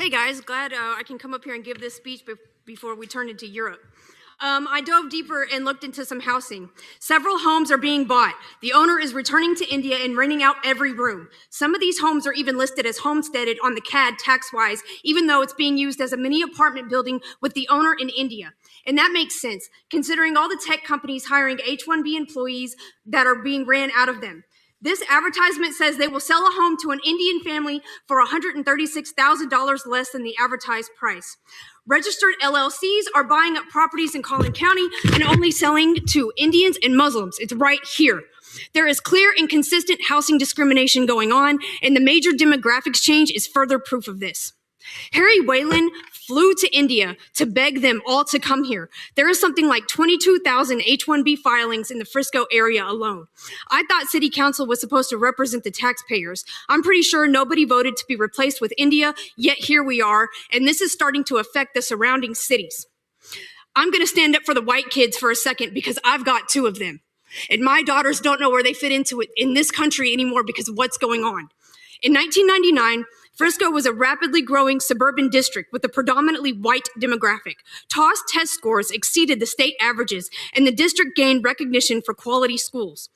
Hey guys, glad I can come up here and give this speech before we turn into Europe. I dove deeper and looked into some housing. Several homes are being bought. The owner is returning to India and renting out every room. Some of these homes are even listed as homesteaded on the CAD tax-wise, even though it's being used as a mini apartment building with the owner in India. And that makes sense, considering all the tech companies hiring H-1B employees that are being ran out of them. This advertisement says they will sell a home to an Indian family for $136,000 less than the advertised price. Registered LLCs are buying up properties in Collin County and only selling to Indians and Muslims. It's right here. There is clear and consistent housing discrimination going on, and the major demographics change is further proof of this. Harry Whalen flew to India to beg them all to come here. There is something like 22,000 H-1B filings in the Frisco area alone. I thought City Council was supposed to represent the taxpayers. I'm pretty sure nobody voted to be replaced with India, yet here we are, and this is starting to affect the surrounding cities. I'm going to stand up for the white kids for a second because I've got two of them. And my daughters don't know where they fit into it in this country anymore because of what's going on. In 1999, Frisco was a rapidly growing suburban district with a predominantly white demographic. TOS test scores exceeded the state averages, and the district gained recognition for quality schools.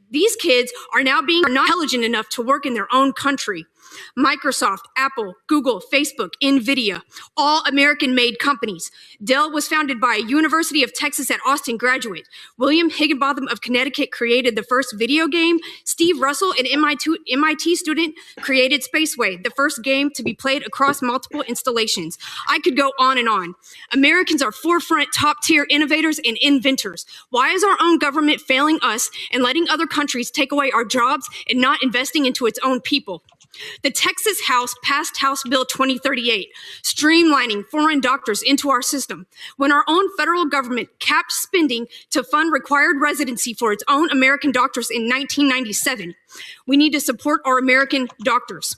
These kids are now being not intelligent enough to work in their own country. Microsoft, Apple, Google, Facebook, NVIDIA, all American-made companies. Dell was founded by a University of Texas at Austin graduate. William Higginbotham of Connecticut created the first video game. Steve Russell, an MIT student, created Spaceway, the first game to be played across multiple installations. I could go on and on. Americans are forefront, top-tier innovators and inventors. Why is our own government failing us and letting other countries take away our jobs and not investing into its own people? The Texas House passed House Bill 2038, streamlining foreign doctors into our system. When our own federal government capped spending to fund required residency for its own American doctors in 1997, we need to support our American doctors.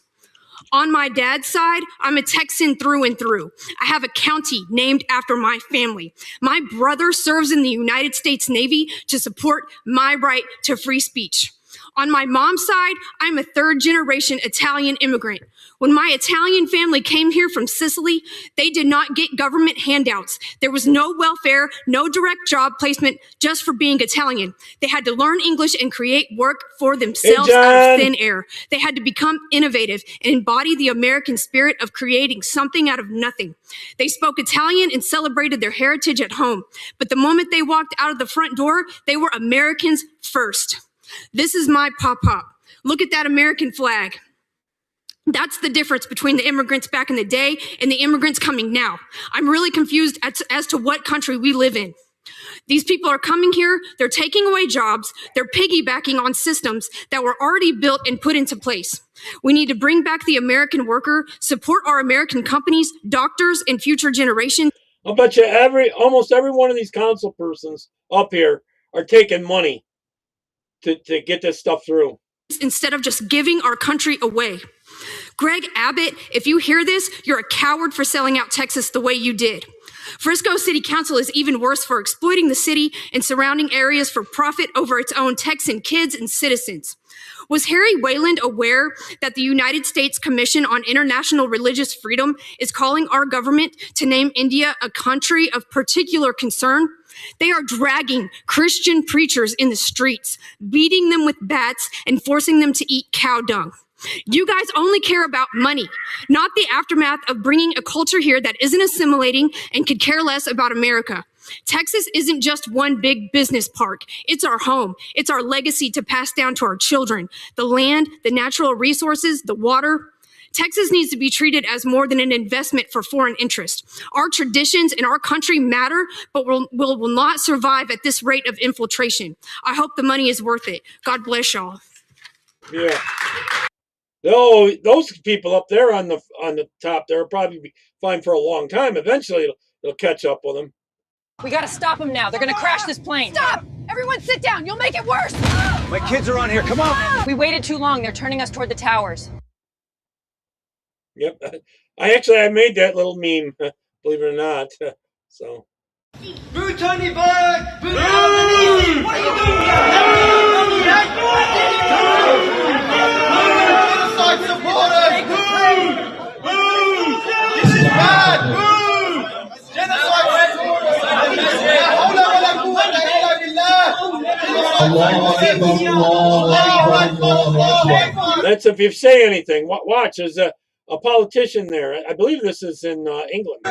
On my dad's side, I'm a Texan through and through. I have a county named after my family. My brother serves in the United States Navy to support my right to free speech. On my mom's side, I'm a third-generation Italian immigrant. When my Italian family came here from Sicily, they did not get government handouts. There was no welfare, no direct job placement just for being Italian. They had to learn English and create work for themselves out of thin air. They had to become innovative and embody the American spirit of creating something out of nothing. They spoke Italian and celebrated their heritage at home. But the moment they walked out of the front door, they were Americans first. This is my pop-pop. Look at that American flag. That's the difference between the immigrants back in the day and the immigrants coming now. I'm really confused as to what country we live in. These people are coming here, they're taking away jobs, they're piggybacking on systems that were already built and put into place. We need to bring back the American worker, support our American companies, doctors, and future generations. I'll bet you almost every one of these council persons up here are taking money to get this stuff through. Instead of just giving our country away. Greg Abbott, if you hear this, you're a coward for selling out Texas the way you did. Frisco City Council is even worse for exploiting the city and surrounding areas for profit over its own Texan kids and citizens. Was Harry Whalen aware that the United States Commission on International Religious Freedom is calling our government to name India a country of particular concern? They are dragging Christian preachers in the streets, beating them with bats, and forcing them to eat cow dung. You guys only care about money, not the aftermath of bringing a culture here that isn't assimilating and could care less about America. Texas isn't just one big business park. It's our home. It's our legacy to pass down to our children. The land, the natural resources, the water. Texas needs to be treated as more than an investment for foreign interest. Our traditions and our country matter, but will not survive at this rate of infiltration. I hope the money is worth it. God bless y'all. Yeah. No, those people up there on the top there will probably be fine for a long time. Eventually, it'll catch up with them. We got to stop them now. They're going to crash this plane. Stop! Everyone sit down. You'll make it worse. My kids are on here. Come on. We waited too long. They're turning us toward the towers. Yep. I made that little meme, believe it or not. So. Boots on your back! Boots on your knees! What are you doing here? Genocide supporters! That's if you say anything. Watch, there's a politician there. I believe this is in England.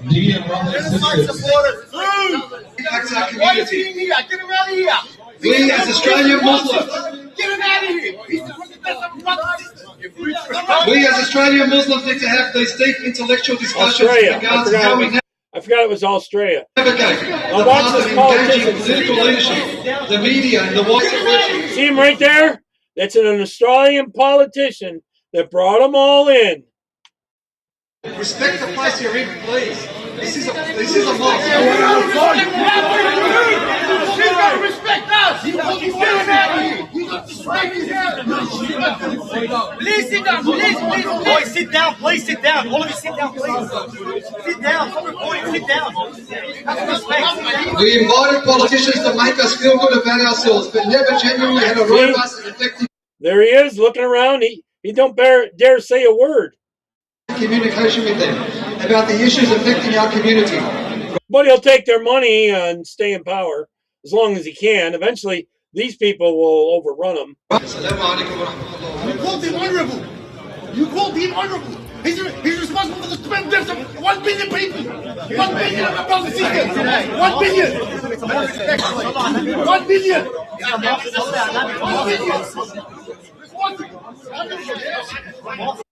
Dear brothers and sisters, Why is he in here? Get him out of here. we as Australian Muslims, Get him out of here. we as Australian Muslims need to have these deep intellectual discussions Australia. in regards to how we I forgot it was Australia. navigate the watch path this of politician. engaging political leadership, the media, and the whites of worship. See him right there? That's an Australian politician that brought them all in. Respect the place you're in, please. This is a mosque. He's got to respect us. Get him out of here. You got to respect his Please sit down. Please. Boys, sit down. Please sit down. All of you sit down, please. Sit down. Stop recording. Sit down. That's respect. We invited politicians to make us feel good about ourselves, but never genuinely had a robust and effective There he is, looking around. He don't dare say a word. communication with them about the issues affecting our community. But he'll take their money and stay in power as long as he can. Eventually, these people will overrun him. Assalamu alaikum wa rahmatullah. You called him honorable. You called him honorable. He's responsible for the deaths of 1 billion people. 1 billion of our brothers and sisters. 1 billion. 1 billion. 1 billion.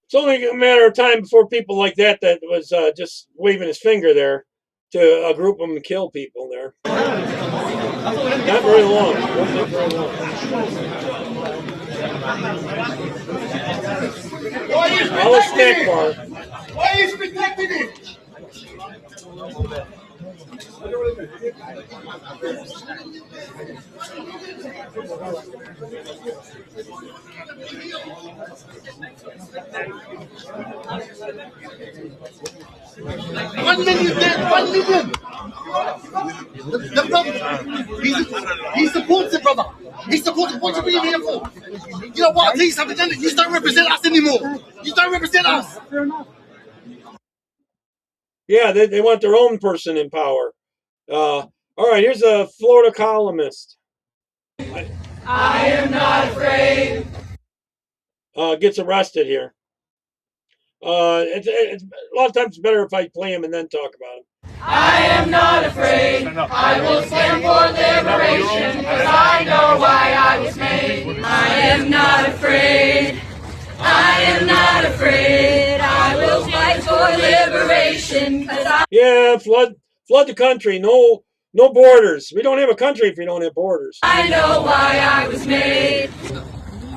It's only a matter of time before people like that was just waving his finger there to group them and kill people there. Not very long. Not very long. I'll a snack bar. Why is protecting it? $1 million dead, $1 million. The brother, he supports it, brother. He supports it. What are you here for? You know what? Please, you don't represent us anymore. You don't represent us. Yeah, they want their own person in power. All right, here's a Florida columnist. I am not afraid. Gets arrested here. It's a lot of times it's better if I play him and then talk about him. I am not afraid. I will stand for liberation, because I know why I was made. I am not afraid. I am not afraid. I will fight for liberation, because I... Yeah, flood the country. No borders. We don't have a country if we don't have borders. I know why I was made.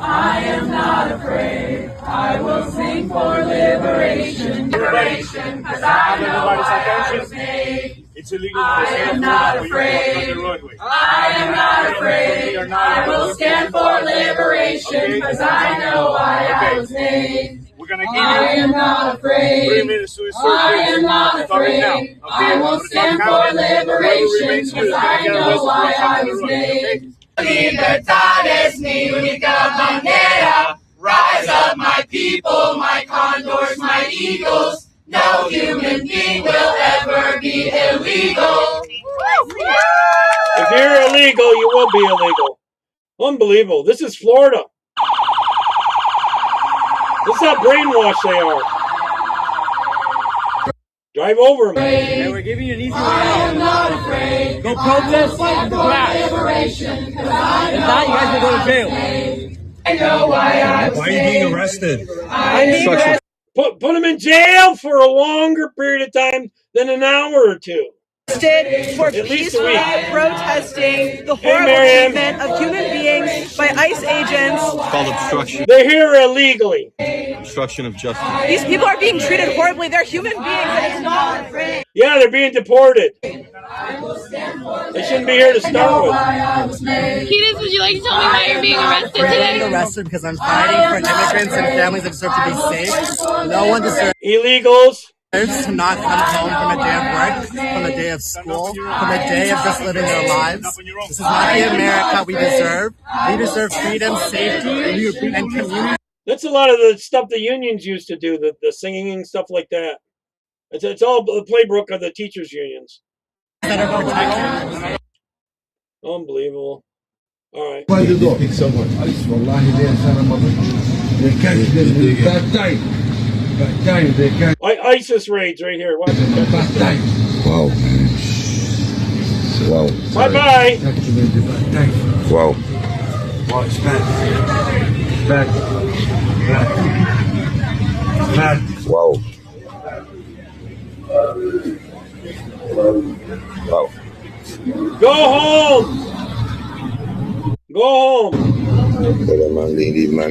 I am not afraid. I will sing for liberation, because I know why I was made. It's illegal. I am not afraid. I am not afraid. I will stand for liberation, because I know why I was made. We're gonna give I am not afraid. 3 minutes to I am not afraid. I will stand for liberation, because I know why I was made. Libertad es mi única bandera. Rise up, my people, my condors, my eagles. No human being will ever be illegal. If you're illegal, you will be illegal. Unbelievable. This is Florida. This is how brainwashed they are. Drive over them. Hey, we're giving you an easy way I out. am not afraid. Go protest in the grass. If not, you guys will go to jail. I know why I was Why are you being arrested? Put them in jail for a longer period of time than an hour or two. For At least a peacefully week. protesting the horrible Marianne. treatment of human beings by ICE agents. It's called obstruction. They're here illegally. Obstruction of justice. These people are being treated horribly. They're human beings, and it's not afraid. Yeah, they're being deported. They shouldn't be here to start with. Ketis, would you like to tell me why you're being arrested today? I'm arrested because I'm fighting for immigrants and families that deserve to be safe. No one deserves Illegals. to not come home from a day of work, from a day of school, from a day of just living their lives. This is not the America we deserve. We deserve freedom, safety, and community. That's a lot of the stuff the unions used to do, the singing and stuff like that. It's all the playbook of the teachers' unions. Unbelievable. All right. Why you pick someone? Wallahi, they can't. Bad time. Bad time. They can't. ISIS raids right here. Watch it. Bad time. Wow. Wow. Bye-bye. Bad time. Wow. Oh, it's bad. Bad. Bad. Bad. Wow. Wow. Go home. Go home. Pero man, leave man.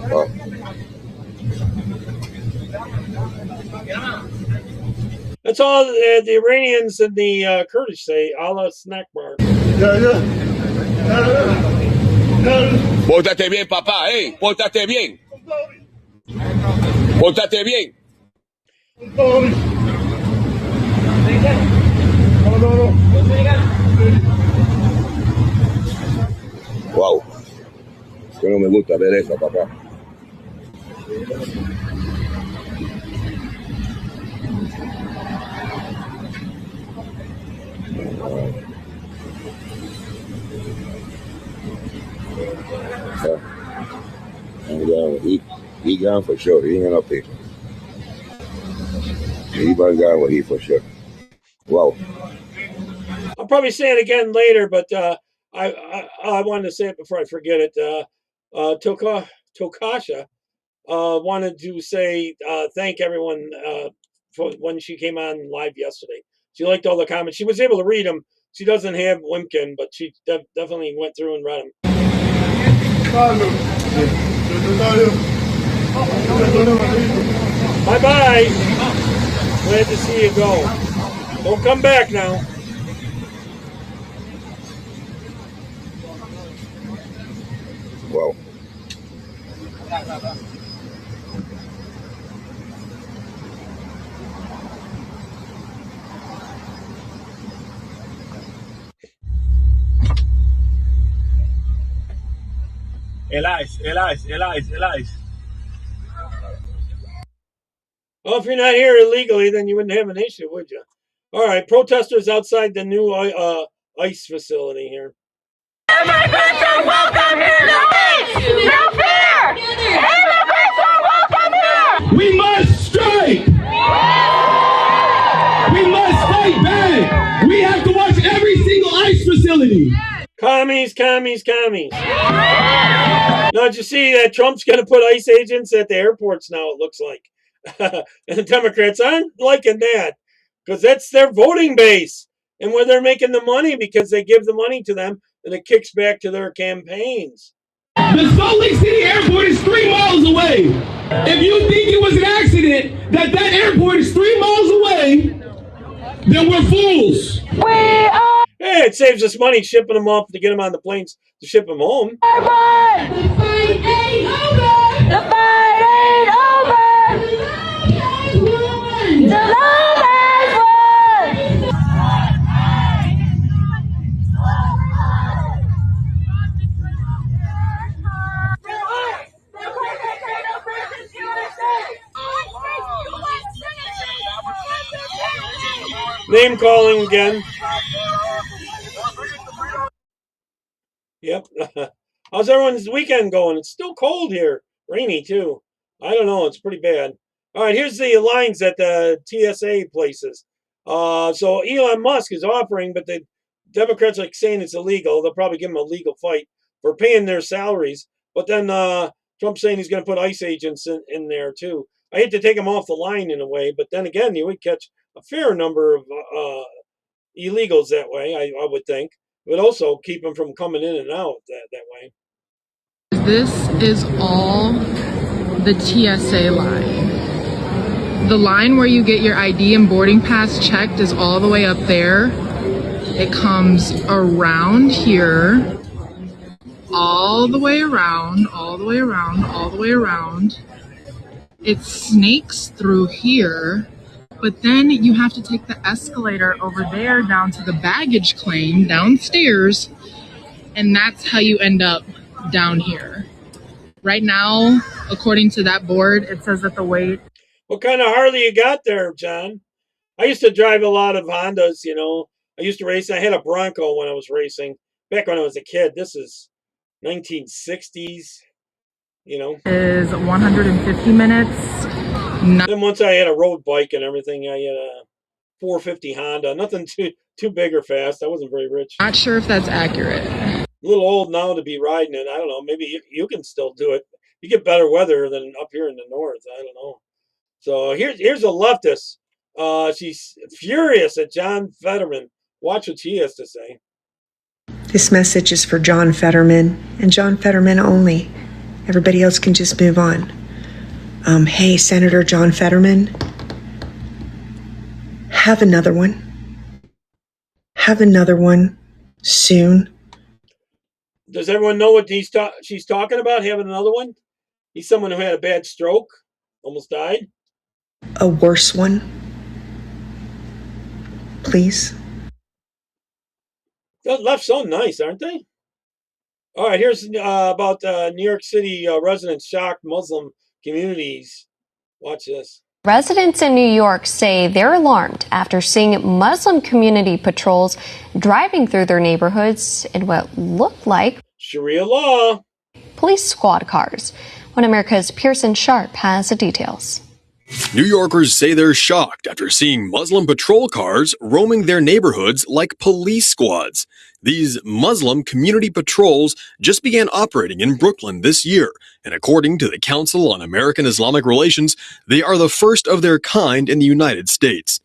Wow. That's all the Iranians and the Kurdish say. Allah snack bar. Pórtate bien, papá, pórtate bien. Pórtate bien. Wow. Que no me gusta ver eso, papá. He gone for sure. He ain't up here. He gone with he for sure. Wow. I'll probably say it again later, but I wanted to say it before I forget it. Tokasha wanted to say thank everyone for when she came on live yesterday. She liked all the comments. She was able to read them. She doesn't have Wimpkin, but she definitely went through and read them. Bye-bye. Glad to see you go. Don't come back now. Wow. El ice. Well, if you're not here illegally, then you wouldn't have an issue, would you? All right, protesters outside the new ICE facility here. Immigrants are welcome here! No fear! Immigrants are welcome here! We must strike! We must fight back! We have to watch every single ICE facility! Commies. Now, did you see that Trump's going to put ICE agents at the airports now, it looks like. And the Democrats aren't liking that because that's their voting base and where they're making the money because they give the money to them and it kicks back to their campaigns. The Salt Lake City airport is 3 miles away. If you think it was an accident that airport is 3 miles away, then we're fools. Hey, it saves us money shipping them off to get them on the planes to ship them home. The fight ain't over! The fight ain't over! The love has won! Name calling again. Yep. How's everyone's weekend going? It's still cold here. Rainy, too. I don't know. It's pretty bad. All right, here's the lines at the TSA places. So Elon Musk is offering, but the Democrats are saying it's illegal. They'll probably give him a legal fight for paying their salaries. But then Trump's saying he's going to put ICE agents in there, too. I hate to take them off the line in a way, but then again, you would catch a fair number of illegals that way, I would think. It would also keep them from coming in and out that way. This is all the TSA line. The line where you get your ID and boarding pass checked is all the way up there. It comes around here, all the way around, all the way around, all the way around. It snakes through here, But then you have to take the escalator over there down to the baggage claim downstairs, and that's how you end up down here. Right now, according to that board, it says that the wait. What kind of Harley you got there, John? I used to drive a lot of Hondas, you know. I used to race. I had a Bronco when I was racing. Back when I was a kid. This is 1960s, you know. Is 150 minutes. Then once I had a road bike and everything, I had a 450 Honda. Nothing too big or fast. I wasn't very rich. Not sure if that's accurate. A little old now to be riding it. I don't know. Maybe you can still do it. You get better weather than up here in the north. I don't know. So here's a leftist. She's furious at John Fetterman. Watch what she has to say. This message is for John Fetterman and John Fetterman only. Everybody else can just move on. Hey, Senator John Fetterman, have another one. Have another one soon. Does everyone know what she's talking about, having another one? He's someone who had a bad stroke, almost died. A worse one, please. The left's so nice, aren't they? All right, here's about New York City residents shocked Muslim communities. Watch this. Residents in New York say they're alarmed after seeing Muslim community patrols driving through their neighborhoods in what looked like Sharia law police squad cars. One America's Pearson Sharp has the details. New Yorkers say they're shocked after seeing Muslim patrol cars roaming their neighborhoods like police squads. These Muslim community patrols just began operating in Brooklyn this year, and according to the Council on American Islamic Relations, they are the first of their kind in the United States.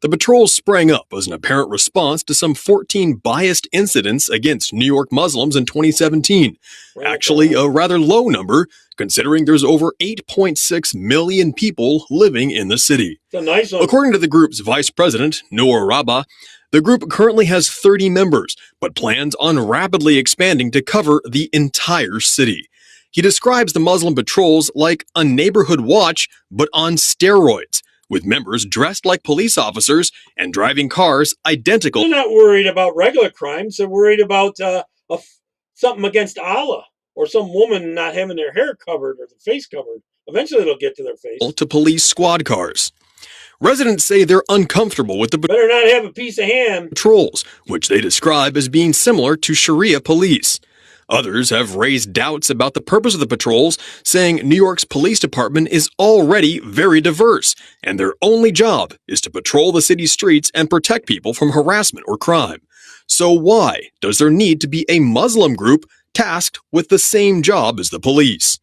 The patrols sprang up as an apparent response to some 14 biased incidents against New York Muslims in 2017. Actually, a rather low number, considering there's over 8.6 million people living in the city. It's a nice one. According to the group's vice president, Noor Rabah, the group currently has 30 members, but plans on rapidly expanding to cover the entire city. He describes the Muslim patrols like a neighborhood watch, but on steroids, with members dressed like police officers and driving cars identical. They're not worried about regular crimes. They're worried about something against Allah or some woman not having their hair covered or their face covered. Eventually they'll get to their face. To police squad cars. Residents say they're uncomfortable with the better not have a piece of ham patrols, which they describe as being similar to Sharia police. Others have raised doubts about the purpose of the patrols, saying New York's police department is already very diverse, and their only job is to patrol the city's streets and protect people from harassment or crime. So why does there need to be a Muslim group tasked with the same job as the police?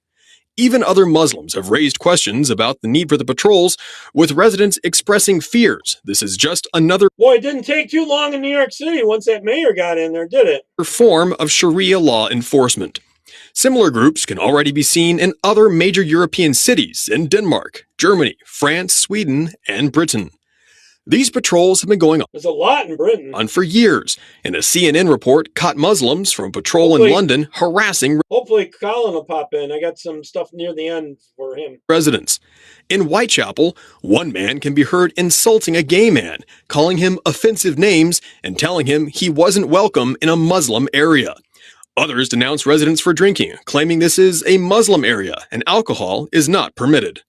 Even other Muslims have raised questions about the need for the patrols, with residents expressing fears this is just another Boy, it didn't take too long in New York City once that mayor got in there, did it? Form of Sharia law enforcement. Similar groups can already be seen in other major European cities in Denmark, Germany, France, Sweden, and Britain. These patrols have been going on. There's a lot in Britain. For years, and a CNN report caught Muslims from patrol in London harassing. Hopefully Colin will pop in. I got some stuff near the end for him. Residents. In Whitechapel, one man can be heard insulting a gay man, calling him offensive names and telling him he wasn't welcome in a Muslim area. Others denounce residents for drinking, claiming this is a Muslim area and alcohol is not permitted.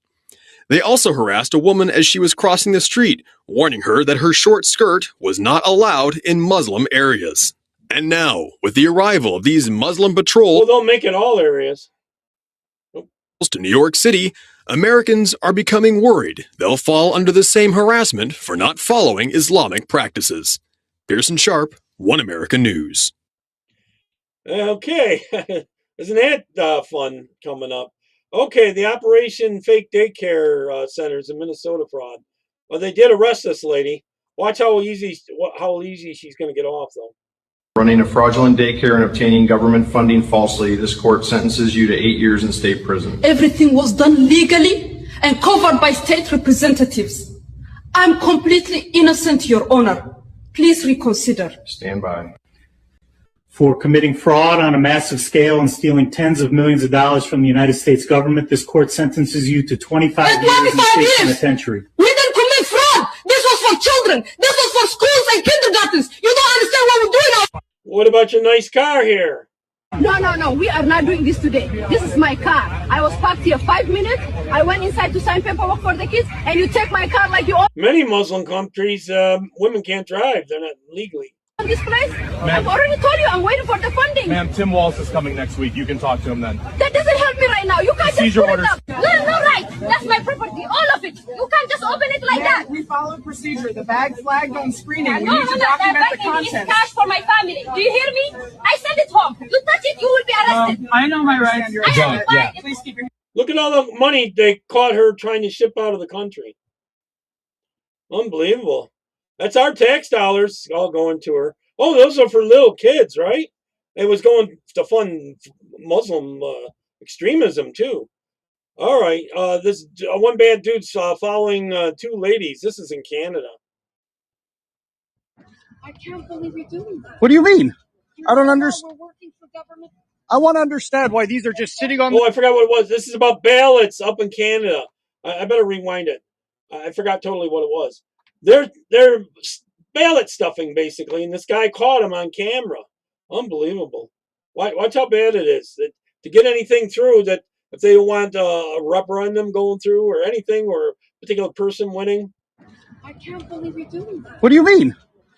They also harassed a woman as she was crossing the street, warning her that her short skirt was not allowed in Muslim areas. And now, with the arrival of these Muslim patrols, well, they'll make it all areas. To New York City, Americans are becoming worried they'll fall under the same harassment for not following Islamic practices. Pearson Sharp, One America News. Okay, isn't that fun coming up? Okay, the Operation Fake Daycare Centers in Minnesota fraud. Well, they did arrest this lady. Watch how easy she's going to get off, though. Running a fraudulent daycare and obtaining government funding falsely, this court sentences you to 8 years in state prison. Everything was done legally and covered by state representatives. I'm completely innocent, Your Honor. Please reconsider. Stand by. For committing fraud on a massive scale and stealing tens of millions of dollars from the United States government, this court sentences you to 25 years in state penitentiary. We didn't commit fraud! children. This was for schools and kindergartens. You don't understand what we're doing now. What about your nice car here? No. We are not doing this today. This is my car. I was parked here 5 minutes. I went inside to sign paperwork for the kids, and you take my car like you own Many Muslim countries, women can't drive. They're not legally. this place. I've already told you I'm waiting for the funding. Ma'am, Tim Walz is coming next week. You can talk to him then. That doesn't help me right now. You can't just Seizure put it orders. up. No right. That's my property. All of it. You can't just open it like that. We follow procedure. The bag flagged on screening. We No, need to that document the bag is content. cash for my family. Do you hear me? I send it home. You touch it, you will be arrested. I know my rights. Please keep your Look at all the money they caught her trying to ship out of the country. Unbelievable. That's our tax dollars all going to her. Oh, those are for little kids, right? It was going to fund Muslim extremism, too. All right. This one bad dude's following two ladies. This is in Canada. I can't believe you're doing that. What do you mean? I don't understand. We're working for government. I want to understand why these are just sitting on. Oh, I forgot what it was. This is about ballots up in Canada. I better rewind it. I forgot totally what it was. They're ballot stuffing, basically, and this guy caught him on camera. Unbelievable. Watch how bad it is. That to get anything through, that if they want a referendum going through or anything, or a particular person winning. I can't believe you're doing that. What do you mean?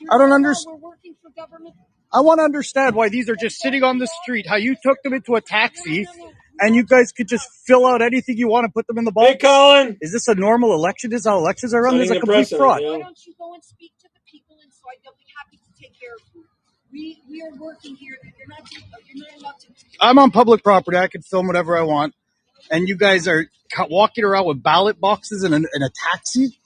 I don't understand. We're working for government. I want to understand why these are just sitting on the street. How you took them into a taxi, and you guys could just fill out anything you want to put them in the box. Hey, Colin. Is this a normal election? Is how elections are run? This is a complete fraud. Why don't you go and speak to the people inside? They'll be happy to take care of you. We are working here. You're not allowed to. I'm on public property. I can film whatever I want. And you guys are walking around with ballot boxes in a taxi?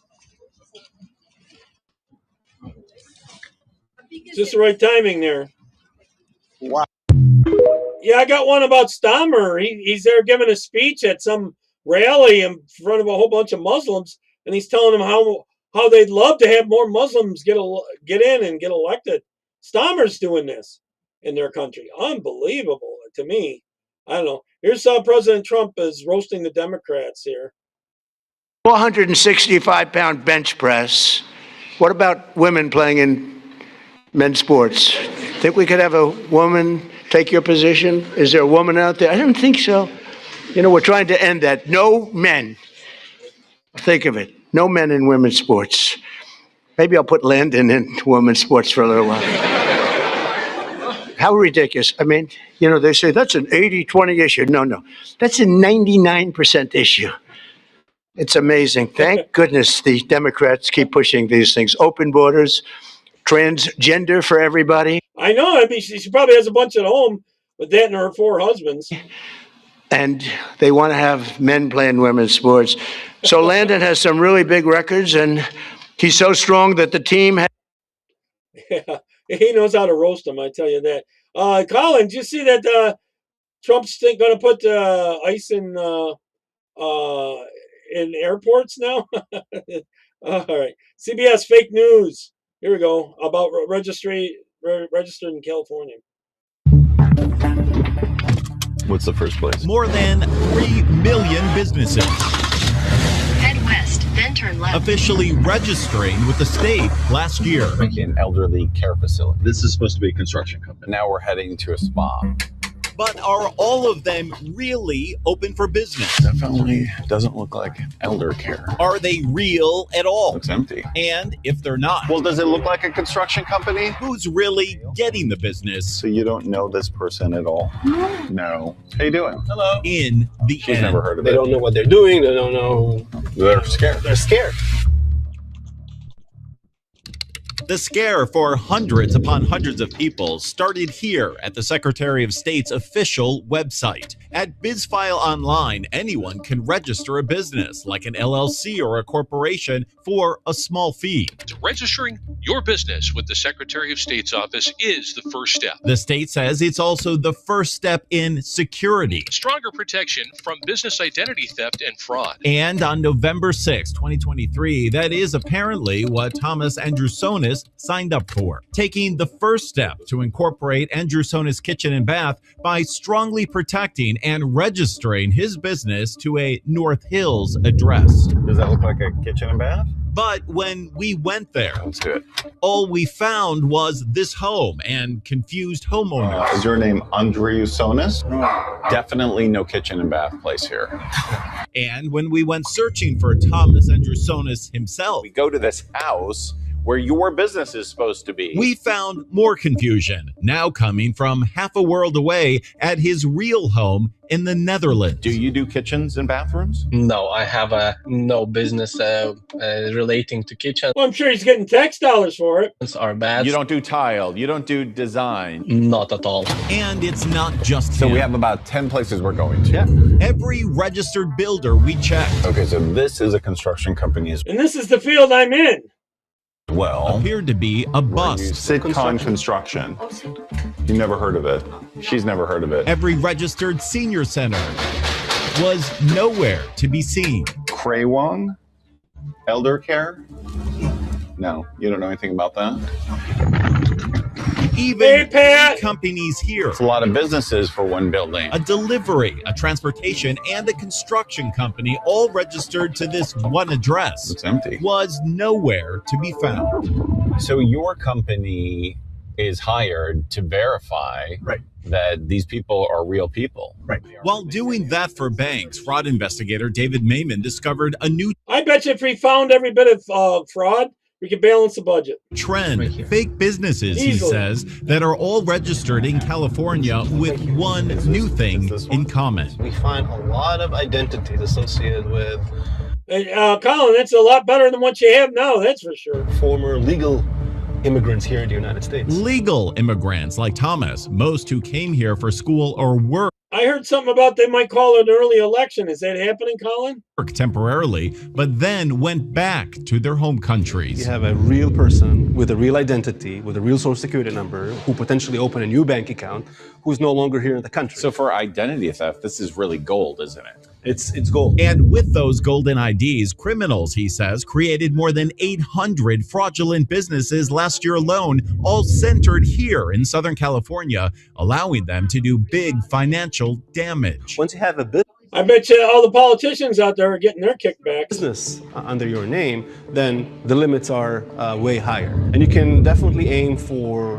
Just the right timing there. Wow. Yeah, I got one about STARMER. He's there giving a speech at some rally in front of a whole bunch of Muslims, and he's telling them how they'd love to have more Muslims get in and get elected. STARMER's doing this in their country. Unbelievable to me. I don't know. Here's President Trump is roasting the Democrats here. 465-pound bench press. What about women playing in men's sports? Think we could have a woman take your position? Is there a woman out there? I don't think so. You know, we're trying to end that. No men. Think of it. No men in women's sports. Maybe I'll put Landon in women's sports for a little while. How ridiculous. I mean, you know, they say that's an 80-20 issue. No. That's a 99% issue. It's amazing. Thank goodness the Democrats keep pushing these things. Open borders, transgender for everybody. I know. I mean, she probably has a bunch at home with that and her 4 husbands. And they want to have men playing women's sports. So Landon has some really big records, and he's so strong that the team has... Yeah, he knows how to roast them, I tell you that. Colin, did you see that Trump's going to put ice in airports now? All right. CBS fake news. Here we go. About registered in California. What's the first place? More than 3 million businesses. Head west, then turn left. Officially registering with the state last year. Making an elderly care facility. This is supposed to be a construction company. Now we're heading to a spa. But are all of them really open for business? Definitely doesn't look like elder care. Are they real at all? Looks empty. And if they're not, well, does it look like a construction company? Who's really getting the business? So you don't know this person at all? No. How you doing? Hello. In the She's end, never heard of it. They don't know what they're doing. They don't know. They're scared. They're scared. the scare for hundreds upon hundreds of people started here at the Secretary of State's official website. At BizFile Online, anyone can register a business, like an LLC or a corporation, for a small fee. Registering your business with the Secretary of State's office is the first step. The state says it's also the first step in security. Stronger protection from business identity theft and fraud. And on November 6, 2023, that is apparently what Thomas Andrusonis signed up for, taking the first step to incorporate Andrusonis Kitchen and Bath by strongly protecting and registering his business to a North Hills address. Does that look like a kitchen and bath? But when we went there, all we found was this home and confused homeowners. Is your name Andreusonis? Definitely no kitchen and bath place here. And when we went searching for Thomas Andreusonis himself, We go to this house where your business is supposed to be. we found more confusion, now coming from half a world away at his real home in the Netherlands. Do you do kitchens and bathrooms? No, I have no business relating to kitchen. Well, I'm sure he's getting tax dollars for it. Are bad. You don't do tile. You don't do design. Not at all. And it's not just So him. we have about 10 places we're going to. Yeah. Every registered builder we checked Okay, so this is a construction company as And this is the field I'm in. well. appeared to be a bust. Sitcon Construction. You never heard of it. She's never heard of it. Every registered senior center was nowhere to be seen. Kraewong? Elder Care? No, you don't know anything about that? Even Pat. companies here. It's a lot of businesses for one building. A delivery, a transportation, and a construction company all registered to this one address It's empty. was nowhere to be found. So your company is hired to verify that these people are real people. Right. While doing that for banks, fraud investigator David Mayman discovered a new I bet you if we found every bit of fraud, we could balance the budget. trend. Fake businesses, he Easily. says, that are all registered in California with one new thing in common. We find a lot of identities associated with Colin, that's a lot better than what you have now, that's for sure. former legal immigrants here in the United States. Legal immigrants like Thomas, most who came here for school or work I heard something about they might call it an early election. Is that happening, Colin? temporarily, but then went back to their home You countries. have a real person with a real identity, with a real social security number, who potentially opened a new bank account, who's no longer here in the country. So for identity theft, this is really gold, isn't it? it's gold. And with those golden IDs, criminals, he says, created more than 800 fraudulent businesses last year alone, all centered here in Southern California, allowing them to do big financial damage. Once you have a I bet you all the politicians out there are getting their kickbacks. business under your name, then the limits are way higher. And you can definitely aim for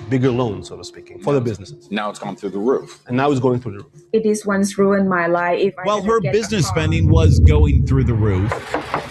bigger loans, so to speak, for the businesses. Now it's gone through the roof. And now it's going through the roof. It is once ruined my life. If I While never her get a business car. spending was going through the roof,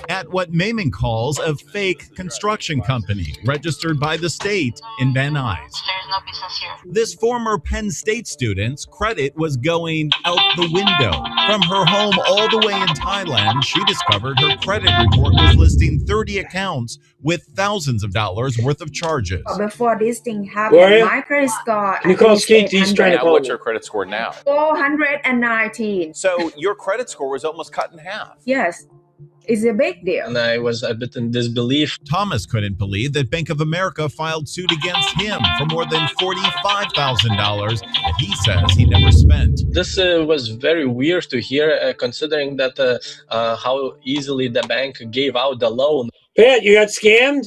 at what Mayman calls a fake construction company registered by the state in Van Nuys. There's no business here. This former Penn State student's credit was going out the window. From her home all the way in Thailand, she discovered her credit report was listing 30 accounts with thousands of dollars worth of charges. Before this thing happened, Gloria? my credit score Can you call is Skeet? He's trying to Now call what's me. your credit score now? 419. So your credit score was almost cut in half. Yes, it's a big deal. And I was a bit in disbelief. Thomas couldn't believe that Bank of America filed suit against him for more than $45,000 that he says he never spent. This was very weird to hear, considering that how easily the bank gave out the loan. Pat, you got scammed?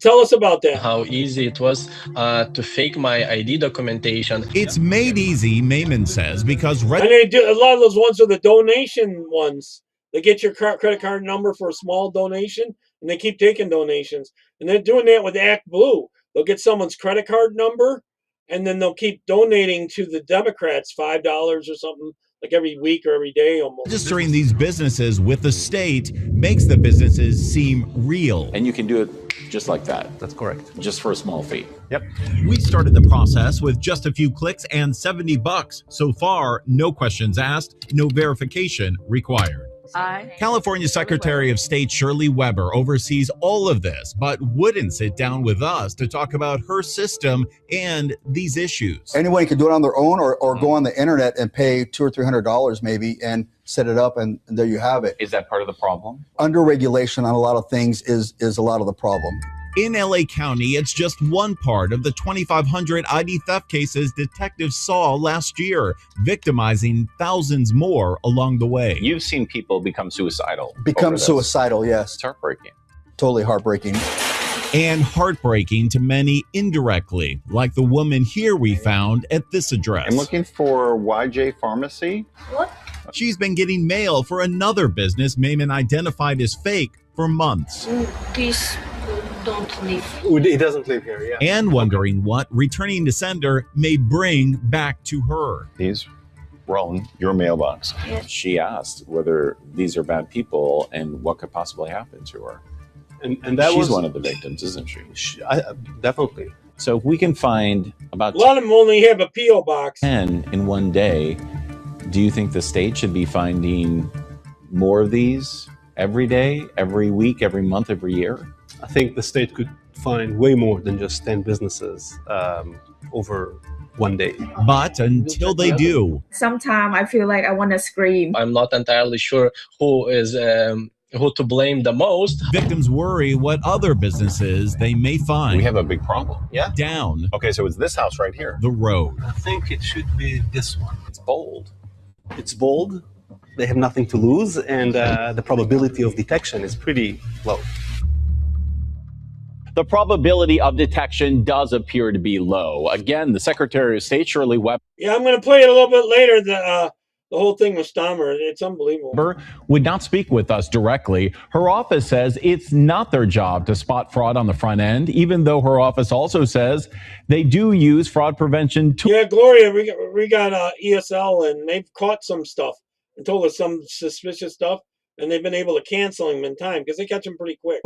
Tell us about that. How easy it was to fake my ID documentation. It's made easy, Mayman says, because And they do a lot of those ones are the donation ones. They get your credit card number for a small donation, and they keep taking donations. And they're doing that with Act Blue. They'll get someone's credit card number, and then they'll keep donating to the Democrats $5 or something, like every week or every day almost. registering these businesses with the state makes the businesses seem real. And you can do it just like that. That's correct. Just for a small fee. Yep. We started the process with just a few clicks and $70. So far, no questions asked, no verification required. California Secretary of State Shirley Weber oversees all of this, but wouldn't sit down with us to talk about her system and these issues. Anyone can do it on their own or go on the internet and pay $200 or $300 maybe and set it up, and there you have it. Is that part of the problem? Under regulation on a lot of things is a lot of the problem. In LA County, it's just one part of the 2,500 ID theft cases detectives saw last year, victimizing thousands more along the way. You've seen people become suicidal. Become over this. suicidal, yes. It's heartbreaking. Totally heartbreaking. And heartbreaking to many indirectly, like the woman here we found at this address. I'm looking for YJ Pharmacy. What? She's been getting mail for another business Mayman identified as fake for months. Please don't leave. He doesn't live here, yeah. And wondering what returning to sender may bring back to her. He's Roan, your mailbox. Yes. She asked whether these are bad people and what could possibly happen to her. And that She's was one of the victims, isn't she? Definitely. So if we can find about A lot of them only have a P.O. box. 10 in one day, do you think the state should be finding more of these every day, every week, every month, every year? I think the state could find way more than just 10 businesses over one day. But until they do, Sometimes I feel like I want to scream. I'm not entirely sure who to blame the most. Victims worry what other businesses they may find. We have a big problem. Yeah. Down. Okay, so it's this house right here. The road. I think it should be this one. It's bold. It's bold. They have nothing to lose, and the probability of detection is pretty low. The probability of detection does appear to be low. Again, the Secretary of State, Shirley Webb, Yeah, I'm going to play it a little bit later. The whole thing with STARMER, it's unbelievable. would not speak with us directly. Her office says it's not their job to spot fraud on the front end, even though her office also says they do use fraud prevention tools. Yeah, Gloria, we got ESL, and they've caught some stuff and told us some suspicious stuff, and they've been able to cancel them in time because they catch them pretty quick.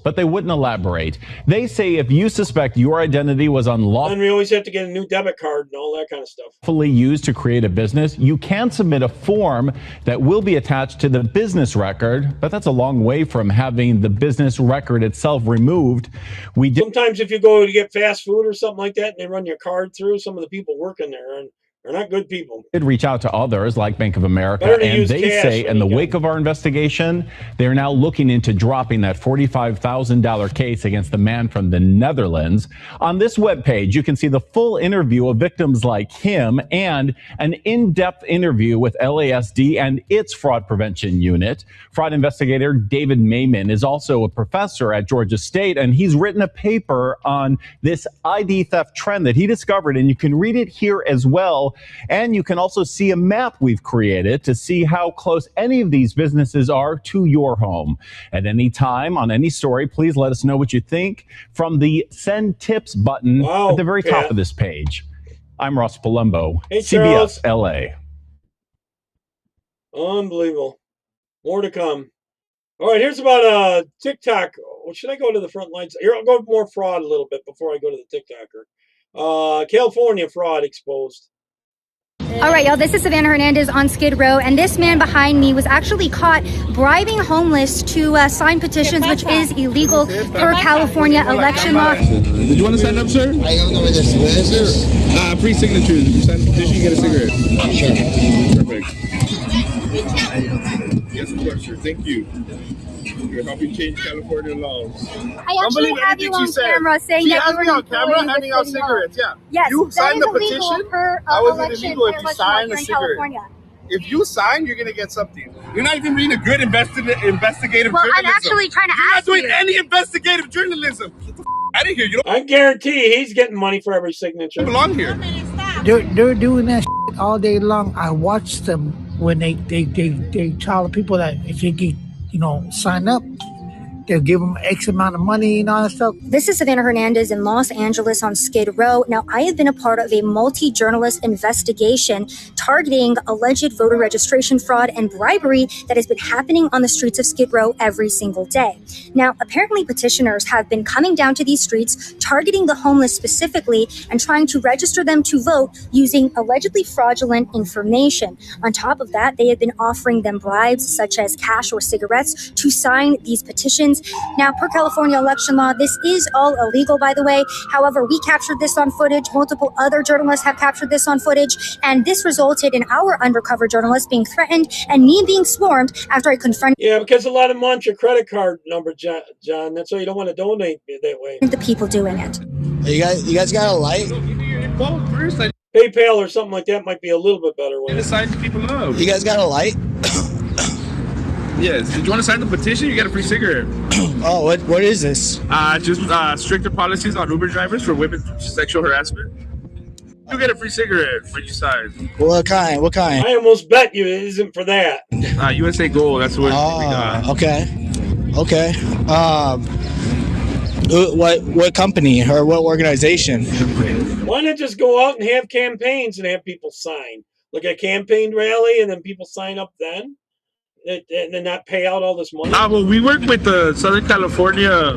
But they wouldn't elaborate. They say if you suspect your identity was unlawfully And we always have to get a new debit card and all that kind of stuff. used to create a business, you can submit a form that will be attached to the business record, but that's a long way from having the business record itself removed. Sometimes if you go to get fast food or something like that and they run your card through, some of the people working there are not good people. Did reach out to others like Bank of America, Better to and use they cash say when in the you wake of our investigation, they're now looking into dropping that $45,000 case against the man from the Netherlands. On this webpage, you can see the full interview of victims like him and an in-depth interview with LASD and its fraud prevention unit. Fraud investigator David Mayman is also a professor at Georgia State, and he's written a paper on this ID theft trend that he discovered, and you can read it here as well. And you can also see a map we've created to see how close any of these businesses are to your home. At any time, on any story, please let us know what you think from the Send Tips button at the very top of this page. I'm Ross Palumbo, Hey, CBS Charles. LA. Unbelievable. More to come. All right, here's about TikTok. Should I go to the front lines? Here, I'll go more fraud a little bit before I go to the TikToker. California fraud exposed. All right, y'all, this is Savannah Hernandez on Skid Row, and this man behind me was actually caught bribing homeless to sign petitions, which is illegal per California election law. Did you want to sign up, sir? I don't know what this is. Free signatures. If you sign the petition, you get a cigarette. Sure. Perfect. Yes, of course, sir. Thank you. We're helping change California laws. I actually have you on camera saying that you were on camera handing out cigarettes. Yeah. Yes, you signed the petition. How is it illegal if you sign a cigarette? California. If you sign, you're gonna get something. You're not even being a good investigative journalism. I'm actually trying to ask you. You're not doing any investigative journalism. Get the out of here. You don't I guarantee he's getting money for every signature. belong here. They're doing that all day long. I watch them when they tell the people that if they get, sign up, they'll give them X amount of money and all that stuff. This is Savannah Hernandez in Los Angeles on Skid Row. Now, I have been a part of a multi-journalist investigation targeting alleged voter registration fraud and bribery that has been happening on the streets of Skid Row every single day. Now, apparently petitioners have been coming down to these streets, targeting the homeless specifically, and trying to register them to vote using allegedly fraudulent information. On top of that, they have been offering them bribes such as cash or cigarettes to sign these petitions. Now, per California election law, this is all illegal, by the way. However, we captured this on footage. Multiple other journalists have captured this on footage. And this resulted in our undercover journalist being threatened and me being swarmed after I confronted. Yeah, because a lot of them want your credit card number, John. That's why you don't want to donate that way. The people doing it. You guys got a light? PayPal or something like that might be a little bit better way. Sign people up. You guys got a light? Yes. Did you want to sign the petition? You get a free cigarette. Oh, what is this? Just stricter policies on Uber drivers for women sexual harassment. You get a free cigarette when you sign. What kind? I almost bet you it isn't for that. USA Gold. That's what we got. Okay. Okay. What company or what organization? Why not just go out and have campaigns and have people sign? Like a campaign rally, and then people sign up then? And then not pay out all this money? Well, we work with the Southern California.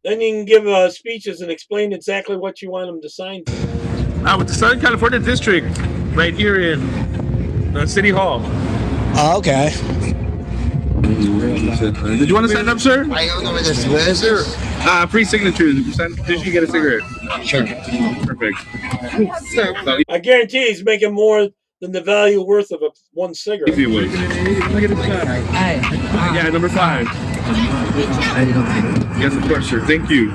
Then you can give speeches and explain exactly what you want them to sign for. With the Southern California District, right here in City Hall. Oh, okay. Did you want to sign up, sir? Free signatures. If you sign the petition, you get a cigarette. Sure. Perfect. I guarantee he's making more than the value worth of one cigarette. If you would. Yeah, number 5. Yes, of course, sir. Thank you.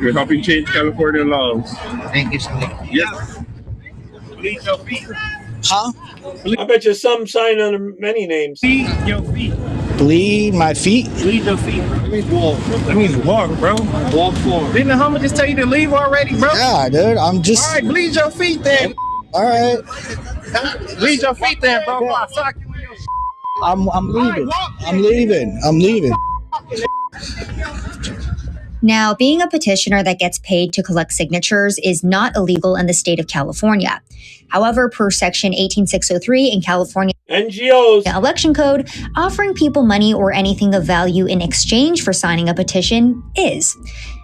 You're helping change California laws. Thank you, sir. Yes. Huh? I bet you some sign under many names. Bleed your feet. Bleed my feet? Bleed your feet. That means walk. That means walk, bro. Walk forward. Didn't the homie just tell you to leave already, bro? Yeah, dude. I'm just. All right, bleed your feet then. All right. Bleed your feet then, bro. I'm leaving. I'm leaving. I'm leaving. Now, being a petitioner that gets paid to collect signatures is not illegal in the state of California. However, per Section 18603 in California NGOs election code, offering people money or anything of value in exchange for signing a petition is.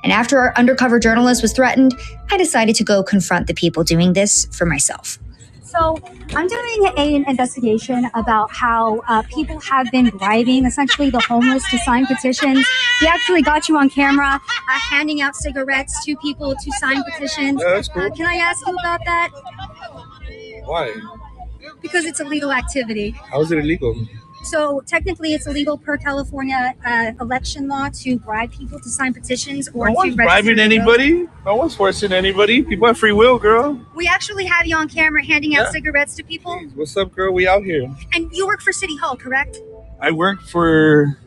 And after our undercover journalist was threatened, I decided to go confront the people doing this for myself. So I'm doing an investigation about how people have been bribing essentially the homeless to sign petitions. We actually got you on camera handing out cigarettes to people to sign petitions. Yeah, that's cool. Can I ask you about that? Why? Because it's a legal activity. How is it illegal? So technically it's illegal per California election law to bribe people to sign petitions or No to one's register bribing to vote. anybody. No one's forcing anybody. People have free will, girl. We actually have you on camera handing out Yeah. cigarettes to people. What's up, girl? We out here. And you work for City Hall, correct? I work for...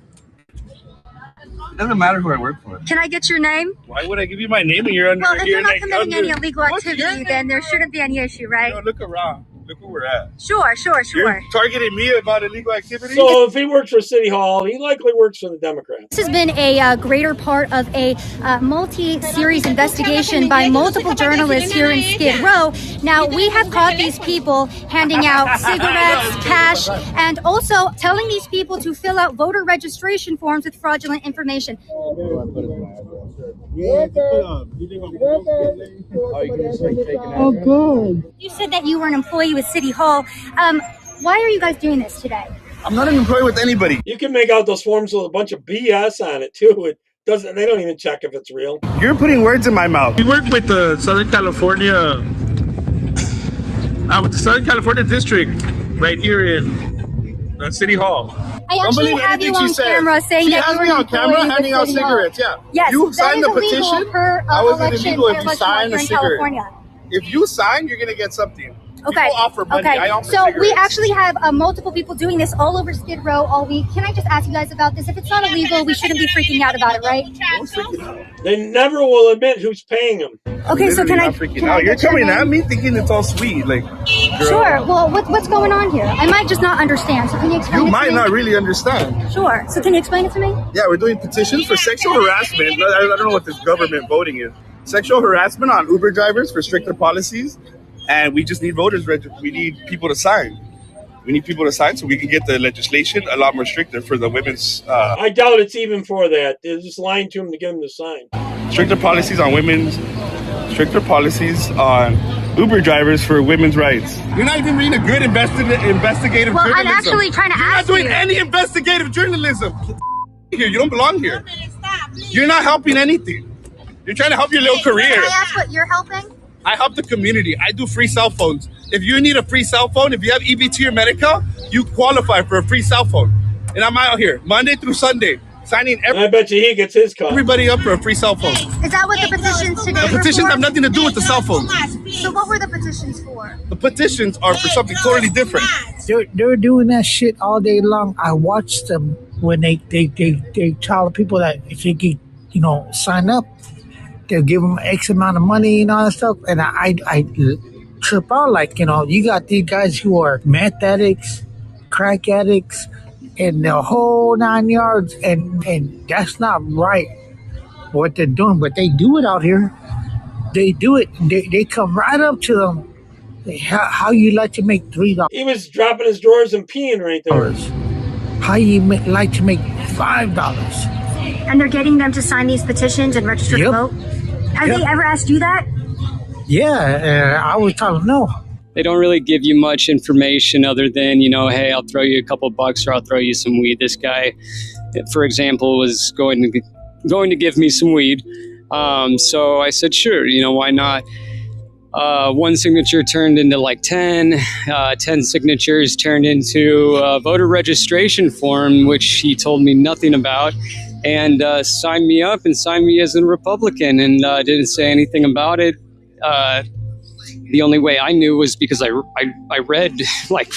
It doesn't matter who I work for. Can I get your name? Why would I give you my name when you're under Well, if here? you're not like, committing under... any illegal activity, then there shouldn't be any issue, right? No, look around. Look where we're at. Sure. You're targeting me about illegal activity? So if he works for City Hall, he likely works for the Democrats. This has been a greater part of a multi-series investigation by multiple journalists here in Skid Row. Now, we have caught these people handing out cigarettes, cash, and also telling these people to fill out voter registration forms with fraudulent information. Oh, good. You said that you were an employee with City Hall. Why are you guys doing this today? I'm not an employee with anybody. You can make out those forms with a bunch of BS on it too. It doesn't. They don't even check if it's real. You're putting words in my mouth. We work with the Southern California... with the Southern California District, right here in City Hall. I actually have you on camera saying that you were an employee handing out with City Hall. cigarettes, yeah. Yes, You that signed is the illegal petition? per How is it election illegal if you election sign law a here in cigarette? California. If you sign, you're going to get something. Okay. People offer money. Okay. I offer So we cigarettes. actually have multiple people doing this all over Skid Row all week. Can I just ask you guys about this? If it's not illegal, we shouldn't be freaking out about it, right? They never will admit who's paying them. Okay, so can I? Freaking Can out. I You're get your coming name? at me thinking it's all sweet. Like, girl, Sure. Well, what's going on here? I might just not understand. So can you explain You it might to me? not really understand. Sure. So can you explain it to me? Yeah, we're doing petitions for sexual harassment. I don't know what this government voting is. Sexual harassment on Uber drivers for stricter policies. And we just need voters. We need people to sign. We need people to sign so we can get the legislation a lot more stricter for the women's... I doubt it's even for that. They're just lying to him to get him to sign. stricter policies on women's... Stricter policies on Uber drivers for women's rights. You're not even being a good investigative Well, journalism. I'm actually trying to You're ask not doing you. any investigative journalism. Here, you don't belong here. You're not helping anything. You're trying to help your little career. Can I ask what you're helping? I help the community. I do free cell phones. If you need a free cell phone, if you have EBT or Medical, you qualify for a free cell phone. And I'm out here Monday through Sunday signing I bet you he gets his car. everybody up for a free cell phone. Is that what the petitions today The were petitions for? have nothing to do with the cell phones. So what were the petitions for? The petitions are for something totally different. They're doing that shit all day long. I watched them when they tell people that if they get, sign up, they'll give them X amount of money and all that stuff. And I trip out, like, you got these guys who are meth addicts, crack addicts, and the whole 9 yards, and that's not right what they're doing, but they do it out here. They do it. They come right up to them. How you like to make $3? He was dropping his drawers and peeing right there. How you like to make $5? And they're getting them to sign these petitions and register to vote? Have they ever asked you that? Yeah, I was telling them no. They don't really give you much information other than, you know, hey, I'll throw you a couple bucks or I'll throw you some weed. This guy, for example, was going to give me some weed. So I said, sure, you know, why not? One signature turned into like 10 signatures turned into a voter registration form, which he told me nothing about, and signed me up and signed me as a Republican, and didn't say anything about it. The only way I knew was because I read like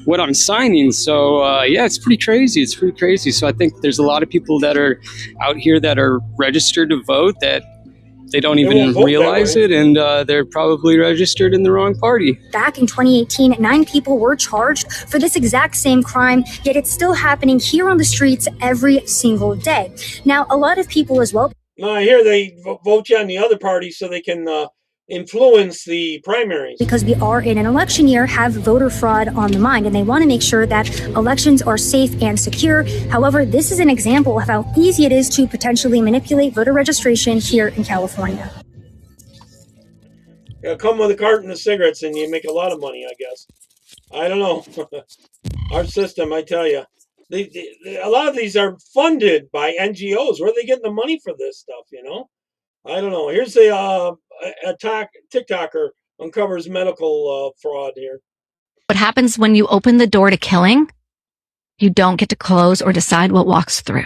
what I'm signing. So yeah, it's pretty crazy. It's pretty crazy. So I think there's a lot of people that are out here that are registered to vote that they don't even realize it, and they're probably registered in the wrong party. Back in 2018, 9 people were charged for this exact same crime, yet it's still happening here on the streets every single day. Now, a lot of people as well. No, I hear they vote you on the other party so they can influence the primaries. Because we are in an election year, have voter fraud on the mind, and they want to make sure that elections are safe and secure. However, this is an example of how easy it is to potentially manipulate voter registration here in California. Yeah, come with a carton of cigarettes and you make a lot of money, I guess. I don't know. Our system, I tell you. A lot of these are funded by NGOs. Where are they getting the money for this stuff, you know? I don't know. Here's the TikToker uncovers medical fraud here. What happens when you open the door to killing? You don't get to close or decide what walks through.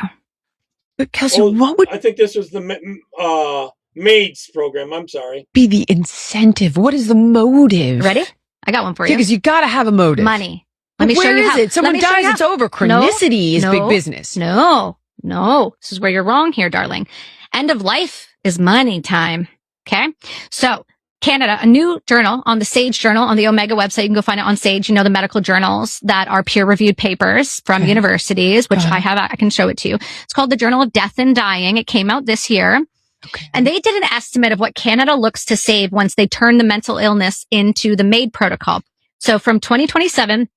But Kelsey, what would I think this was the maids program. I'm sorry. be the incentive? What is the motive? Ready? I got one for you. Because you got to have a motive. Money. Let me show Where you is how. it? Someone Let me show dies, you it's how. over. Chronicity is big business. No. This is where you're wrong here, darling. End of life is money time. Okay? So, Canada, a new journal on the Sage Journal on the Omega website. You can go find it on Sage. You know, the medical journals that are peer-reviewed papers from universities, which I can show it to you. It's called the Journal of Death and Dying. It came out this year. Okay. And they did an estimate of what Canada looks to save once they turn the mental illness into the MAID protocol. So from 2027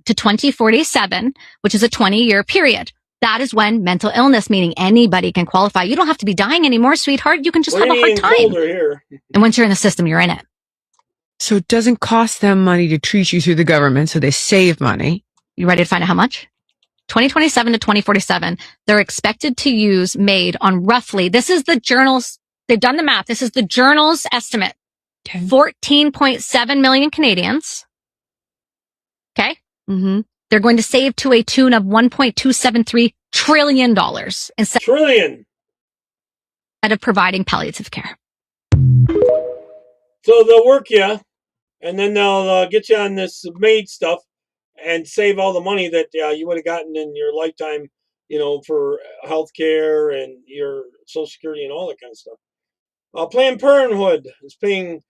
to 2047, which is a 20-year period. That is when mental illness, meaning anybody can qualify. You don't have to be dying anymore, sweetheart. You can just have a hard time. Here. And once you're in the system, you're in it. So it doesn't cost them money to treat you through the government, so they save money. You ready to find out how much? 2027 to 2047, they're expected to use MAID on roughly, this is the journal's, they've done the math. This is the journal's estimate. 14.7 million Canadians. Okay? Mm-hmm. They're going to save to a tune of $1.273 trillion instead of providing palliative care. So they'll work you, and then they'll get you on this MAID stuff and save all the money that you would have gotten in your lifetime, you know, for health care and your Social Security and all that kind of stuff. Planned Parenthood is paying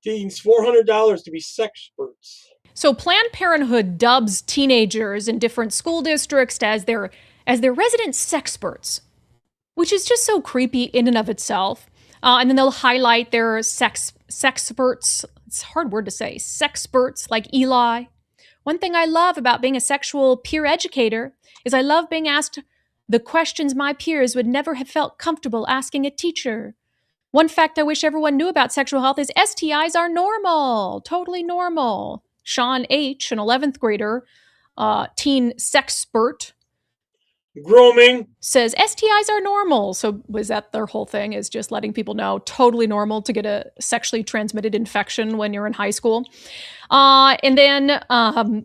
teens $400 to be sexperts. So Planned Parenthood dubs teenagers in different school districts as their resident sexperts, which is just so creepy in and of itself. And then they'll highlight their sexperts. It's a hard word to say. Sexperts like Eli. One thing I love about being a sexual peer educator is I love being asked the questions my peers would never have felt comfortable asking a teacher. One fact I wish everyone knew about sexual health is STIs are normal, totally normal. Sean H., an 11th grader, teen sexpert, grooming, says STIs are normal. So was that their whole thing, is just letting people know totally normal to get a sexually transmitted infection when you're in high school? And then,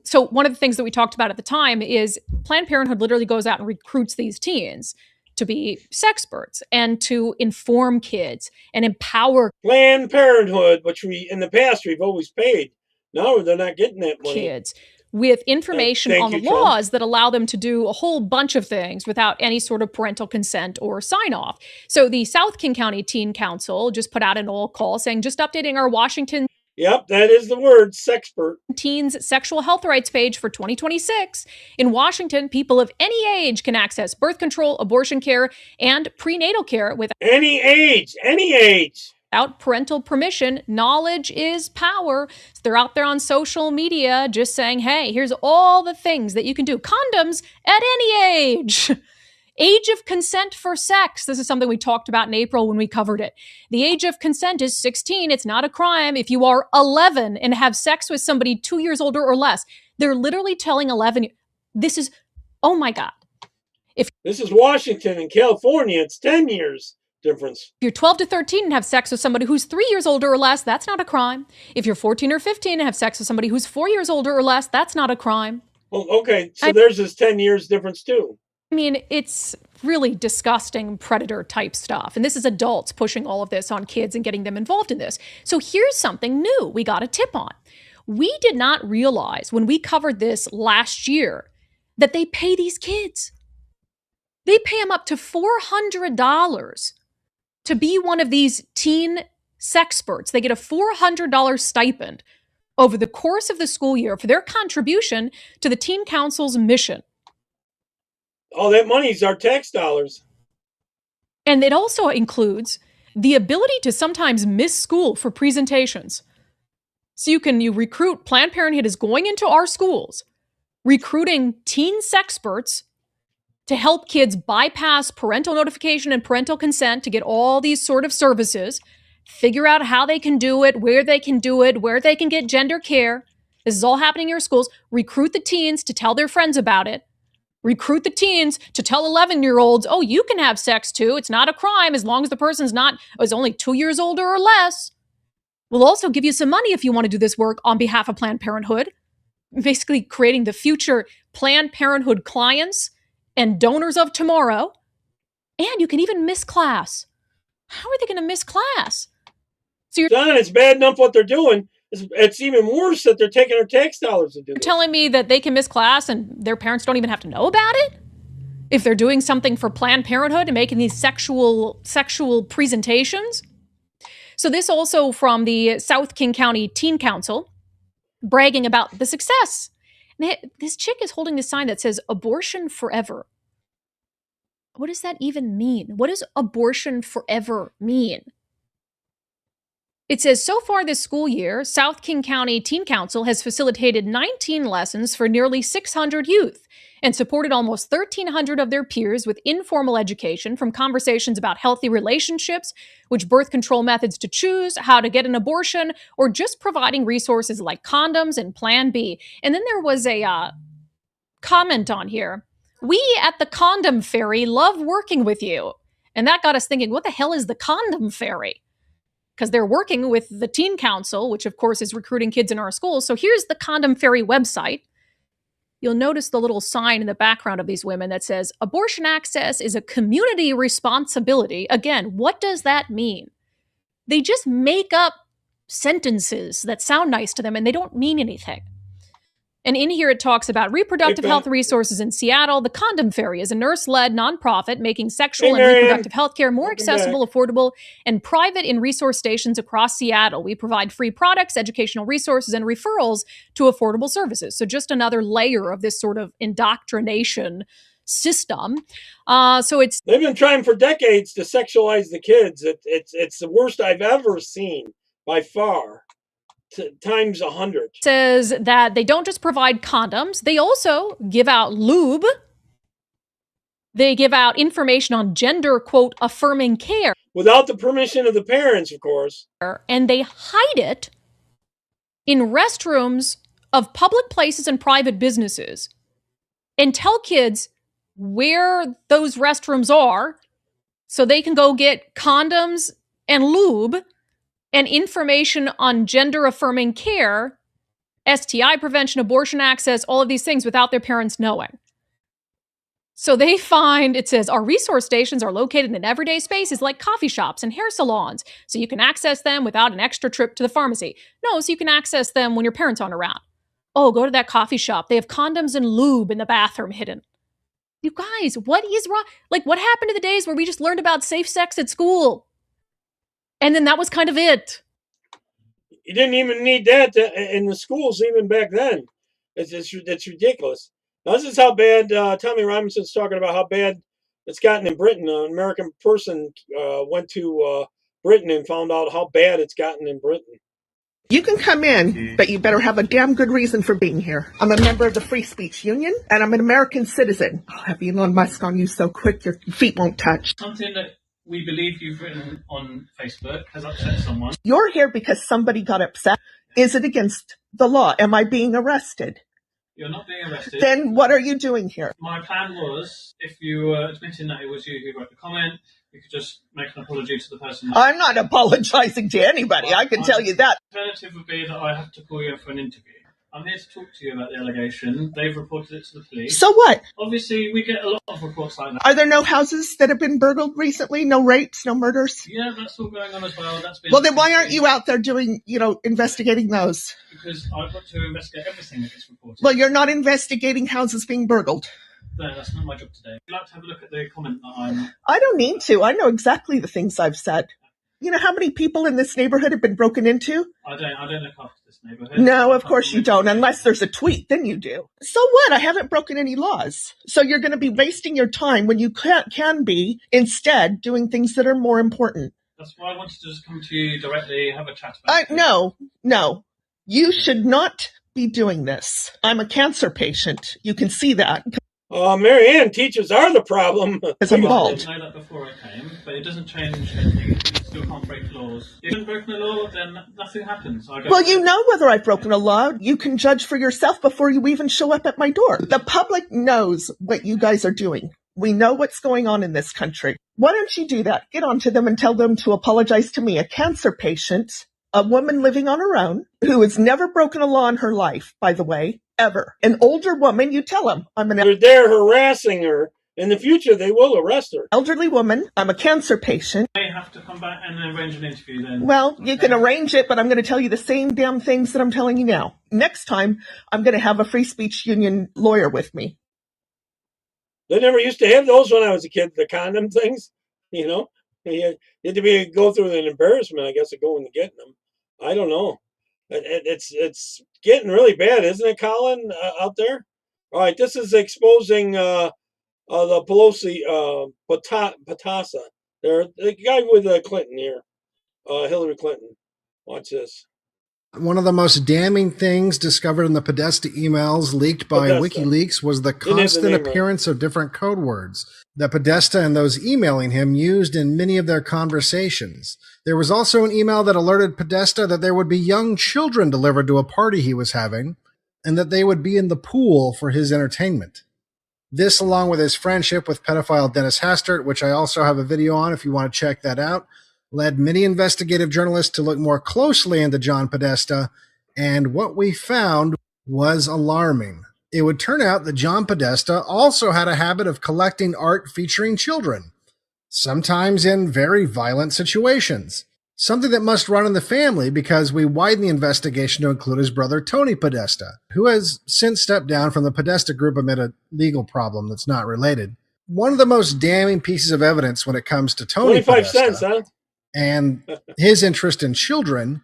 so one of the things that we talked about at the time is Planned Parenthood literally goes out and recruits these teens to be sexperts and to inform kids and empower Planned Parenthood, which we in the past we've always paid. No, they're not getting that money. Kids with information on the laws that allow them to do a whole bunch of things without any sort of parental consent or sign off. So the South King County Teen Council just put out an old call saying, just updating our Washington. Yep, that is the word, sexpert. Teens sexual health rights page for 2026. In Washington, people of any age can access birth control, abortion care, and prenatal care without any age. Without parental permission. Knowledge is power. So they're out there on social media just saying, hey, here's all the things that you can do. Condoms at any age. Age of consent for sex. This is something we talked about in April when we covered it. The age of consent is 16. It's not a crime if you are 11 and have sex with somebody 2 years older or less. They're literally telling 11, this is, oh my God. If this is Washington and California, it's 10 years difference. If you're 12 to 13 and have sex with somebody who's 3 years older or less, that's not a crime. If you're 14 or 15 and have sex with somebody who's 4 years older or less, that's not a crime. Oh, okay, so there's this 10 years difference too. I mean, it's really disgusting predator type stuff. And this is adults pushing all of this on kids and getting them involved in this. So here's something new we got a tip on. We did not realize when we covered this last year that they pay these kids. They pay them up to $400 to be one of these teen sexperts. They get a $400 stipend over the course of the school year for their contribution to the Teen Council's mission. All that money's our tax dollars. And it also includes the ability to sometimes miss school for presentations. So you recruit, Planned Parenthood is going into our schools, recruiting teen sexperts to help kids bypass parental notification and parental consent to get all these sort of services, figure out how they can do it, where they can do it, where they can get gender care. This is all happening in your schools. Recruit the teens to tell their friends about it. Recruit the teens to tell 11-year-olds, oh, you can have sex too. It's not a crime as long as the person's is only 2 years older or less. We'll also give you some money if you want to do this work on behalf of Planned Parenthood. Basically creating the future Planned Parenthood clients and donors of tomorrow. And you can even miss class. How are they going to miss class? So you're John, it's bad enough what they're doing. It's even worse that they're taking our tax dollars to do You're telling me that they can miss class and their parents don't even have to know about it? If they're doing something for Planned Parenthood and making these sexual presentations? So this also from the South King County Teen Council, bragging about the success. This chick is holding this sign that says abortion forever. What does that even mean? What does abortion forever mean? It says, so far this school year, South King County Teen Council has facilitated 19 lessons for nearly 600 youth and supported almost 1,300 of their peers with informal education from conversations about healthy relationships, which birth control methods to choose, how to get an abortion, or just providing resources like condoms and Plan B. And then there was a comment on here. We at the Condom Fairy love working with you. And that got us thinking, what the hell is the Condom Fairy? Because they're working with the Teen Council, which of course is recruiting kids in our schools. So here's the Condom Fairy website. You'll notice the little sign in the background of these women that says, abortion access is a community responsibility. Again, what does that mean? They just make up sentences that sound nice to them and they don't mean anything. And in here it talks about reproductive health resources in Seattle. The Condom Fairy is a nurse-led nonprofit making sexual and reproductive health care more accessible, affordable, and private in resource stations across Seattle. We provide free products, educational resources, and referrals to affordable services. So just another layer of this sort of indoctrination system. They've been trying for decades to sexualize the kids. It's the worst I've ever seen by far. Times 100. Says that they don't just provide condoms, they also give out lube. They give out information on gender, quote, affirming care. Without the permission of the parents, of course. And they hide it in restrooms of public places and private businesses and tell kids where those restrooms are so they can go get condoms and lube and information on gender-affirming care, STI prevention, abortion access, all of these things without their parents knowing. So they find, it says, our resource stations are located in everyday spaces like coffee shops and hair salons, so you can access them without an extra trip to the pharmacy. No, so you can access them when your parents aren't around. Oh, go to that coffee shop. They have condoms and lube in the bathroom hidden. You guys, what is wrong? Like, what happened to the days where we just learned about safe sex at school? And then that was kind of it. You didn't even need that in the schools even back then. It's ridiculous. Now, this is how bad Tommy Robinson's talking about how bad it's gotten in Britain. An American person went to Britain and found out how bad it's gotten in Britain. You can come in, but you better have a damn good reason for being here. I'm a member of the Free Speech Union, and I'm an American citizen. I'll have Elon Musk on you so quick your feet won't touch. Something that we believe you've written on Facebook has upset someone. You're here because somebody got upset. Is it against the law? Am I being arrested? You're not being arrested. Then what are you doing here? My plan was, if you were admitting that it was you who wrote the comment, you could just make an apology to the person. I'm not apologizing to anybody. I can tell you that. The alternative would be that I have to call you in for an interview. I'm here to talk to you about the allegation. They've reported it to the police. So what? Obviously, we get a lot of reports like that. Are there no houses that have been burgled recently? No rapes, no murders? Yeah, that's all going on as well. Well, then why aren't you out there doing, investigating those? Because I've got to investigate everything that gets reported. Well, you're not investigating houses being burgled. No, that's not my job today. I'd like to have a look at the comment that I don't need to. I know exactly the things I've said. You know how many people in this neighborhood have been broken into? I don't look after this neighborhood. No, of course you don't, unless there's a tweet, then you do. So what? I haven't broken any laws. So you're going to be wasting your time when you can be instead doing things that are more important. That's why I wanted to just come to you directly, have a chat about it. No. You should not be doing this. I'm a cancer patient. You can see that. Marianne, teachers are the problem. Is involved. I know that before I came, but it doesn't change anything. You still can't break laws. If you haven't broken a law, then nothing happens. Well, you know whether I've broken a law. You can judge for yourself before you even show up at my door. The public knows what you guys are doing. We know what's going on in this country. Why don't you do that? Get on to them and tell them to apologize to me, a cancer patient, a woman living on her own, who has never broken a law in her life, by the way, ever. An older woman, you tell them. They're there harassing her. In the future, they will arrest her. Elderly woman. I'm a cancer patient. I have to come back and arrange an interview then. Well, you can arrange it, but I'm going to tell you the same damn things that I'm telling you now. Next time, I'm going to have a Free Speech Union lawyer with me. They never used to have those when I was a kid, the condom things, You had to go through an embarrassment, I guess, of going and getting them. I don't know. It's getting really bad, isn't it, Colin, out there? All right, this is exposing the Pelosi, Patasa. They're the guy with Clinton here, Hillary Clinton. Watch this. One of the most damning things discovered in the Podesta emails leaked by WikiLeaks was the constant appearance of different code words that Podesta and those emailing him used in many of their conversations. There was also an email that alerted Podesta that there would be young children delivered to a party he was having, and that they would be in the pool for his entertainment. This, along with his friendship with pedophile Dennis Hastert, which I also have a video on if you want to check that out, led many investigative journalists to look more closely into John Podesta, and what we found was alarming. It would turn out that John Podesta also had a habit of collecting art featuring children, sometimes in very violent situations. Something that must run in the family because we widened the investigation to include his brother Tony Podesta, who has since stepped down from the Podesta group amid a legal problem that's not related. One of the most damning pieces of evidence when it comes to Tony 25 Podesta cents, huh? and his interest in children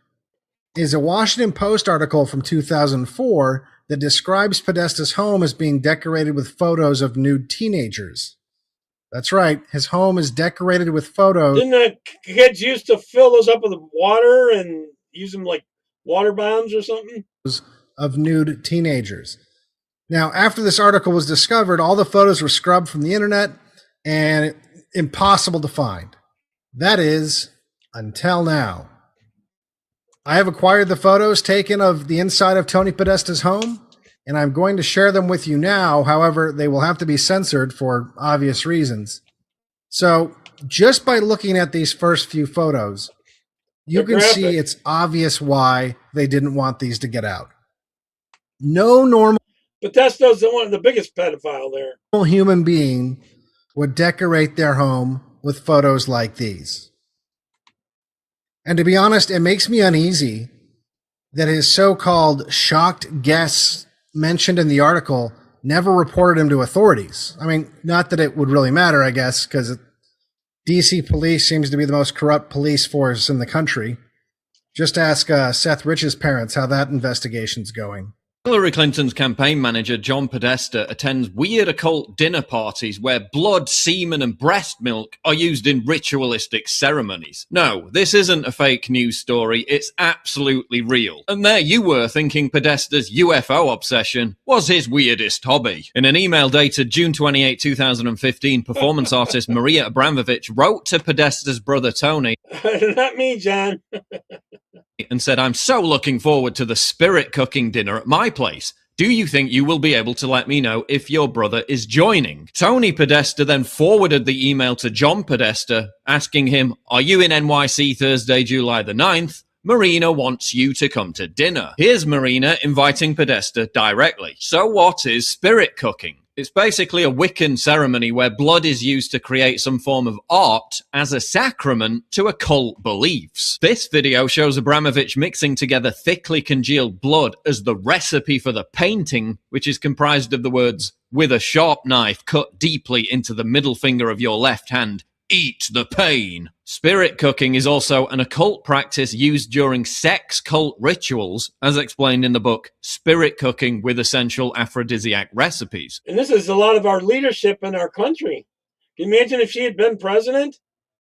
is a Washington Post article from 2004 that describes Podesta's home as being decorated with photos of nude teenagers. That's right. His home is decorated with photos. Didn't the kids used to fill those up with water and use them like water bombs or something? Of nude teenagers. Now, after this article was discovered, all the photos were scrubbed from the internet and impossible to find. That is, until now. I have acquired the photos taken of the inside of Tony Podesta's home, and I'm going to share them with you now. However, they will have to be censored for obvious reasons. So, just by looking at these first few photos, you can see it's obvious why they didn't want these to get out. No normal Podesta's one of the biggest pedophile there. Human being would decorate their home with photos like these. And to be honest, it makes me uneasy that his so-called shocked guests mentioned in the article never reported him to authorities. I mean, not that it would really matter, I guess, because DC police seems to be the most corrupt police force in the country. Just ask Seth Rich's parents how that investigation's going. Hillary Clinton's campaign manager, John Podesta, attends weird occult dinner parties where blood, semen, and breast milk are used in ritualistic ceremonies. No, this isn't a fake news story, it's absolutely real. And there you were thinking Podesta's UFO obsession was his weirdest hobby. In an email dated June 28, 2015, performance artist Maria Abramovich wrote to Podesta's brother Tony, Not me, John. and said, "I'm so looking forward to the spirit cooking dinner at my place. Do you think you will be able to let me know if your brother is joining?" Tony Podesta then forwarded the email to John Podesta, asking him, "Are you in NYC Thursday, July the 9th? Marina wants you to come to dinner." Here's Marina inviting Podesta directly. So what is spirit cooking? It's basically a Wiccan ceremony where blood is used to create some form of art as a sacrament to occult beliefs. This video shows Abramovich mixing together thickly congealed blood as the recipe for the painting, which is comprised of the words, "With a sharp knife cut deeply into the middle finger of your left hand, eat the pain." Spirit cooking is also an occult practice used during sex cult rituals, as explained in the book Spirit Cooking with Essential Aphrodisiac Recipes. And this is a lot of our leadership in our country. Can you imagine if she had been president?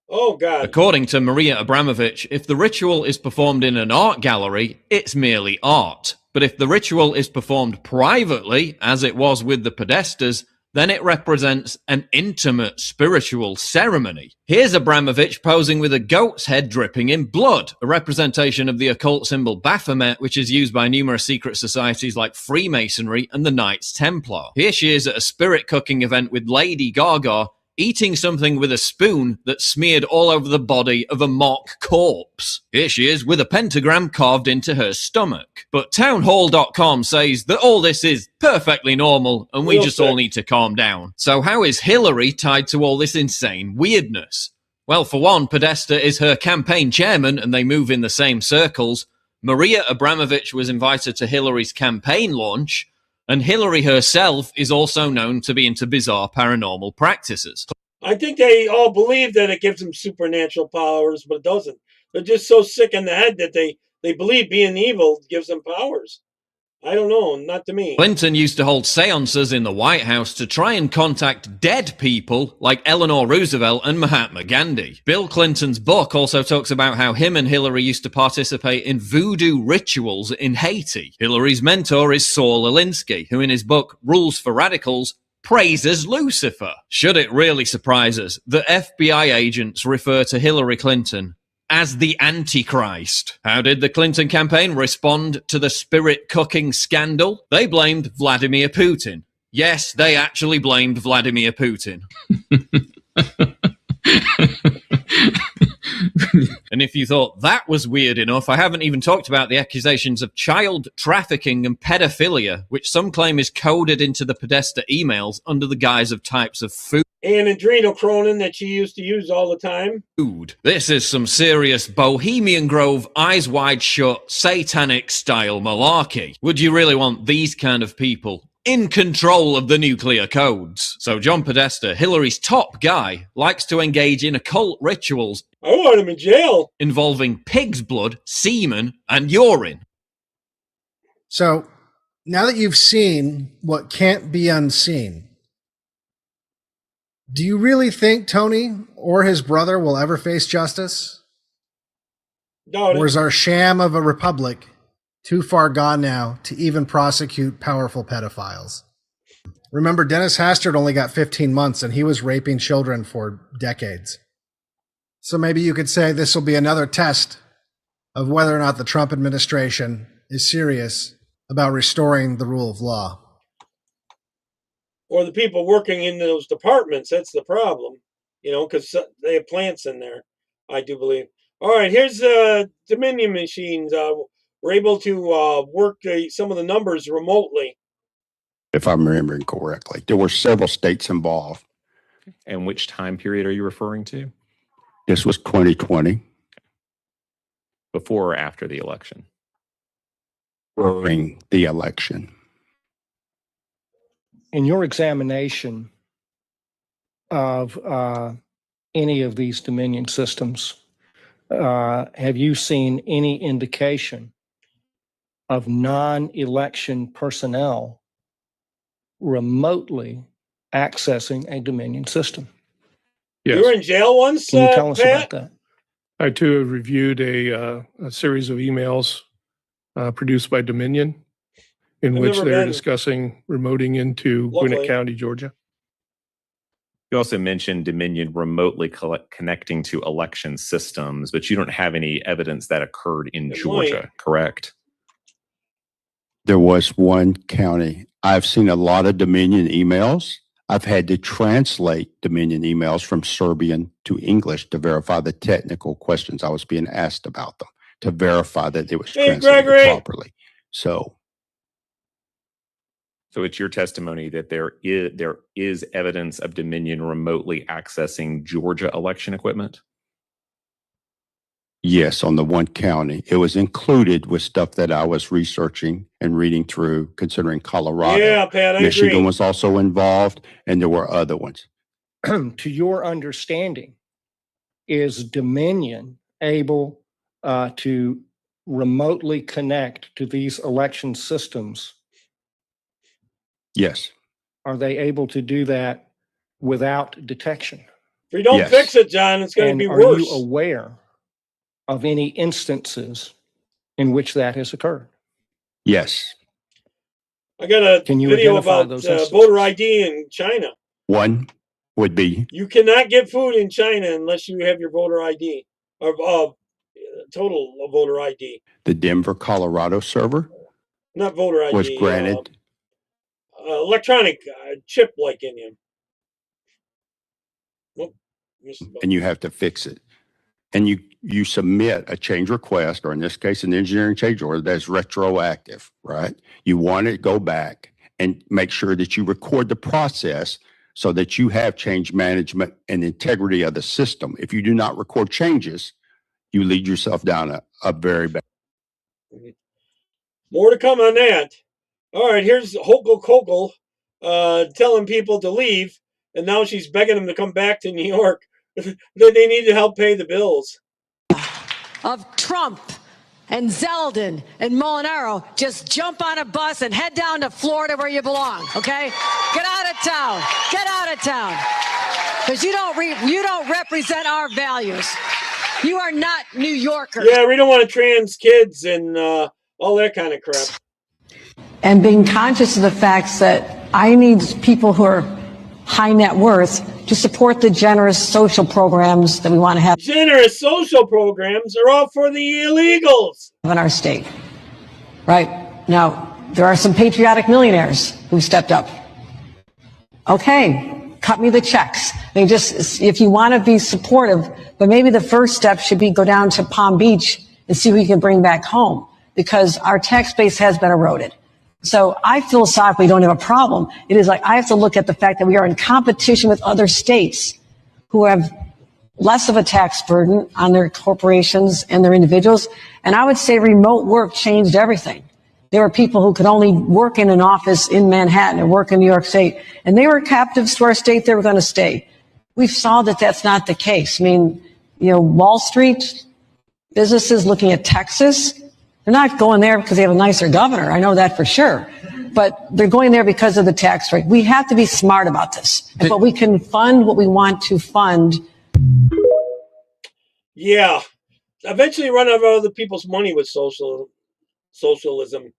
Oh, God. According to Maria Abramovich, if the ritual is performed in an art gallery, it's merely art. But if the ritual is performed privately, as it was with the Podestas, then it represents an intimate spiritual ceremony. Here's Abramovich posing with a goat's head dripping in blood, a representation of the occult symbol Baphomet, which is used by numerous secret societies like Freemasonry and the Knights Templar. Here she is at a spirit cooking event with Lady Gaga, eating something with a spoon that's smeared all over the body of a mock corpse. Here she is with a pentagram carved into her stomach. But townhall.com says that all this is perfectly normal and we just all need to calm down. So how is Hillary tied to all this insane weirdness? Well, for one, Podesta is her campaign chairman and they move in the same circles. Maria Abramovich was invited to Hillary's campaign launch, and Hillary herself is also known to be into bizarre paranormal practices. I think they all believe that it gives them supernatural powers, but it doesn't. They're just so sick in the head that they believe being evil gives them powers. I don't know, not to me. Clinton used to hold seances in the White House to try and contact dead people like Eleanor Roosevelt and Mahatma Gandhi. Bill Clinton's book also talks about how him and Hillary used to participate in voodoo rituals in Haiti. Hillary's mentor is Saul Alinsky, who in his book Rules for Radicals praises Lucifer. Should it really surprise us that FBI agents refer to Hillary Clinton as the Antichrist? How did the Clinton campaign respond to the spirit cooking scandal? They blamed Vladimir Putin. Yes, they actually blamed Vladimir Putin. And if you thought that was weird enough, I haven't even talked about the accusations of child trafficking and pedophilia, which some claim is coded into the Podesta emails under the guise of types of food. And adrenochrome that she used to use all the time. This is some serious Bohemian Grove, eyes wide shut, satanic style malarkey. Would you really want these kind of people in control of the nuclear codes? So John Podesta, Hillary's top guy, likes to engage in occult rituals. I want him in jail. Involving pig's blood, semen, and urine. So, now that you've seen what can't be unseen, do you really think Tony or his brother will ever face justice? Or is our sham of a republic too far gone now to even prosecute powerful pedophiles? Remember, Dennis Hastert only got 15 months and he was raping children for decades. So maybe you could say this will be another test of whether or not the Trump administration is serious about restoring the rule of law. Or the people working in those departments, that's the problem. You know, because they have plants in there, I do believe. All right, here's Dominion machines. We're able to work some of the numbers remotely. If I'm remembering correctly, there were several states involved. And which time period are you referring to? This was 2020. Before or after the election? During the election. In your examination of any of these Dominion systems, have you seen any indication of non-election personnel remotely accessing a Dominion system? You were in jail once, Can you tell us Pat? about that? I too have reviewed a series of emails produced by Dominion in I've which never they're been. discussing remoting into Luckily. Gwinnett County, Georgia. You also mentioned Dominion remotely connecting to election systems, but you don't have any evidence that occurred in Georgia, correct? There was one county. I've seen a lot of Dominion emails. I've had to translate Dominion emails from Serbian to English to verify the technical questions I was being asked about them, to verify that it was translated properly. So it's your testimony that there is evidence of Dominion remotely accessing Georgia election equipment? yes, on the one county. It was included with stuff that I was researching and reading through, considering Colorado. Yeah, Pat, I Michigan agree. was also involved, and there were other ones. To your understanding, is Dominion able to remotely connect to these election systems? Yes. Are they able to do that without detection? If we don't Yes. fix it, John, it's going to be Are worse. you aware of any instances in which that has occurred? Yes. I got a Can you video identify about those instances? voter ID in China. One would be You cannot get food in China unless you have your voter ID or total voter ID, the Denver, Colorado server not voter ID. was granted. Electronic chip like in you. Whoop, missed the button. And you have to fix it. And you submit a change request, or in this case, an engineering change order that's retroactive, right? You want to go back and make sure that you record the process so that you have change management and integrity of the system. If you do not record changes, you lead yourself down a very bad. More to come on that. All right, here's Hokel Kokel telling people to leave, and now she's begging them to come back to New York. They need to help pay the bills. Of Trump and Zeldin and Molinaro, just jump on a bus and head down to Florida where you belong, okay? Get out of town. Get out of town. Because you don't represent our values. You are not New Yorkers. Yeah, we don't want trans kids and all that kind of crap. And being conscious of the facts that I need people who are high net worth to support the generous social programs that we want to have. Generous social programs are all for the illegals in our state. Right? Now, there are some patriotic millionaires who stepped up. Okay, cut me the checks. I mean, just if you want to be supportive, but maybe the first step should be go down to Palm Beach and see who you can bring back home, because our tax base has been eroded. So I philosophically don't have a problem. It is like I have to look at the fact that we are in competition with other states who have less of a tax burden on their corporations and their individuals. And I would say remote work changed everything. There were people who could only work in an office in Manhattan or work in New York State, and they were captives to our state. They were going to stay. We saw that that's not the case. I mean, you know, Wall Street businesses looking at Texas, they're not going there because they have a nicer governor. I know that for sure. But they're going there because of the tax rate. We have to be smart about this. But we can fund what we want to fund. Yeah. Eventually run out of other people's money with socialism.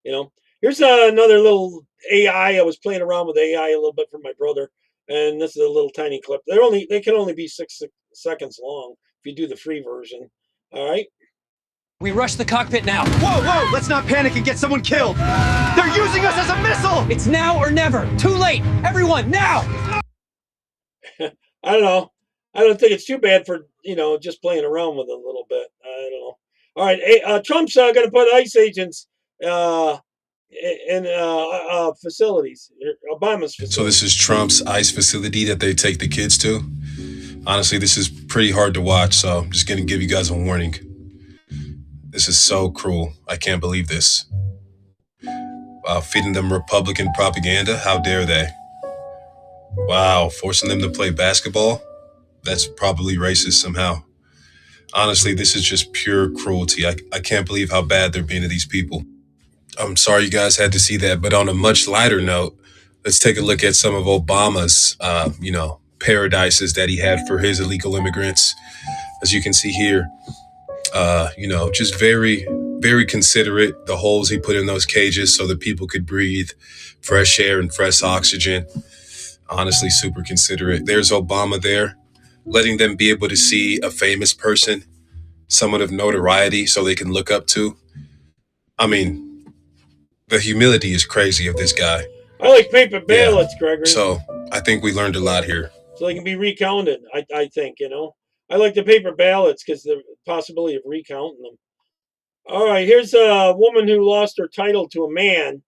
You know. Here's another little AI. I was playing around with AI a little bit for my brother. And this is a little tiny clip. They can only be 6 seconds long if you do the free version. All right. We rush the cockpit now. Whoa, whoa, let's not panic and get someone killed. They're using us as a missile. It's now or never. Too late. Everyone, now. I don't know. I don't think it's too bad for, just playing around with it a little bit. I don't know. All right. Hey, Trump's going to put ICE agents in facilities. Obama's facility. So this is Trump's ICE facility that they take the kids to. Honestly, this is pretty hard to watch, so I'm just going to give you guys a warning. This is so cruel. I can't believe this. Feeding them Republican propaganda? How dare they? Wow, forcing them to play basketball? That's probably racist somehow. Honestly, this is just pure cruelty. I can't believe how bad they're being to these people. I'm sorry you guys had to see that, but on a much lighter note, let's take a look at some of Obama's, paradises that he had for his illegal immigrants. As you can see here, just very, very considerate. The holes he put in those cages so that people could breathe fresh air and fresh oxygen. Honestly, super considerate. There's Obama there, letting them be able to see a famous person, someone of notoriety, so they can look up to. I mean, the humility is crazy of this guy. I like paper ballots, Gregory. So I think we learned a lot here. So they can be recounted, I think, I like the paper ballots because the possibility of recounting them. All right, here's a woman who lost her title to a man,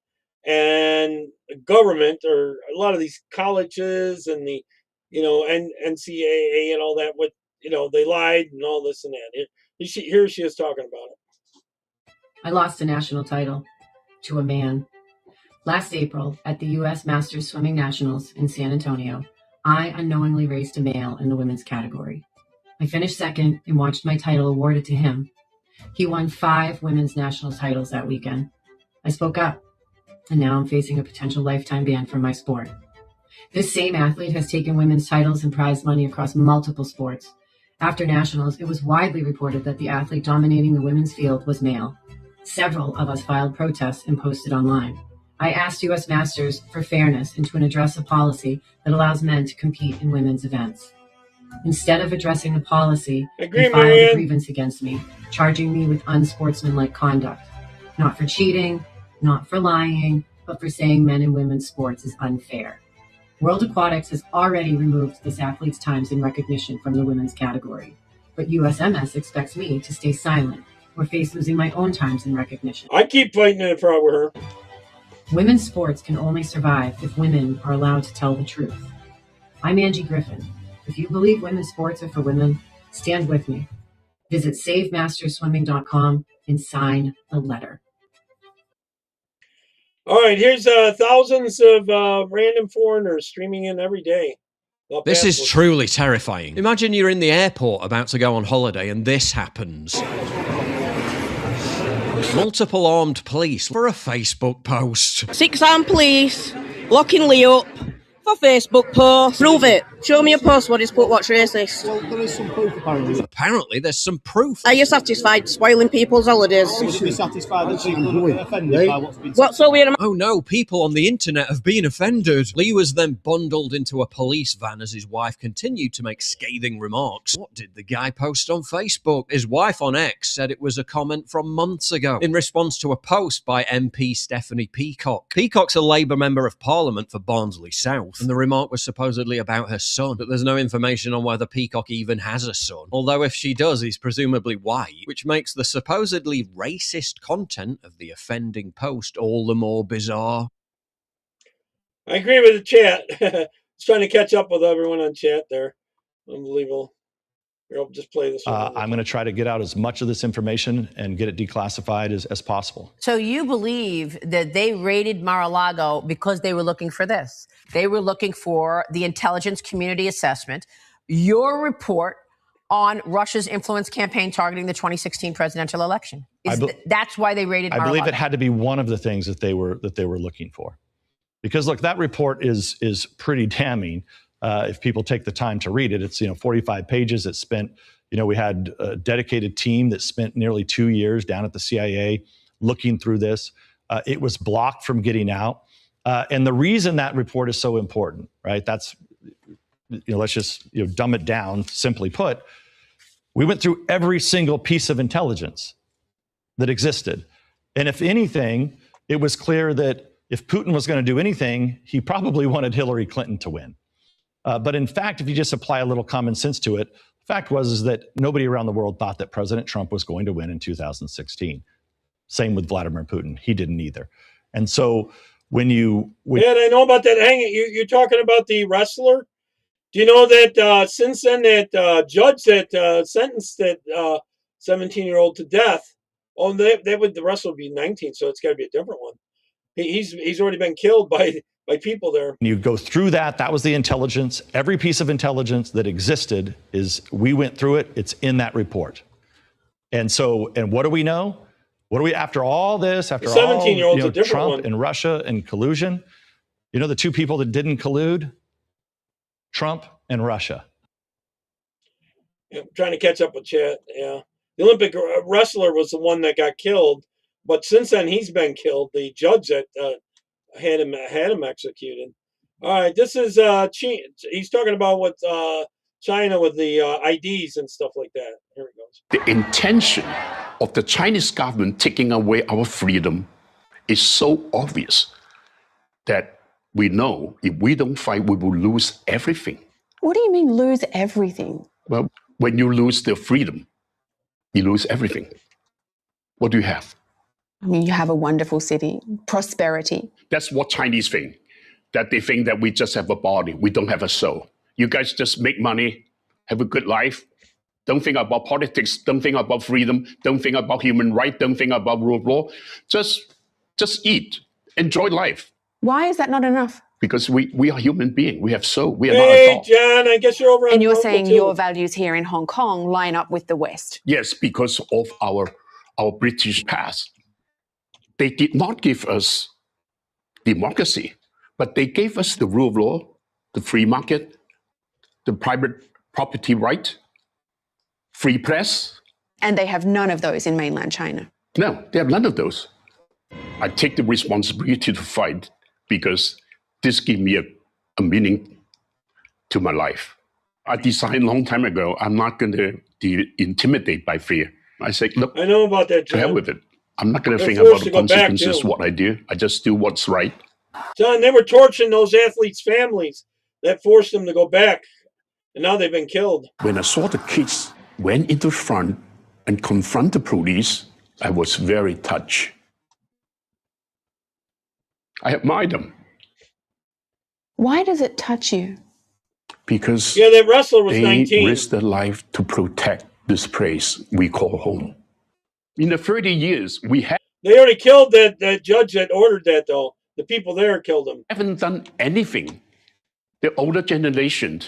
and government, or a lot of these colleges and the, and NCAA and all that, they lied and all this and that. Here she is talking about it. I lost a national title to a man. Last April, at the U.S. Masters Swimming Nationals in San Antonio, I unknowingly raced a male in the women's category. I finished second and watched my title awarded to him. He won 5 women's national titles that weekend. I spoke up, and now I'm facing a potential lifetime ban from my sport. This same athlete has taken women's titles and prize money across multiple sports. After nationals, it was widely reported that the athlete dominating the women's field was male. Several of us filed protests and posted online. I asked U.S. Masters for fairness and to address a policy that allows men to compete in women's events. Instead of addressing the policy, they filed a grievance against me, charging me with unsportsmanlike conduct. Not for cheating, not for lying, but for saying men and women's sports is unfair. World Aquatics has already removed this athlete's times in recognition from the women's category, but USMS expects me to stay silent or face losing my own times in recognition. I keep fighting it for her. Women's sports can only survive if women are allowed to tell the truth. I'm Angie Griffin. If you believe women's sports are for women, stand with me. Visit SaveMastersSwimming.com and sign the letter. All right, here's thousands of random foreigners streaming in every day. This is truly terrifying. Imagine you're in the airport about to go on holiday and this happens. Multiple armed police for a Facebook post. 6 armed police locking Lee up for Facebook post. Prove it. Show me a post where he's put what's racist. Well, there is some proof apparently. Apparently there's some proof. Are you satisfied spoiling people's holidays? You should be satisfied that people are offended by what's been said. What's so weird? Oh no, people on the internet have been offended. Lee was then bundled into a police van as his wife continued to make scathing remarks. What did the guy post on Facebook? His wife on X said it was a comment from months ago in response to a post by MP Stephanie Peacock. Peacock's a Labour member of Parliament for Barnsley South, and the remark was supposedly about her son, but there's no information on whether Peacock even has a son. Although if she does, he's presumably white, which makes the supposedly racist content of the offending post all the more bizarre. I agree with the chat. It's trying to catch up with everyone on chat there. Unbelievable. Here, I'll just play this one. I'm going to try to get out as much of this information and get it declassified as possible. So you believe that they raided Mar-a-Lago because they were looking for this? They were looking for the intelligence community assessment, your report on Russia's influence campaign targeting the 2016 presidential election. That's why they raided Mar-a-Lago. I believe it had to be one of the things that they were looking for. Because look, that report is pretty damning. If people take the time to read it, it's 45 pages. It spent, we had a dedicated team that spent nearly 2 years down at the CIA looking through this. It was blocked from getting out. And the reason that report is so important, right? That's, let's just dumb it down. Simply put, we went through every single piece of intelligence that existed. And if anything, it was clear that if Putin was going to do anything, he probably wanted Hillary Clinton to win. But in fact, if you just apply a little common sense to it, the fact was that nobody around the world thought that President Trump was going to win in 2016. Same with Vladimir Putin. He didn't either. And so yeah, I know about that. Hang it. You're talking about the wrestler? Do you know that since then that judge that sentenced that 17-year-old to death, the wrestler would be 19, so it's got to be a different one. He's already been killed by people there. You go through that was the intelligence. Every piece of intelligence that existed we went through it. It's in that report. And so, and what do we know? What do we, after all this, after all, 17-year-old's a different Trump one. and Russia and collusion, the two people that didn't collude? Trump and Russia. I'm trying to catch up with chat. Yeah. The Olympic wrestler was the one that got killed, but since then he's been killed. The judge that had him executed. All right, this is he's talking about what China with the IDs and stuff like that. Here it goes. The intention of the Chinese government taking away our freedom is so obvious that we know if we don't fight, we will lose everything. What do you mean lose everything? Well, when you lose the freedom, you lose everything. What do you have? I mean, you have a wonderful city, prosperity. That's what Chinese think, that they think that we just have a body, we don't have a soul. You guys just make money, have a good life, don't think about politics, don't think about freedom, don't think about human rights, don't think about rule of law. Just eat, enjoy life. Why is that not enough? Because we are human beings, we have soul, we are Hey, not a dog. John, I guess you're over on And you're Rumble saying too. your values here in Hong Kong line up with the West. Yes, because of our British past. They did not give us democracy, but they gave us the rule of law, the free market, the private property right, free press. And they have none of those in mainland China. No, they have none of those. I take the responsibility to fight because this gives me a meaning to my life. I decided a long time ago, I'm not going to be intimidated by fear. I say, look, I know about that, to hell John. with it. I'm not going to They're think about forced the to go back, consequences of too. what I do. I just do what's right. John, they were torturing those athletes' families that forced them to go back, and now they've been killed. When I saw the kids went into the front and confront the police, I was very touched. I admire them Why does it touch you? because Yeah, that wrestler was they 19. risked their life to protect this place we call home. In the 30 years, we They already killed that judge that ordered that, though. The people there killed him. haven't done anything, the older generation,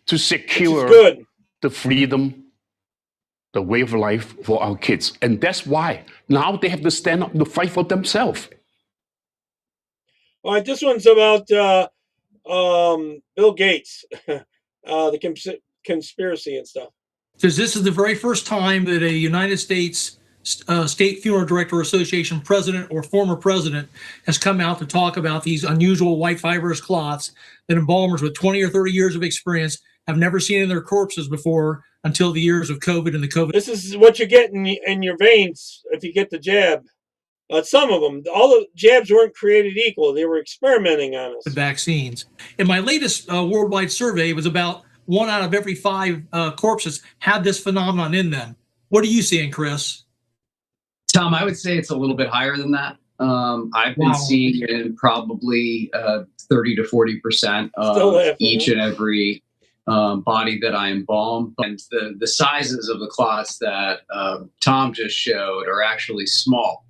to secure good. the freedom, the way of life for our kids. And that's why now they have to stand up to fight for themselves. All right, this one's about Bill Gates, the conspiracy and stuff. Says this is the very first time that a United States State Funeral Director Association president or former president has come out to talk about these unusual white fibrous cloths that embalmers with 20 or 30 years of experience have never seen in their corpses before until the years of COVID and the COVID. This is what you get in your veins if you get the jab. Some of them, all the jabs weren't created equal. They were experimenting on us. Vaccines. In my latest worldwide survey, it was about 1 out of every 5 corpses had this phenomenon in them. What are you seeing, Chris? Tom, I would say it's a little bit higher than that. I've been seeing it in probably 30 to 40% of each and every body that I embalm. And the sizes of the clots that Tom just showed are actually small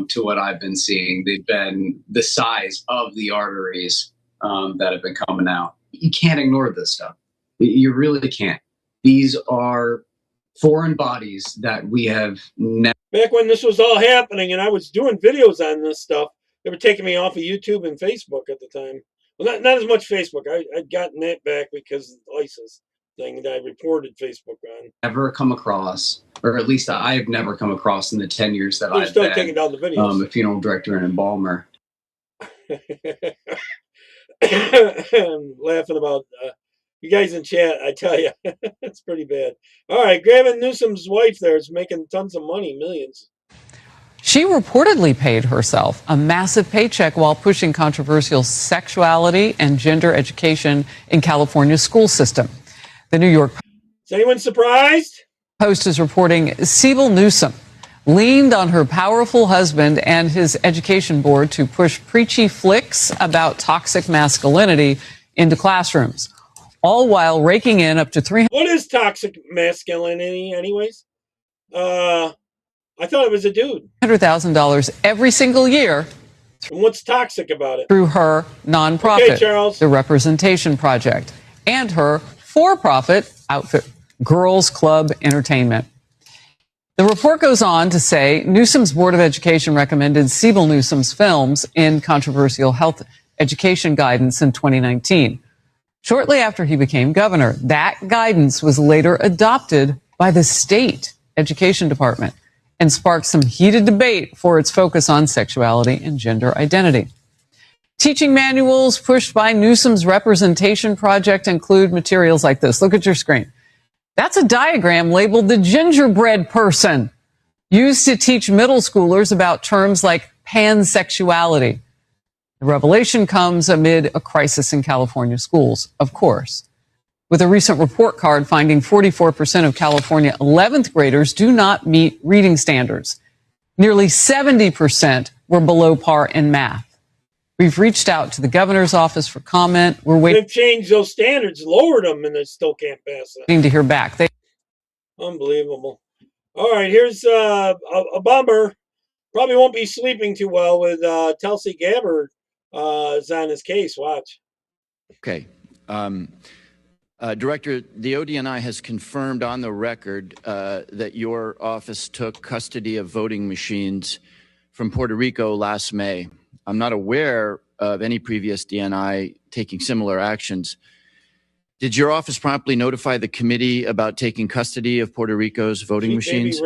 to what I've been seeing. They've been the size of the arteries that have been coming out. You can't ignore this stuff. You really can't. These are foreign bodies that we have never. Back when this was all happening and I was doing videos on this stuff, they were taking me off of YouTube and Facebook at the time. Well, not as much Facebook. I'd gotten that back because of the ISIS thing that I reported Facebook on. Never come across, or at least I have never come across in the 10 years that They're I've still been taking down the videos. a funeral director and embalmer. Laughing about you guys in chat, I tell you, it's pretty bad. All right, Gavin Newsom's wife there is making tons of money, millions. She reportedly paid herself a massive paycheck while pushing controversial sexuality and gender education in California's school system. The New York Is anyone surprised? Post is reporting Sibyl Newsom leaned on her powerful husband and his education board to push preachy flicks about toxic masculinity into classrooms, all while raking in up to $300,000. What is toxic masculinity, anyways? I thought it was a dude. $100,000 every single year. And what's toxic about it? Through her nonprofit, Okay, Charles. the Representation Project, and her for-profit outfit, Girls Club Entertainment. The report goes on to say Newsom's Board of Education recommended Siebel Newsom's films in controversial health education guidance in 2019. Shortly after he became governor, that guidance was later adopted by the state education department and sparked some heated debate for its focus on sexuality and gender identity. Teaching manuals pushed by Newsom's representation project include materials like this. Look at your screen. That's a diagram labeled the gingerbread person, used to teach middle schoolers about terms like pansexuality. The revelation comes amid a crisis in California schools, of course, with a recent report card finding 44% of California 11th graders do not meet reading standards. Nearly 70% were below par in math. We've reached out to the governor's office for comment. We're waiting. They've changed those standards, lowered them, and they still can't pass it. To hear back. Unbelievable. All right, here's a bummer. Probably won't be sleeping too well with Tulsi Gabbard is on his case. Watch. Okay. Director, the ODNI has confirmed on the record that your office took custody of voting machines from Puerto Rico last May. I'm not aware of any previous DNI taking similar actions. Did your office promptly notify the committee about taking custody of Puerto Rico's voting machines?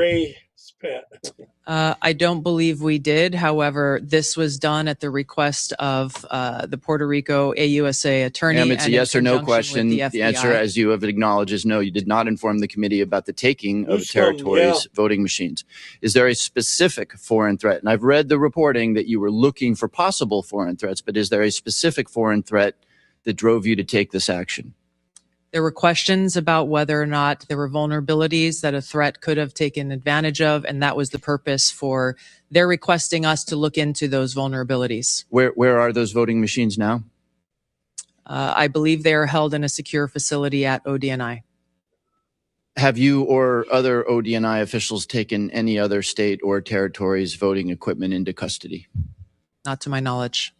I don't believe we did. However, this was done at the request of the Puerto Rico AUSA attorney. It's a yes or no question. The answer, as you have acknowledged, is no. You did not inform the committee about the taking of the territory's voting machines. Is there a specific foreign threat? And I've read the reporting that you were looking for possible foreign threats, but is there a specific foreign threat that drove you to take this action? There were questions about whether or not there were vulnerabilities that a threat could have taken advantage of, and that was the purpose for their requesting us to look into those vulnerabilities. Where are those voting machines now? I believe they are held in a secure facility at ODNI. Have you or other ODNI officials taken any other state or territory's voting equipment into custody? Not to my knowledge.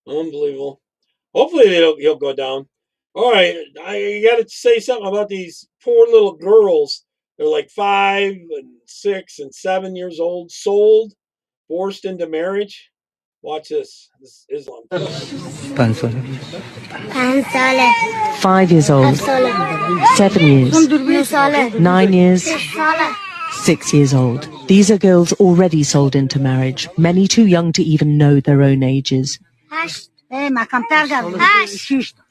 Unbelievable. Hopefully he'll go down. All right, I got to say something about these poor little girls. They're like 5 and 6 and 7 years old, sold, forced into marriage. Watch this. This is Islam. 5 years old, 7 years, 9 years, 6 years old. These are girls already sold into marriage, many too young to even know their own ages.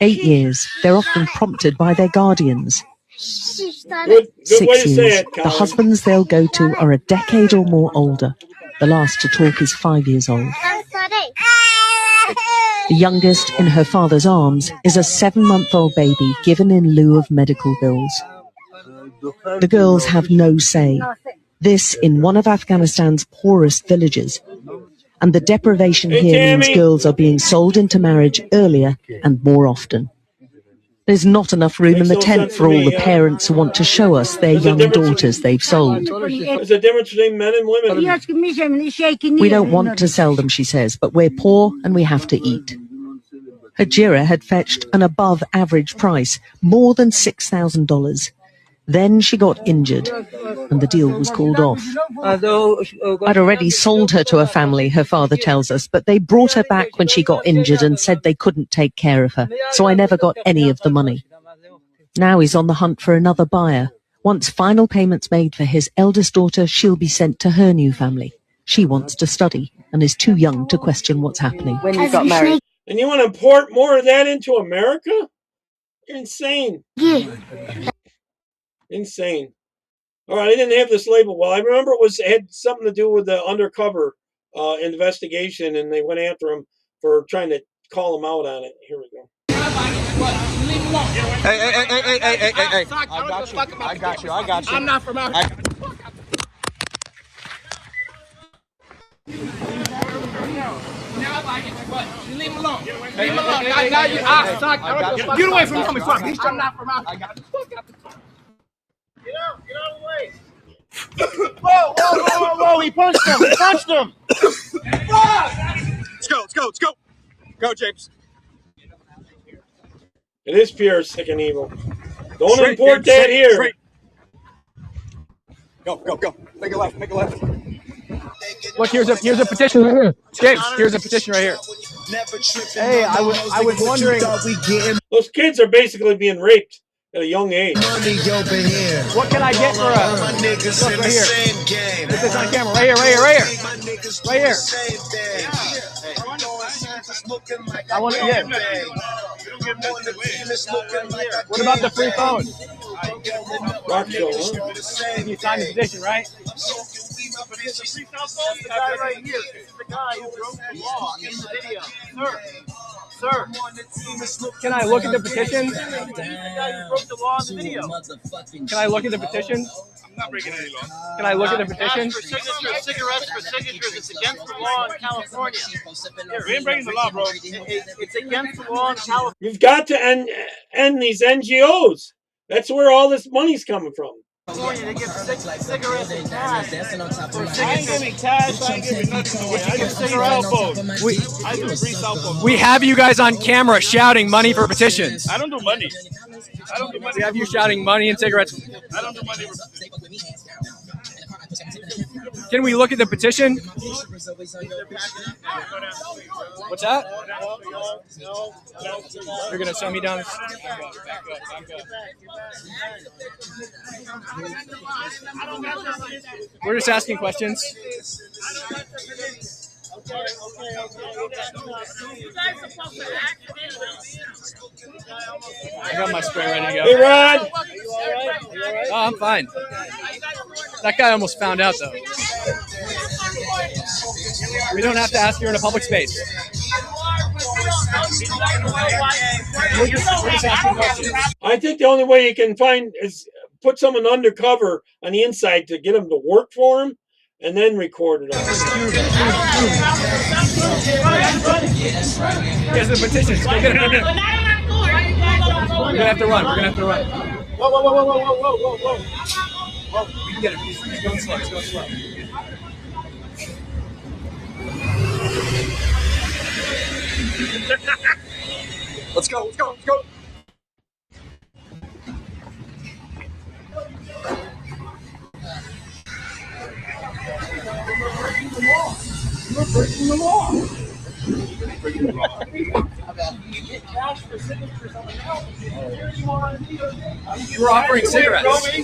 8 years. They're often prompted by their guardians. 6 years. The husbands they'll go to are a decade or more older. The last to talk is 5 years old. The youngest, in her father's arms, is a 7-month-old baby given in lieu of medical bills. The girls have no say. This in one of Afghanistan's poorest villages. And the deprivation here means girls are being sold into marriage earlier and more often. There's not enough room in the tent for all the parents who want to show us their young daughters they've sold. There's a difference between men and women. We don't want to sell them, she says, but we're poor and we have to eat. Hajira had fetched an above-average price, more than $6,000. Then she got injured, and the deal was called off. I'd already sold her to a family, her father tells us, but they brought her back when she got injured and said they couldn't take care of her, so I never got any of the money. Now he's on the hunt for another buyer. Once final payments made for his eldest daughter, she'll be sent to her new family. She wants to study and is too young to question what's happening. When you got married. And you want to import more of that into America? You're insane. Insane. All right, I didn't have this label. Well, I remember it had something to do with the undercover investigation, and they went after him for trying to call him out on it. Here we go. Hey. I got you. I'm not from out here. Leave him alone. Leave him alone. Get away from him. I'm not from out here. Get out of the way. Whoa. He punched him. Let's go. Go, James. It is pure sick and evil. Don't import that here. Go, go, go. Make a left, make a left. Look, here's a petition right here. James, here's a petition right here. Hey, I was wondering. Those kids are basically being raped at a young age. What can I get for a look right here? Put this on camera. Right here, right here, right here. Right here. I want to, yeah. What about the free phone? Rock show, huh? You signed the petition, right? The guy right here is the guy who broke the law in the video. Sir. Can I look at the petition? He's the guy who broke the law in the video. Can I look at the petition? I'm not breaking any law. Can I look at the petition? For signatures, cigarettes for signatures, it's against the law in California. We ain't breaking the law, bro. It's against the law in California. You've got to end these NGOs. That's where all this money's coming from. They give cigarettes and cash. I ain't giving cash, I ain't giving nothing away. I give cigarette phone. I do free cell phone. We have you guys on camera shouting money for petitions. I don't do money. I don't do money. We have you shouting money and cigarettes. I don't do money. Can we look at the petition? What's that? You're going to send me down? We're just asking questions. I got my spray ready to go. Hey, Rod! Oh, I'm fine. That guy almost found out, though. We don't have to ask you in a public space. I think the only way you can find is put someone undercover on the inside to get them to work for him, and then record it all. Here's the petitions. Go get it. We're gonna have to run. We're gonna have to run. Whoa, whoa, whoa, whoa, whoa, whoa, whoa, whoa. We can get it. He's going slow. He's going slow. Let's go, let's go, let's go. You're breaking the law. We're offering cigarettes. Hey.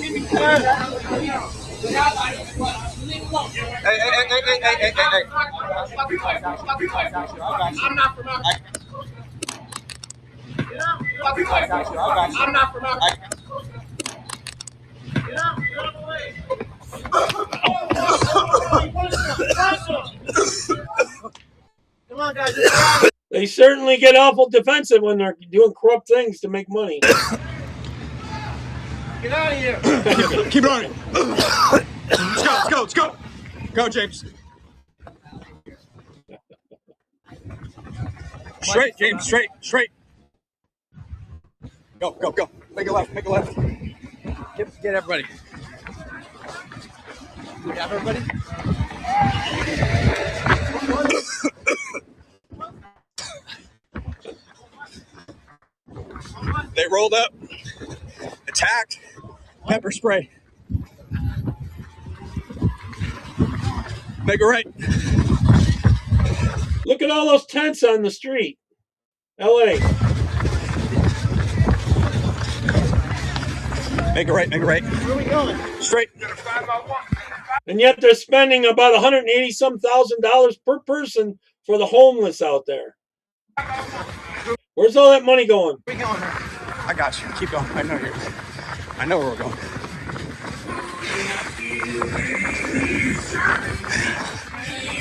I'm not from out. I'm not from out. Come on, guys. They certainly get awful defensive when they're doing corrupt things to make money. Get out of here. Keep running. Let's go, let's go, let's go. Go, James. Straight, James, straight, straight. Go, go, go. Make a left, make a left. Get everybody. We have everybody? They rolled up, attacked, pepper spray. Make a right. Look at all those tents on the street. LA. Make a right, make a right. Where are we going? Straight. And yet they're spending about $180,000 per person for the homeless out there. Where's all that money going? Where we going? I got you. Keep going. I know where we're going.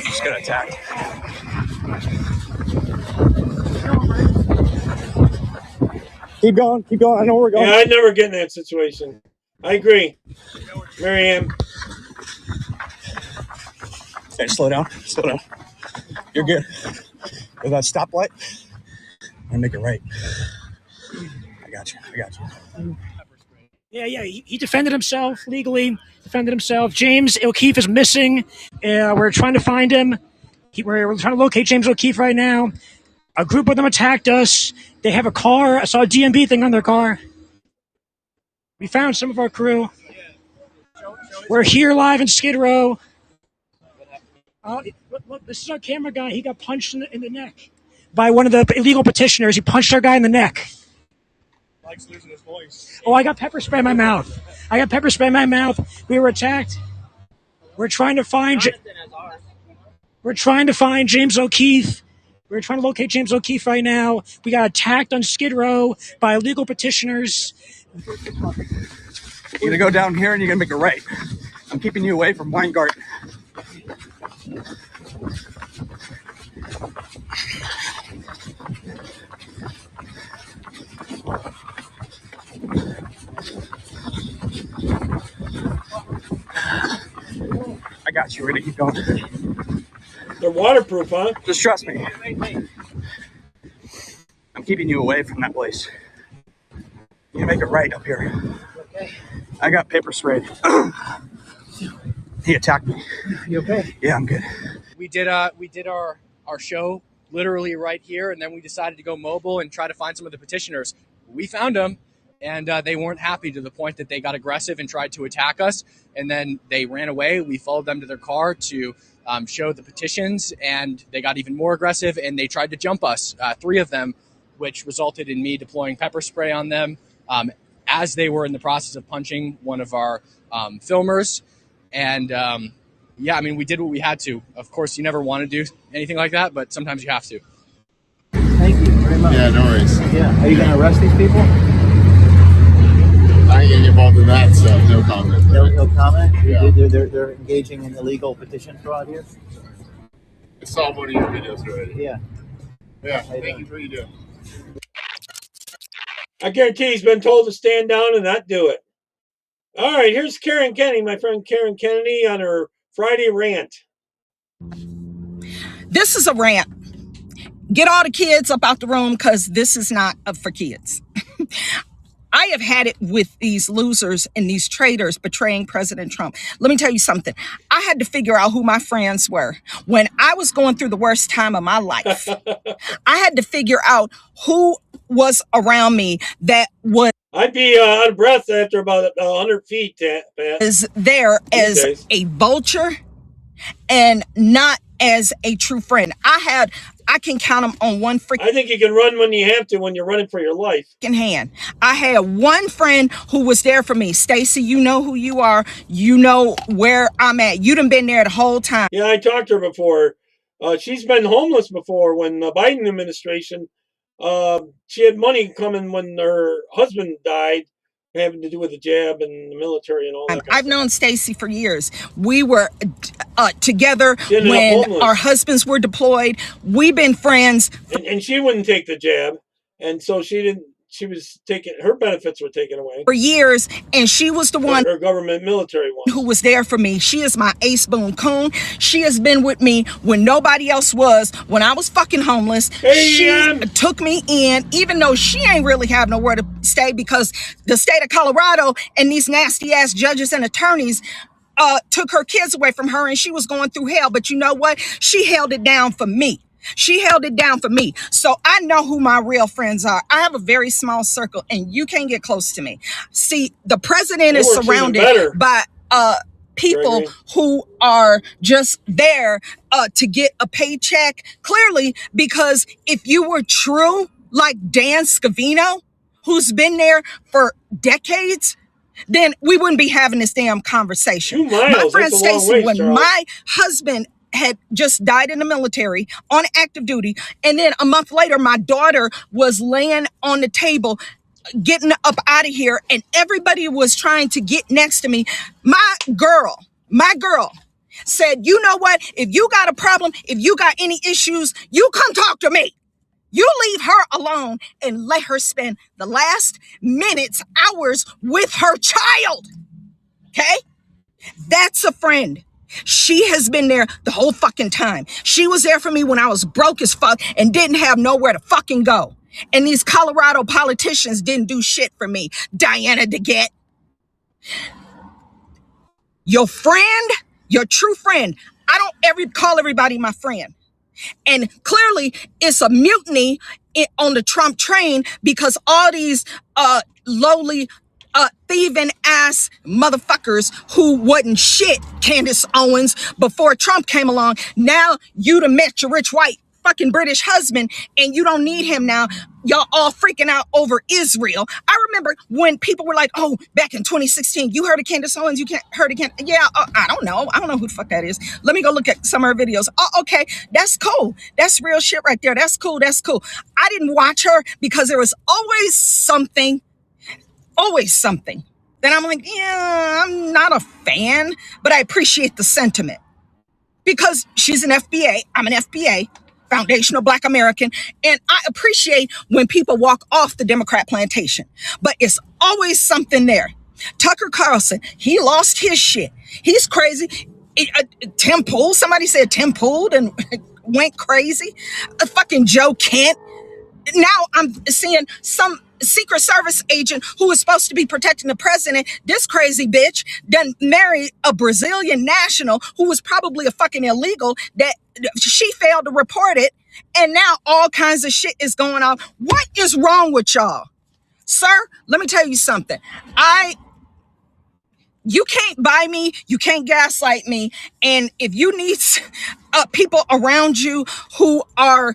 Just got attacked. Keep going. Keep going. I know where we're going. Yeah, I'd never get in that situation. I agree. Mary Ann. Okay, slow down. Slow down. You're good. With that stoplight, I'm gonna make it right. I got you. Yeah. He defended himself legally. James O'Keefe is missing. We're trying to find him. We're trying to locate James O'Keefe right now. A group of them attacked us. They have a car. I saw a DMV thing on their car. We found some of our crew. We're here live in Skid Row. Look, this is our camera guy. He got punched in the neck by one of the illegal petitioners. He punched our guy in the neck. Likes losing his voice. Oh, I got pepper spray in my mouth. We were attacked. We're trying to find James O'Keefe. We're trying to locate James O'Keefe right now. We got attacked on Skid Row by illegal petitioners. You're going to go down here and you're going to make a right. I'm keeping you away from Weingarten. I got you. We're going to keep going. They're waterproof, huh? Just trust me. I'm keeping you away from that place. You make it right up here. Okay. I got paper sprayed. He attacked me. You okay? Yeah, I'm good. We did our show literally right here, and then we decided to go mobile and try to find some of the petitioners. We found them, and they weren't happy to the point that they got aggressive and tried to attack us, and then they ran away. We followed them to their car to show the petitions, and they got even more aggressive, and they tried to jump us, 3 of them, which resulted in me deploying pepper spray on them as they were in the process of punching one of our filmers. And yeah, I mean, we did what we had to. Of course, you never want to do anything like that, but sometimes you have to. Thank you very much. Yeah, no worries. Yeah. Are you going to arrest these people? I ain't getting involved in that, so no comment. No comment? Yeah. They're engaging in illegal petition fraud here? I saw one of your videos already. Yeah. Yeah, thank you for what you do. I guarantee he's been told to stand down and not do it. All right, here's Karen Kennedy, my friend Karen Kennedy, on her Friday rant. This is a rant. Get all the kids up out the room because this is not for kids. I have had it with these losers and these traitors betraying President Trump. Let me tell you something. I had to figure out who my friends were. When I was going through the worst time of my life, I had to figure out who was around me that was... I'd be out of breath after about 100 feet, Pat. Is there as a vulture and not as a true friend. I can count them on one freaking... I think you can run when you have to, when you're running for your life. ...hand. I had one friend who was there for me. Stacy, you know who you are. You know where I'm at. You done been there the whole time. Yeah, I talked to her before. She's been homeless before when the Biden administration... she had money coming when her husband died, having to do with the jab and the military and all that. I've known Stacy for years. We were together when our husbands were deployed. We've been friends. And she wouldn't take the jab. And so she didn't. She was taking, her benefits were taken away for years, and she was the one, her government military one, who was there for me. She is my ace boon coon. She has been with me when nobody else was. When I was fucking homeless, she took me in, even though she ain't really have nowhere to stay because the state of Colorado and these nasty ass judges and attorneys took her kids away from her, and she was going through hell. But you know what? She held it down for me. She held it down for me. So I know who my real friends are. I have a very small circle, and you can't get close to me. See, the president is surrounded by people who are just there to get a paycheck. Clearly, because if you were true, like Dan Scavino, who's been there for decades, then we wouldn't be having this damn conversation. 2 miles, my friend Stacy, when Charles. my husband had just died in the military on active duty, and then a month later my daughter was laying on the table getting up out of here, and everybody was trying to get next to me. My girl said, you know what, if you got a problem, if you got any issues, you come talk to me. You leave her alone and let her spend the last minutes, hours with her child. Okay? That's a friend. She has been there the whole fucking time. She was there for me when I was broke as fuck and didn't have nowhere to fucking go. And these Colorado politicians didn't do shit for me. Diana DeGette. Your friend, your true friend. I don't call everybody my friend. And clearly it's a mutiny on the Trump train because all these lowly thieving ass motherfuckers who wasn't shit, Candace Owens, before Trump came along. Now you done met your rich white fucking British husband and you don't need him now. Y'all all freaking out over Israel. I remember when people were like, oh, back in 2016, you heard of Candace Owens? You can't heard of Candace? Yeah, I don't know. I don't know who the fuck that is. Let me go look at some of her videos. Oh, okay, that's cool. That's real shit right there. That's cool. That's cool. I didn't watch her because there was always something that I'm like, yeah, I'm not a fan, but I appreciate the sentiment because she's an FBA. I'm an FBA. Foundational Black American, and I appreciate when people walk off the Democrat plantation, but it's always something there. Tucker Carlson, he lost his shit. He's crazy. Tim Pool, somebody said Tim Pool and went crazy. Fucking Joe Kent. Now I'm seeing some Secret Service agent who was supposed to be protecting the president. This crazy bitch done married a Brazilian national who was probably a fucking illegal that she failed to report it. And now all kinds of shit is going on. What is wrong with y'all? Sir, let me tell you something. You can't buy me. You can't gaslight me. And if you need people around you who are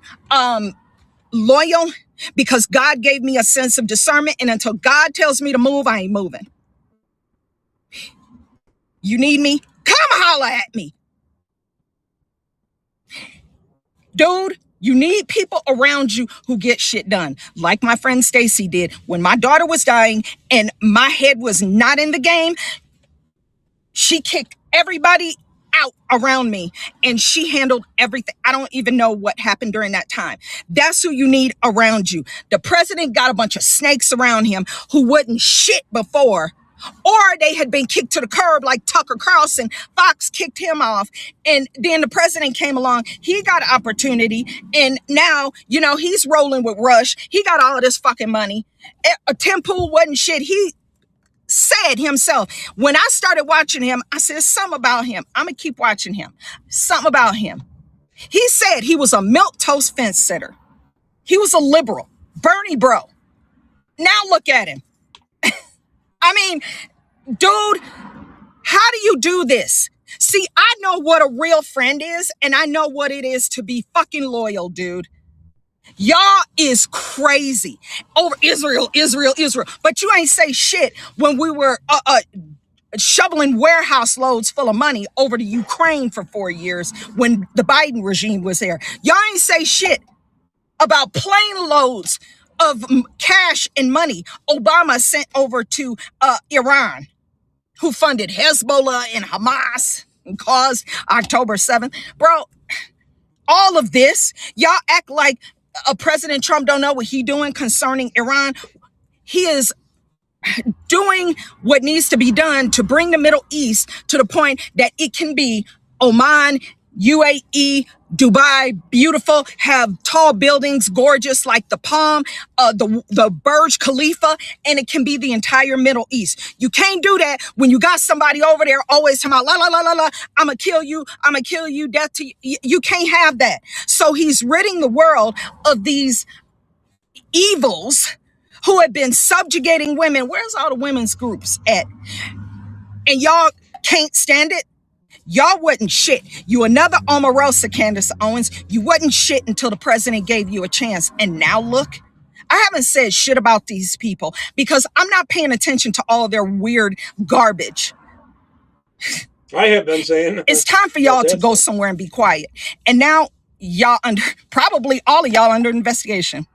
loyal, because God gave me a sense of discernment, and until God tells me to move, I ain't moving. You need me? Come holler at me. Dude, you need people around you who get shit done. Like my friend Stacy did. When my daughter was dying and my head was not in the game, she kicked everybody out around me and she handled everything. I don't even know what happened during that time. That's who you need around you. The president got a bunch of snakes around him who wouldn't shit before, or they had been kicked to the curb like Tucker Carlson. Fox kicked him off, and then the president came along. He got an opportunity, and now, you know, he's rolling with Rush. He got all of this fucking money. Tim Pool wasn't shit. He said himself, when I started watching him, I said, something about him. I'm gonna keep watching him. Something about him. He said he was a milquetoast fence sitter. He was a liberal. Bernie bro. Now look at him. I mean, dude, how do you do this? See, I know what a real friend is, and I know what it is to be fucking loyal, dude. Y'all is crazy over Israel. But you ain't say shit when we were shoveling warehouse loads full of money over to Ukraine for 4 years when the Biden regime was there. Y'all ain't say shit about plane loads of cash and money Obama sent over to Iran, who funded Hezbollah and Hamas and caused October 7th. Bro, all of this, y'all act like President Trump don't know what he doing concerning Iran. He is doing what needs to be done to bring the Middle East to the point that it can be Oman, UAE, Dubai, beautiful, have tall buildings, gorgeous like the Palm, the Burj Khalifa, and it can be the entire Middle East. You can't do that when you got somebody over there always talking about, la, la, la, la, la, I'm gonna kill you, death to you. You can't have that. So he's ridding the world of these evils who have been subjugating women. Where's all the women's groups at? And y'all can't stand it? Y'all wasn't shit. You another Omarosa, Candace Owens. You wasn't shit until the president gave you a chance. And now look, I haven't said shit about these people because I'm not paying attention to all their weird garbage. I have been saying. It's time for y'all to go somewhere and be quiet. And now y'all probably all of y'all under investigation.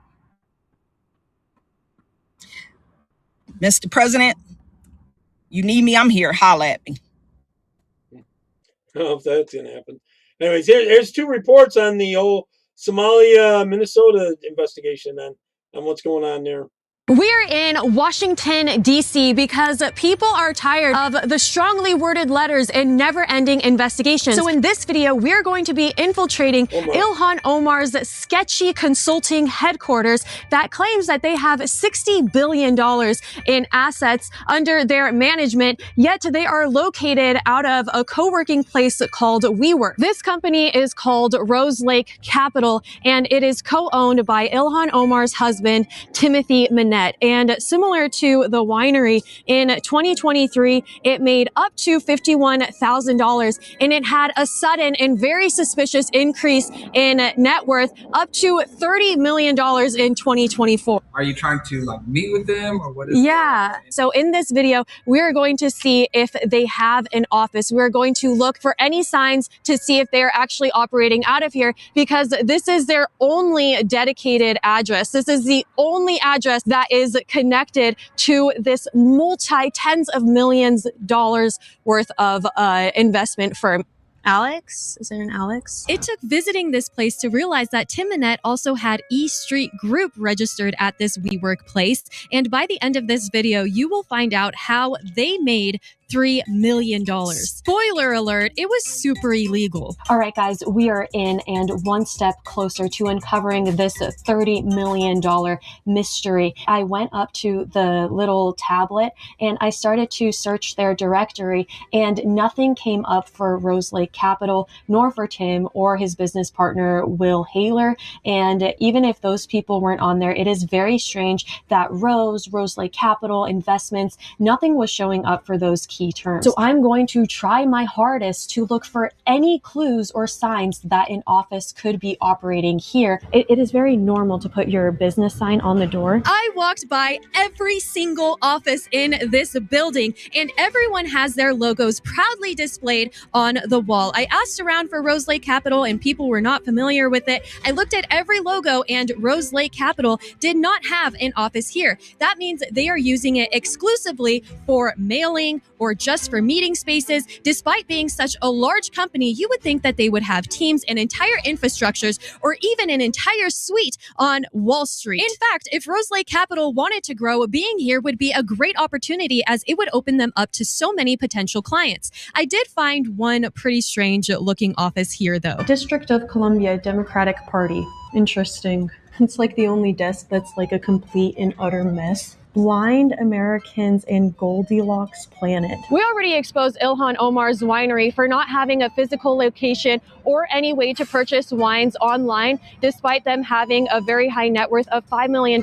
Mr. President, you need me, I'm here. Holla at me. I don't know if that's going to happen. Anyways, here's two reports on the old Somalia, Minnesota investigation then, on what's going on there. We're in Washington, D.C. because people are tired of the strongly worded letters and never-ending investigations. So in this video, we're going to be infiltrating Ilhan Omar's sketchy consulting headquarters that claims that they have $60 billion in assets under their management, yet they are located out of a co-working place called WeWork. This company is called Rose Lake Capital, and it is co-owned by Ilhan Omar's husband, Timothy Minette. net. And similar to the winery, in 2023, it made up to $51,000, and it had a sudden and very suspicious increase in net worth up to $30 million in 2024. Are you trying to like meet with them, or what is So in this video, we're going to see if they have an office. We're going to look for any signs to see if they're actually operating out of here, because this is their only dedicated address. This is the only address that is connected to this multi-tens of millions dollars worth of investment firm. Alex? Is there an Alex? It took visiting this place to realize that Tim Minette also had E Street Group registered at this WeWork place. And by the end of this video, you will find out how they made $3 million. Spoiler alert, it was super illegal. All right, guys, we are in and one step closer to uncovering this $30 million mystery. I went up to the little tablet and I started to search their directory, and nothing came up for Rose Lake Capital, nor for Tim or his business partner, Will Haler. And even if those people weren't on there, it is very strange that Rose Lake Capital, investments, nothing was showing up for those key terms. So I'm going to try my hardest to look for any clues or signs that an office could be operating here. It is very normal to put your business sign on the door. I walked by every single office in this building, and everyone has their logos proudly displayed on the wall. I asked around for Rose Lake Capital and people were not familiar with it. I looked at every logo and Rose Lake Capital did not have an office here. That means they are using it exclusively for mailing or just for meeting spaces. Despite being such a large company, you would think that they would have teams and entire infrastructures or even an entire suite on Wall Street. In fact, if Rose Lake Capital wanted to grow, being here would be a great opportunity, as it would open them up to so many potential clients. I did find one pretty strange looking office here though. District of Columbia Democratic Party. Interesting. It's like the only desk that's like a complete and utter mess. Blind Americans and Goldilocks Planet. We already exposed Ilhan Omar's winery for not having a physical location or any way to purchase wines online, despite them having a very high net worth of $5 million.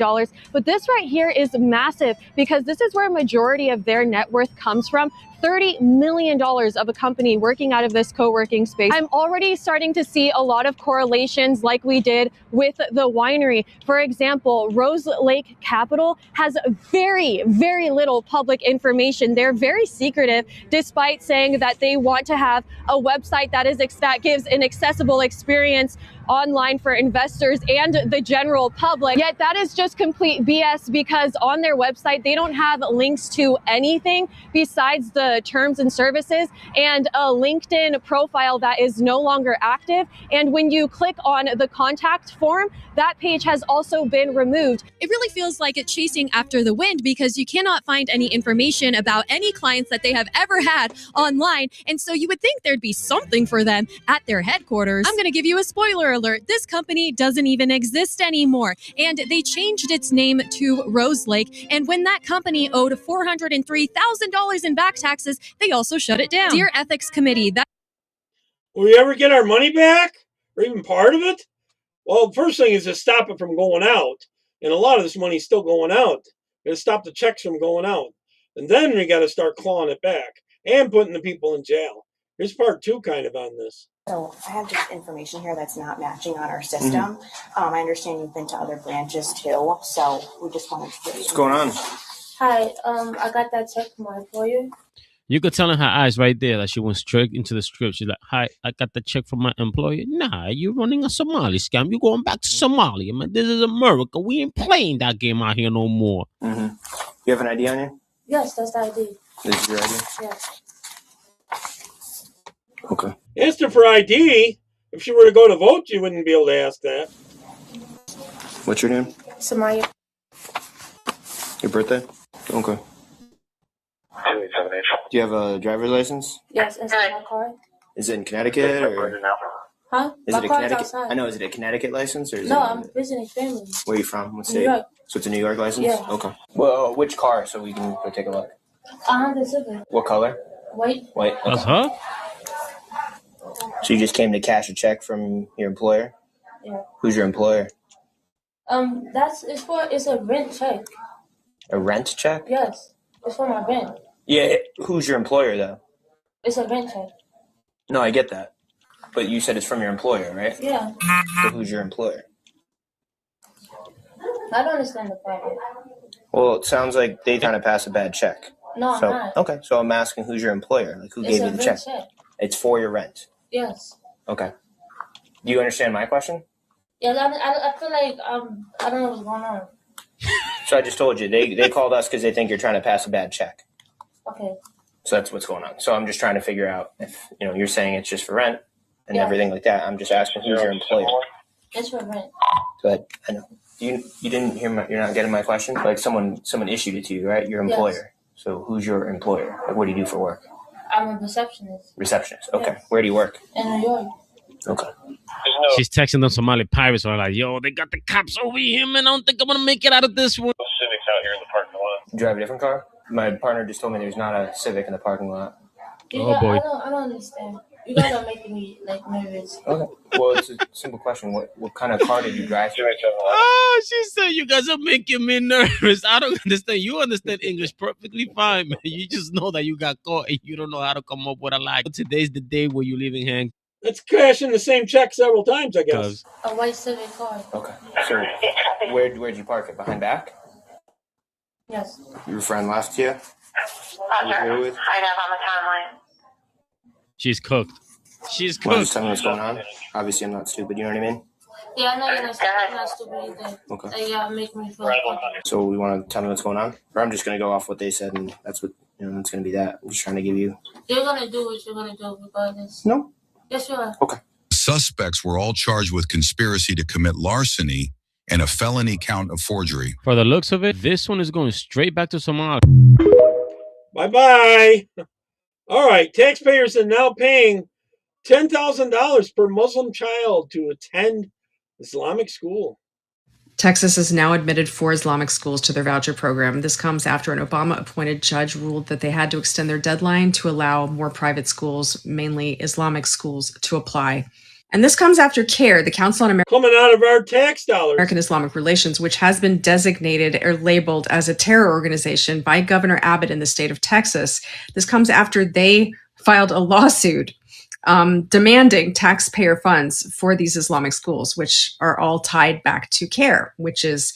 But this right here is massive, because this is where a majority of their net worth comes from. $30 million of a company working out of this co-working space. I'm already starting to see a lot of correlations like we did with the winery. For example, Rose Lake Capital has very, very little public information. They're very secretive, despite saying that they want to have a website that gives an accessible experience online for investors and the general public. Yet that is just complete BS, because on their website, they don't have links to anything besides the terms and services and a LinkedIn profile that is no longer active. And when you click on the contact form, that page has also been removed. It really feels like it's chasing after the wind, because you cannot find any information about any clients that they have ever had online. And so you would think there'd be something for them at their headquarters. I'm going to give you a spoiler alert. This company doesn't even exist anymore, and they changed its name to Rose Lake. And when that company owed $403,000 in back taxes, they also shut it down. Dear Ethics Committee, will we ever get our money back, or even part of it? Well, the first thing is to stop it from going out, and a lot of this money's still going out. We're gonna stop the checks from going out, and then we got to start clawing it back and putting the people in jail. Here's part 2 kind of on this. So I have just information here that's not matching on our system. I understand you've been to other branches too, so we just wanted to. What's going on? Hi, I got that check from my employer. You could tell in her eyes right there that she went straight into the script. She's like, "Hi, I got the check from my employer." Nah, you're running a Somali scam. You're going back to Somalia, man. This is America. We ain't playing that game out here no more. You have an ID on you? Yes, that's the ID. This is your ID? Yes. Okay. Asked her for ID. If she were to go to vote, you wouldn't be able to ask that. What's your name? Samaya. Your birthday? Okay. Do you have a driver's license? Yes, it's my car. Is it in Connecticut or? Huh? Is My it a car's Connecticut? outside. I know. Is it a Connecticut license or is No, it? I'm visiting family. Where are you from? What New state? York. So it's a New York license? Yeah. Okay. Well, which car so we can go take a look? Honda Civic. What color? White. White. Okay. That's her? So you just came to cash a check from your employer? Yeah. Who's your employer? It's a rent check. A rent check? Yes, it's for my rent. Yeah, who's your employer, though? It's a rent check. No, I get that. But you said it's from your employer, right? Yeah. So who's your employer? I don't understand the problem. Well, it sounds like they trying to pass a bad check. No, I'm So not. okay, so I'm asking who's your employer? Like who It's gave a you the rent check? It's for your rent. Yes. Okay. Do you understand my question? Yeah, I feel like I don't know what's going on. So I just told you they called us because they think you're trying to pass a bad check. Okay. So that's what's going on. So I'm just trying to figure out if you're saying it's just for rent and Yeah. everything like that. I'm just asking who's your employer. It's for rent. But I know you didn't hear you're not getting my question. Like someone issued it to you, right? Your employer. Yes. So who's your employer? Like what do you do for work? I'm a receptionist. Receptionist. Okay. Yes. Where do you work? In New York. Okay. She's texting them Somali pirates are like, yo, they got the cops over here, man. I don't think I'm gonna make it out of this one. Civics out here in the parking lot. You drive a different car? My partner just told me there's not a Civic in the parking lot. Oh, boy. I don't understand. You guys are making me like nervous. Okay. Well, it's a simple question. What kind of car did you drive? Oh, she said you guys are making me nervous. I don't understand. You understand English perfectly fine, man. You just know that you got caught and you don't know how to come up with a lie. Today's the day where you're leaving hand. Let's cash in the same check several times, I guess. A white Civic car. Okay. So where'd you park it? Behind back? Yes. Your friend left you? I know, on the timeline. She's cooked. She's Well, cooked. just tell me what's going on. Obviously, I'm not stupid. You know what I mean? Yeah, I know you're not stupid either. Okay. Yeah, make me feel funny. So you want to tell me what's going on? Or I'm just going to go off what they said, and that's what, that's going to be that. I'm just trying to give you... You're going to do what you're going to do regardless. No. Yes, you are. Okay. Suspects were all charged with conspiracy to commit larceny and a felony count of forgery. For the looks of it, this one is going straight back to Somalia. Bye-bye. All right, taxpayers are now paying $10,000 per Muslim child to attend Islamic school. Texas has now admitted 4 Islamic schools to their voucher program. This comes after an Obama-appointed judge ruled that they had to extend their deadline to allow more private schools, mainly Islamic schools, to apply. And this comes after CARE, the Council on Coming out of our tax dollars. American Islamic Relations, which has been designated or labeled as a terror organization by Governor Abbott in the state of Texas. This comes after they filed a lawsuit demanding taxpayer funds for these Islamic schools, which are all tied back to CARE, which is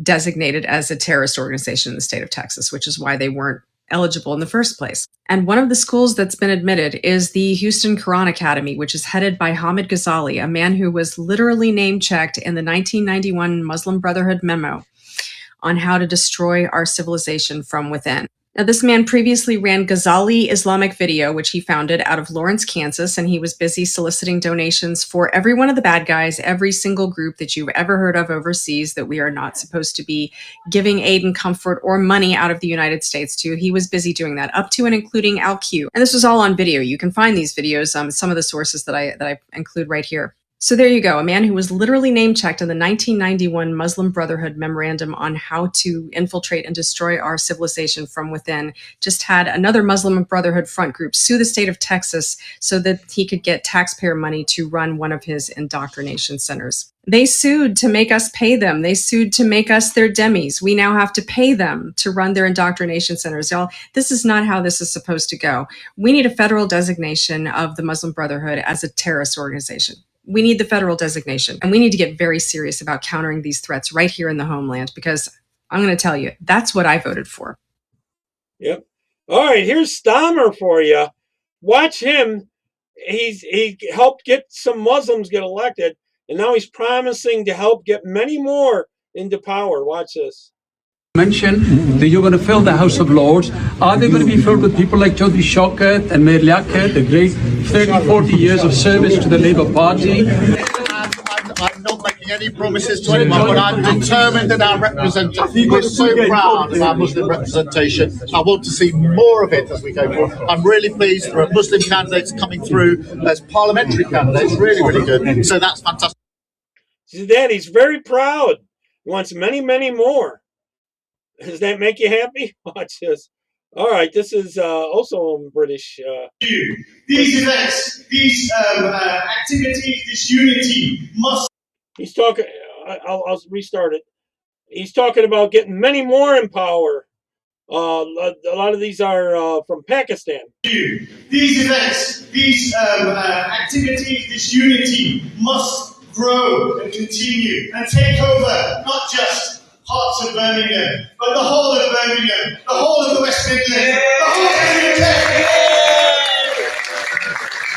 designated as a terrorist organization in the state of Texas, which is why they weren't eligible in the first place. And one of the schools that's been admitted is the Houston Quran Academy, which is headed by Hamid Ghazali, a man who was literally name-checked in the 1991 Muslim Brotherhood memo on how to destroy our civilization from within. Now, this man previously ran Ghazali Islamic Video, which he founded out of Lawrence, Kansas, and he was busy soliciting donations for every one of the bad guys, every single group that you've ever heard of overseas that we are not supposed to be giving aid and comfort or money out of the United States to. He was busy doing that, up to and including Al-Q. And this was all on video. You can find these videos, some of the sources that I include right here. So there you go, a man who was literally name-checked in the 1991 Muslim Brotherhood Memorandum on how to infiltrate and destroy our civilization from within, just had another Muslim Brotherhood front group sue the state of Texas so that he could get taxpayer money to run one of his indoctrination centers. They sued to make us pay them. They sued to make us their demis. We now have to pay them to run their indoctrination centers. Y'all, this is not how this is supposed to go. We need a federal designation of the Muslim Brotherhood as a terrorist organization. We need the federal designation, and we need to get very serious about countering these threats right here in the homeland, because I'm going to tell you, that's what I voted for. Yep. All right, here's STARMER for you. Watch him. He helped get some Muslims get elected, and now he's promising to help get many more into power. Watch this. Mention that you're going to fill the House of Lords. Are they going to be filled with people like Chaudhry Shaukat and Mayor Liaquat, the great 30, 40 years of service to the Labour Party? I'm not making any promises to anyone, but I'm determined that our representation, we're so proud of our Muslim representation. I want to see more of it as we go forward. I'm really pleased there are Muslim candidates coming through as parliamentary candidates, really, really good. So that's fantastic. See that? He's very proud. He wants many, many more. Does that make you happy? Watch this. All right, this is also British. These events, these activities, this unity must... He's talking... I'll restart it. He's talking about getting many more in power. A lot of these are from Pakistan. These events, these activities, this unity must grow and continue and take over not just parts of Birmingham, but the whole of Birmingham, the whole of the West Midlands, the whole of the UK.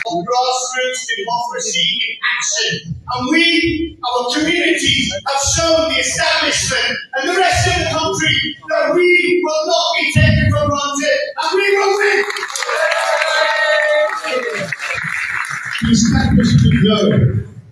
Grassroots democracy in action. And we, our communities, have shown the establishment and the rest of the country that we will not be taken for granted and we will win. The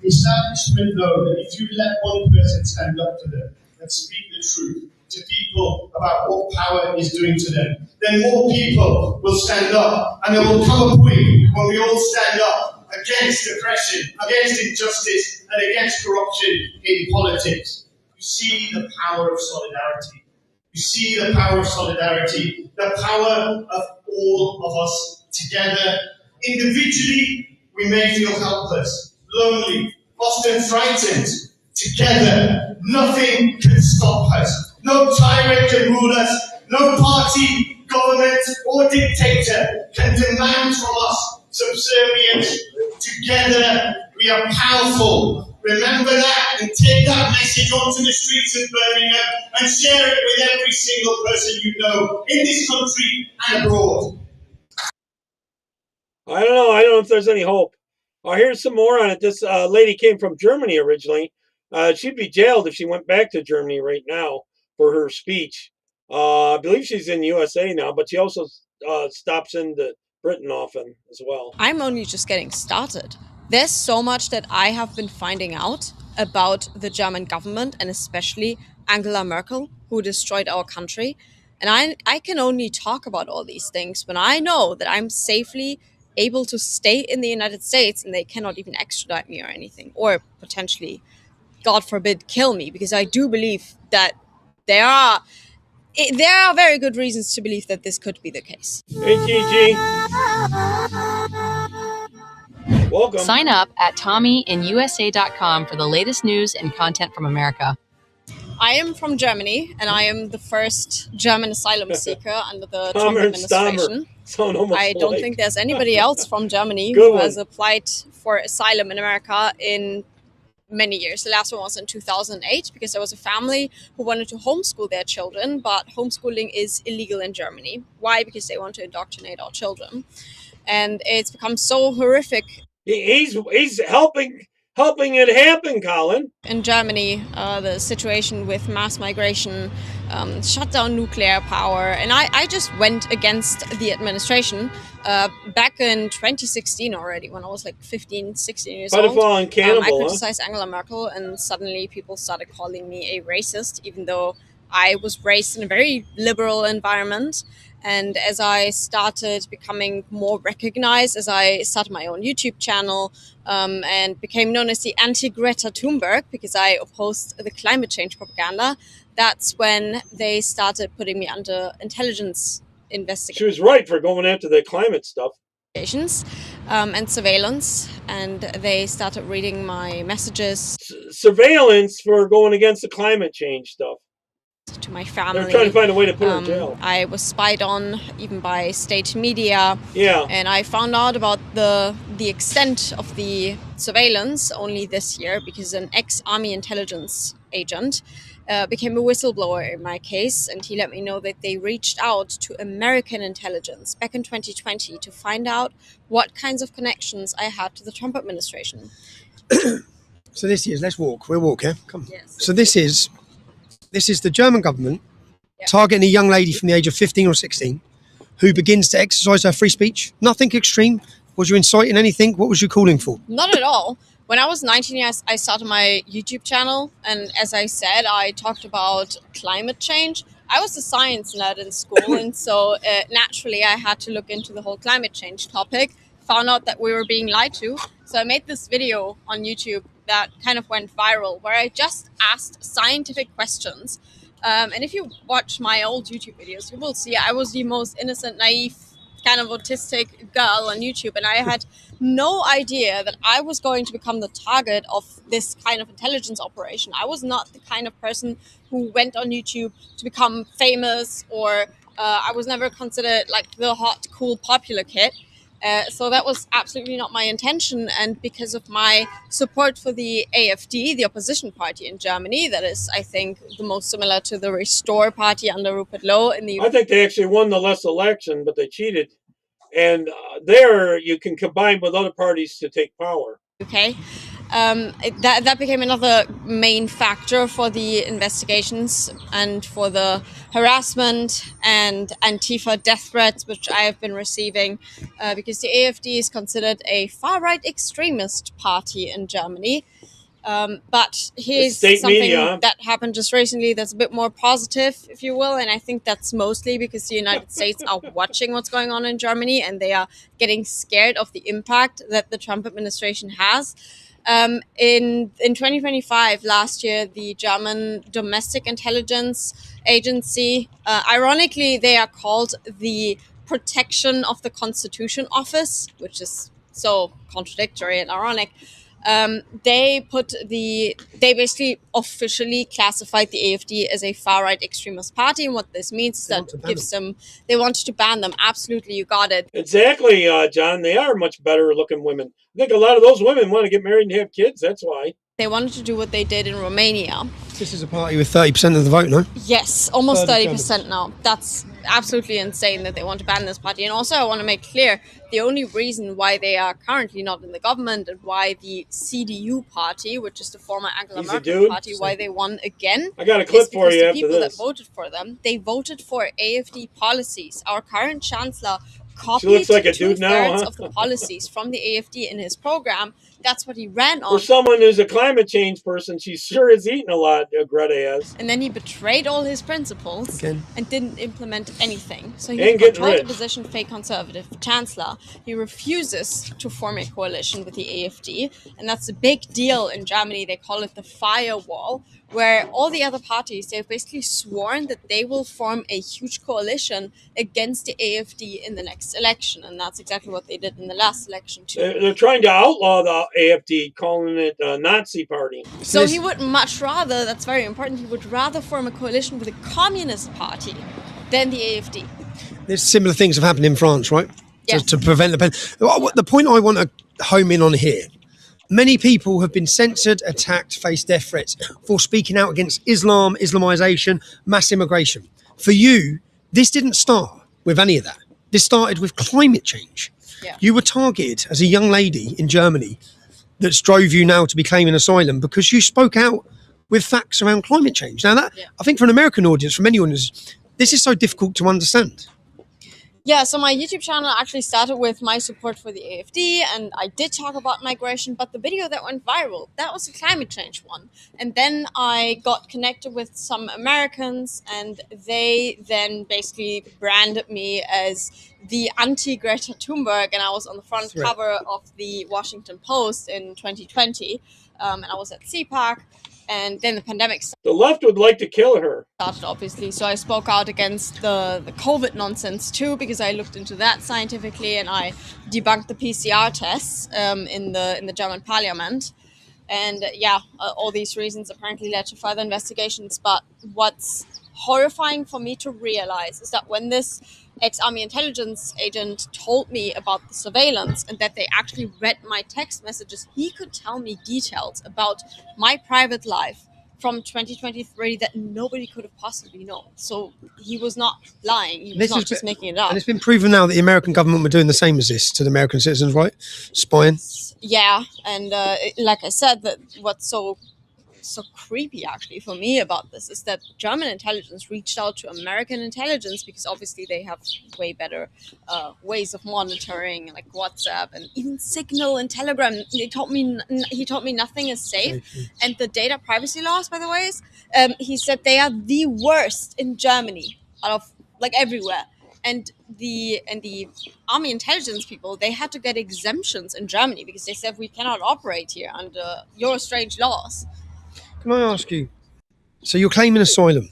establishment know that if you let one person stand up to them and speak the truth to people about what power is doing to them, then more people will stand up, and there will come a point when we all stand up against oppression, against injustice, and against corruption in politics. You see the power of solidarity. You see the power of solidarity, the power of all of us together. Individually, we may feel helpless, lonely, often frightened. Together, nothing can stop us. No tyrant can rule us. No party, government, or dictator can demand from us subservience. Together, we are powerful. Remember that and take that message onto the streets of Birmingham and share it with every single person you know in this country and abroad. I don't know. I don't know if there's any hope. Here's some more on it. This lady came from Germany originally. She'd be jailed if she went back to Germany right now for her speech. I believe she's in USA now, but she also stops into Britain often as well. I'm only just getting started. There's so much that I have been finding out about the German government and especially Angela Merkel, who destroyed our country. And I can only talk about all these things when I know that I'm safely able to stay in the United States and they cannot even extradite me or anything, or potentially, God forbid, kill me, because I do believe that there are very good reasons to believe that this could be the case. Hey, Gigi. Welcome. Sign up at TommyInUSA.com for the latest news and content from America. I am from Germany, and I am the first German asylum seeker under the Trump administration. I don't think there's anybody else from Germany who has applied for asylum in America in many years. The last one was in 2008 because there was a family who wanted to homeschool their children, but homeschooling is illegal in Germany. Why? Because they want to indoctrinate our children. And it's become so horrific. He's helping it happen, Colin. In Germany, the situation with mass migration, shut down nuclear power, and I just went against the administration back in 2016 already, when I was like 15, 16 years old. I criticized Angela Merkel, and suddenly people started calling me a racist, even though I was raised in a very liberal environment. And as I started becoming more recognized, as I started my own YouTube channel and became known as the anti-Greta Thunberg because I opposed the climate change propaganda, that's when they started putting me under intelligence investigations. She was right for going after the climate stuff. And surveillance, and they started reading my messages. Surveillance for going against the climate change stuff. To my family. They're trying to find a way to put her in jail. I was spied on even by state media. Yeah. And I found out about the extent of the surveillance only this year because an ex-army intelligence agent became a whistleblower in my case, and he let me know that they reached out to American intelligence back in 2020 to find out what kinds of connections I had to the Trump administration. So this is, let's walk. We'll walk, yeah? Come on. Yes. So this is the German government targeting a young lady from the age of 15 or 16 who begins to exercise her free speech. Nothing extreme. Was you inciting anything? What was you calling for? Not at all. When I was 19 years, I started my YouTube channel. And as I said, I talked about climate change. I was a science nerd in school. And so naturally, I had to look into the whole climate change topic. Found out that we were being lied to. So I made this video on YouTube that kind of went viral, where I just asked scientific questions. And if you watch my old YouTube videos, you will see I was the most innocent, naive kind of autistic girl on YouTube, and I had no idea that I was going to become the target of this kind of intelligence operation. I was not the kind of person who went on YouTube to become famous, or I was never considered like the hot, cool, popular kid. So that was absolutely not my intention, and because of my support for the AfD, the opposition party in Germany, that is, I think, the most similar to the Restore party under Rupert Lowe in the. I think they actually won the last election, but they cheated, and there you can combine with other parties to take power. Okay. That became another main factor for the investigations and for the harassment and Antifa death threats, which I have been receiving, because the AfD is considered a far-right extremist party in Germany. But here's something media. that happened just recently that's a bit more positive, if you will, and I think that's mostly because the United States are watching what's going on in Germany, and they are getting scared of the impact that the Trump administration has. In 2025, last year, the German Domestic Intelligence Agency, ironically, they are called the Protection of the Constitution Office, which is so contradictory and ironic. They basically officially classified the AfD as a far-right extremist party, and what this means is that gives them, they wanted to ban them. Absolutely, you got it. Exactly, John. They are much better looking women. I think a lot of those women want to get married and have kids. That's why. They wanted to do what they did in Romania. This is a party with 30% of the vote, no? Yes, almost 30% now. That's absolutely insane that they want to ban this party. And also, I want to make clear, the only reason why they are currently not in the government and why the CDU party, which is the former Angela Merkel party, why they won again. I got a clip for you the after people this. that voted for them, they voted for AfD policies. Our current chancellor copied She looks like a dude now, two-thirds huh? of the policies from the AfD in his program. That's what he ran on. For someone who's a climate change person, she sure is eating a lot, Greta has. And then he betrayed all his principles and didn't implement anything. So And he getting controlled the rich. position of fake conservative chancellor. He refuses to form a coalition with the AfD. And that's a big deal in Germany. They call it the firewall, where all the other parties, they've basically sworn that they will form a huge coalition against the AfD in the next election. And that's exactly what they did in the last election too. They're trying to outlaw the AfD, calling it a Nazi party. So he would much rather, that's very important, he would rather form a coalition with a communist party than the AfD. There's similar things have happened in France, right? Yeah. To prevent Le Pen. The point I want to home in on here, many people have been censored, attacked, faced death threats for speaking out against Islam, Islamization, mass immigration. For you, this didn't start with any of that. This started with climate change. Yeah. You were targeted as a young lady in Germany that's drove you now to be claiming asylum because you spoke out with facts around climate change. Now that, I think for an American audience, for many audiences, this is so difficult to understand. Yeah, so my YouTube channel actually started with my support for the AfD, and I did talk about migration, but the video that went viral, that was a climate change one. And then I got connected with some Americans, and they then basically branded me as the anti-Greta Thunberg, and I was on the front cover of the Washington Post in 2020, and I was at CPAC. And then the pandemic started. The left would like to kill her. Obviously, so I spoke out against the COVID nonsense too, because I looked into that scientifically and I debunked the PCR tests in the German parliament. And all these reasons apparently led to further investigations. But what's horrifying for me to realize is that when this ex-army intelligence agent told me about the surveillance and that they actually read my text messages, he could tell me details about my private life from 2023 that nobody could have possibly known. So he was not lying. He was not just making it up. And it's been proven now that the American government were doing the same as this to the American citizens, right? Spying. Yeah, and like I said, that what's so creepy actually for me about this is that German intelligence reached out to American intelligence because obviously they have way better ways of monitoring, like WhatsApp and even Signal and Telegram. He told me nothing is safe, and the data privacy laws, by the way, he said they are the worst in Germany out of like everywhere. And the army intelligence people, they had to get exemptions in Germany because they said we cannot operate here under your strange laws. Can I ask you, so you're claiming asylum.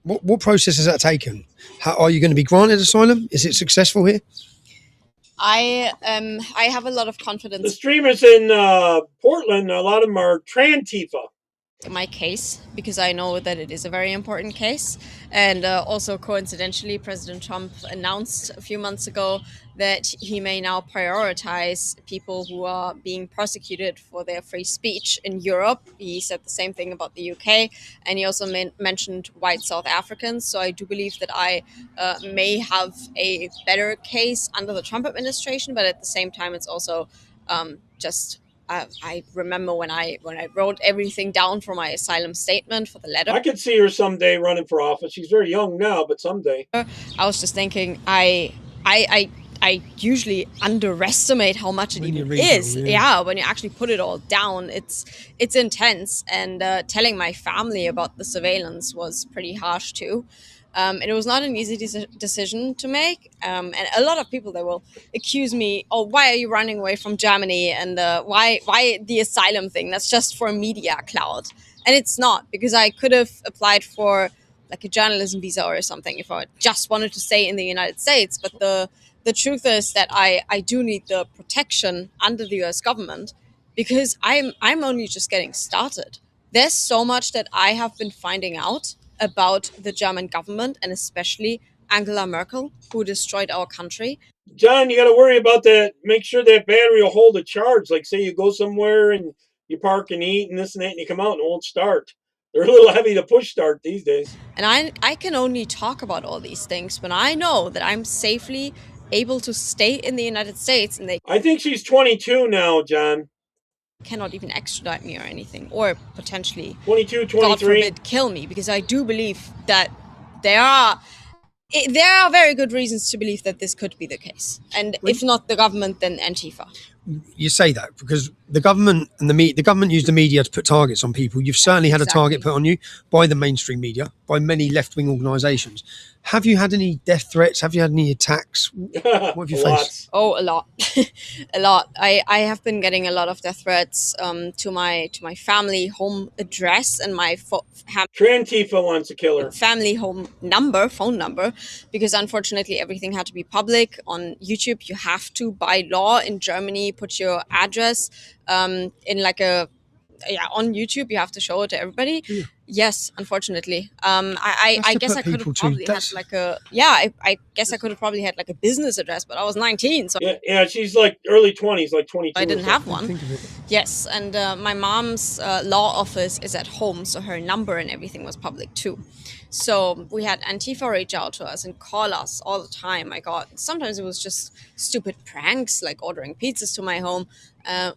What process has that taken? How are you going to be granted asylum? Is it successful here? I have a lot of confidence. The streamers in Portland, a lot of them are Trantifa. My case, because I know that it is a very important case, and also coincidentally President Trump announced a few months ago that he may now prioritize people who are being prosecuted for their free speech in Europe. He said the same thing about the UK, and he also mentioned white South Africans. So I do believe that I may have a better case under the Trump administration, but at the same time it's also just I remember when I wrote everything down for my asylum statement for the letter. I could see her someday running for office. She's very young now, but someday. I was just thinking, I usually underestimate how much it even is. Yeah, when you actually put it all down, it's intense. And telling my family about the surveillance was pretty harsh too. And it was not an easy decision to make. And a lot of people, they will accuse me, oh, why are you running away from Germany? And why the asylum thing? That's just for media clout. And it's not, because I could have applied for like a journalism visa or something if I just wanted to stay in the United States. But the truth is that I do need the protection under the US government, because I'm only just getting started. There's so much that I have been finding out about the German government, and especially Angela Merkel, who destroyed our country. John, you got to worry about that. Make sure that battery will hold a charge. Like, say you go somewhere and you park and eat and this and that, and you come out and it won't start. They're a little heavy to push start these days. And I can only talk about all these things when I know that I'm safely able to stay in the United States, and they... I think she's 22 now, John. Cannot even extradite me or anything, or potentially 22, 23. God forbid, kill me, because I do believe that there are very good reasons to believe that this could be the case, and if not the government, then Antifa. You say that because the government and the government used the media to put targets on people. You've certainly had a target put on you by the mainstream media, by many left-wing organisations. Have you had any death threats? Have you had any attacks? What have you faced? Oh, a lot, a lot. I have been getting a lot of death threats to my family home address and my Trantifa wants to kill her. Family phone number, because unfortunately everything had to be public on YouTube. You have to, by law in Germany, put your address in like a on YouTube. You have to show it to everybody. Yeah. Yes, unfortunately. I guess I could have probably had like a I guess I could have probably had like a business address, but I was 19, so yeah, she's like early 20s, like 22. I didn't have one. Yes, and my mom's law office is at home, so her number and everything was public too. So we had Antifa reach out to us and call us all the time. My God, sometimes it was just stupid pranks like ordering pizzas to my home.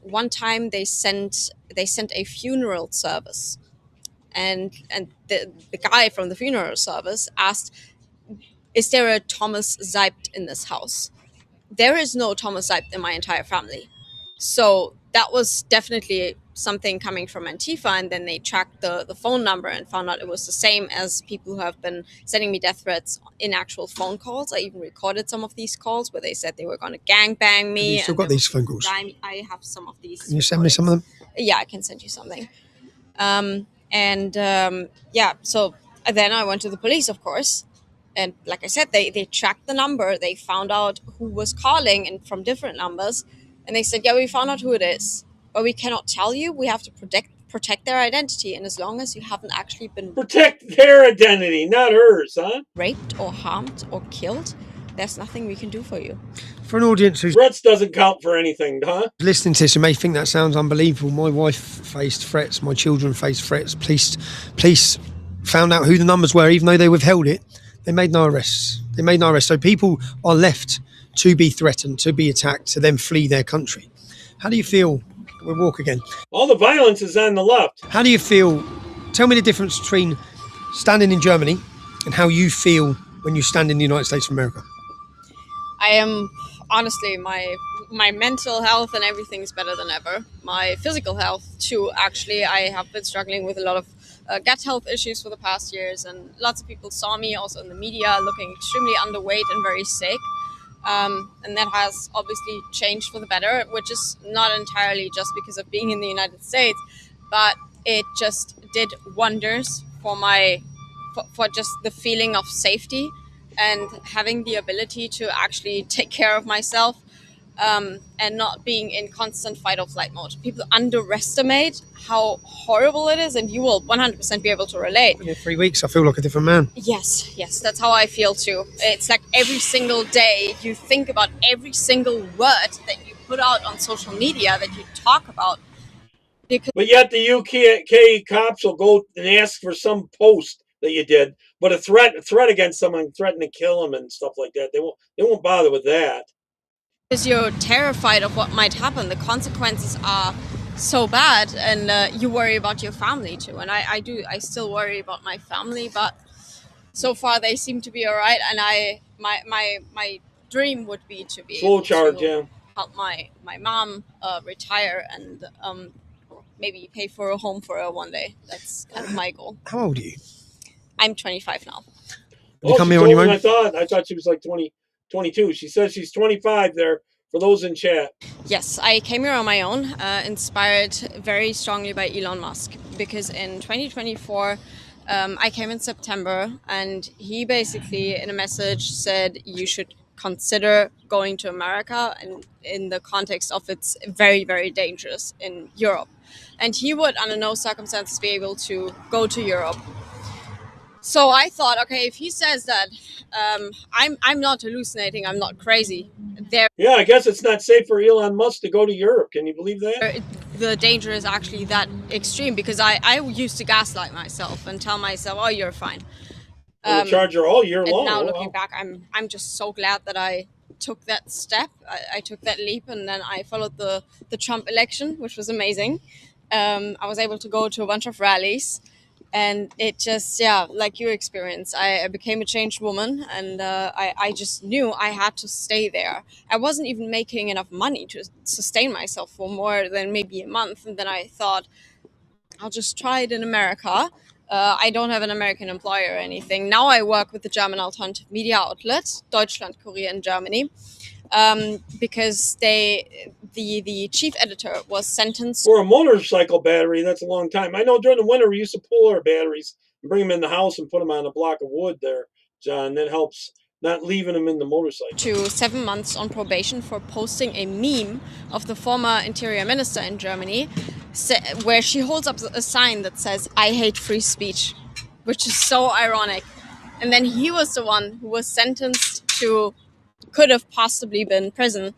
One time they sent a funeral service, and the guy from the funeral service asked, "Is there a Thomas Seibt in this house?" There is no Thomas Seibt in my entire family. So that was definitely something coming from Antifa, and then they tracked the phone number and found out it was the same as people who have been sending me death threats in actual phone calls. I even recorded some of these calls where they said they were going to gangbang me. Have you still got these phone calls? I have some of these. Can you send me some of them? Yeah, I can send you something. So then I went to the police, of course. And like I said, they tracked the number. They found out who was calling and from different numbers. And they said, yeah, we found out who it is, but we cannot tell you. We have to protect their identity. And as long as you haven't actually been... Protect their identity, not hers, huh? ...raped or harmed or killed, there's nothing we can do for you. For an audience who's... Threats doesn't count for anything, huh? Listening to this, you may think that sounds unbelievable. My wife faced threats. My children faced threats. Police found out who the numbers were, even though they withheld it. They made no arrests. So people are left to be threatened, to be attacked, to then flee their country. How do you feel? We'll walk again. All the violence is on the left. How do you feel? Tell me the difference between standing in Germany and how you feel when you stand in the United States of America. I am, honestly, my mental health and everything is better than ever. My physical health too, actually. I have been struggling with a lot of gut health issues for the past years, and lots of people saw me also in the media looking extremely underweight and very sick. And that has obviously changed for the better, which is not entirely just because of being in the United States, but it just did wonders for just the feeling of safety and having the ability to actually take care of myself. and not being in constant fight or flight mode. People underestimate how horrible it is, and you will 100% be able to relate. In 3 weeks, I feel like a different man. Yes, that's how I feel too. It's like every single day you think about every single word that you put out on social media, that you talk about. But yet the UK cops will go and ask for some post that you did, but a threat against someone, threaten to kill them and stuff like that. They won't bother with that. Because you're terrified of what might happen. The consequences are so bad, and you worry about your family too. And I still worry about my family, but so far they seem to be all right. And my dream would be to be able to help my mom retire and maybe pay for a home for her one day. That's kind of my goal. How old are you? I'm 25 now. You come here on your own? I thought she was like 20, 22. She says she's 25 there, for those in chat. Yes, I came here on my own, inspired very strongly by Elon Musk, because in 2024, I came in September, and he basically, in a message, said you should consider going to America, and in the context of it's very, very dangerous in Europe. And he would, under no circumstances, be able to go to Europe. So I thought, okay, if he says that, I'm not hallucinating, I'm not crazy. Yeah, I guess it's not safe for Elon Musk to go to Europe. Can you believe that? The danger is actually that extreme, because I used to gaslight myself and tell myself, oh, you're fine. We'll charge her all year long. And now looking back, I'm just so glad that I took that step. I took that leap, and then I followed the Trump election, which was amazing. I was able to go to a bunch of rallies, and it just, yeah, like your experience, I became a changed woman, and I just knew I had to stay there. I wasn't even making enough money to sustain myself for more than maybe a month, and then I thought, I'll just try it in America. I don't have an American employer or anything. Now I work with the German alternative media outlet, Deutschlandkurier in Germany, because the chief editor was sentenced for a motorcycle battery. That's a long time. I know during the winter we used to pull our batteries and bring them in the house and put them on a block of wood there, John. That helps not leaving them in the motorcycle. To 7 months on probation for posting a meme of the former interior minister in Germany, where she holds up a sign that says, "I hate free speech," which is so ironic. And then he was the one who was sentenced to, could have possibly been prison,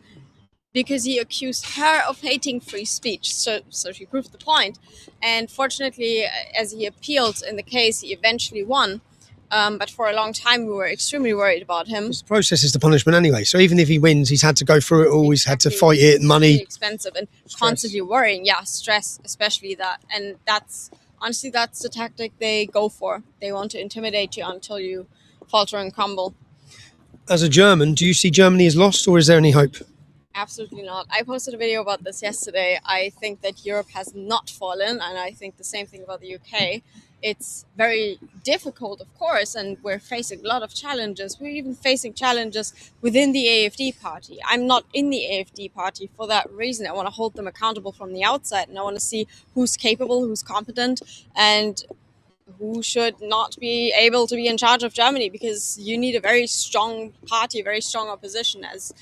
because he accused her of hating free speech. So she proved the point. And fortunately, as he appealed in the case, he eventually won. But for a long time, we were extremely worried about him. The process is the punishment anyway. So even if he wins, he's had to go through it all. He's had to fight it, money. It's expensive and constantly worrying. Yeah, stress, especially that. And that's, honestly, that's the tactic they go for. They want to intimidate you until you falter and crumble. As a German, do you see Germany as lost, or is there any hope? Absolutely not. I posted a video about this yesterday. I think that Europe has not fallen, and I think the same thing about the UK. It's very difficult, of course, and we're facing a lot of challenges. We're even facing challenges within the AfD party. I'm not in the AfD party for that reason. I want to hold them accountable from the outside, and I want to see who's capable, who's competent, and who should not be able to be in charge of Germany, because you need a very strong party, a very strong opposition, as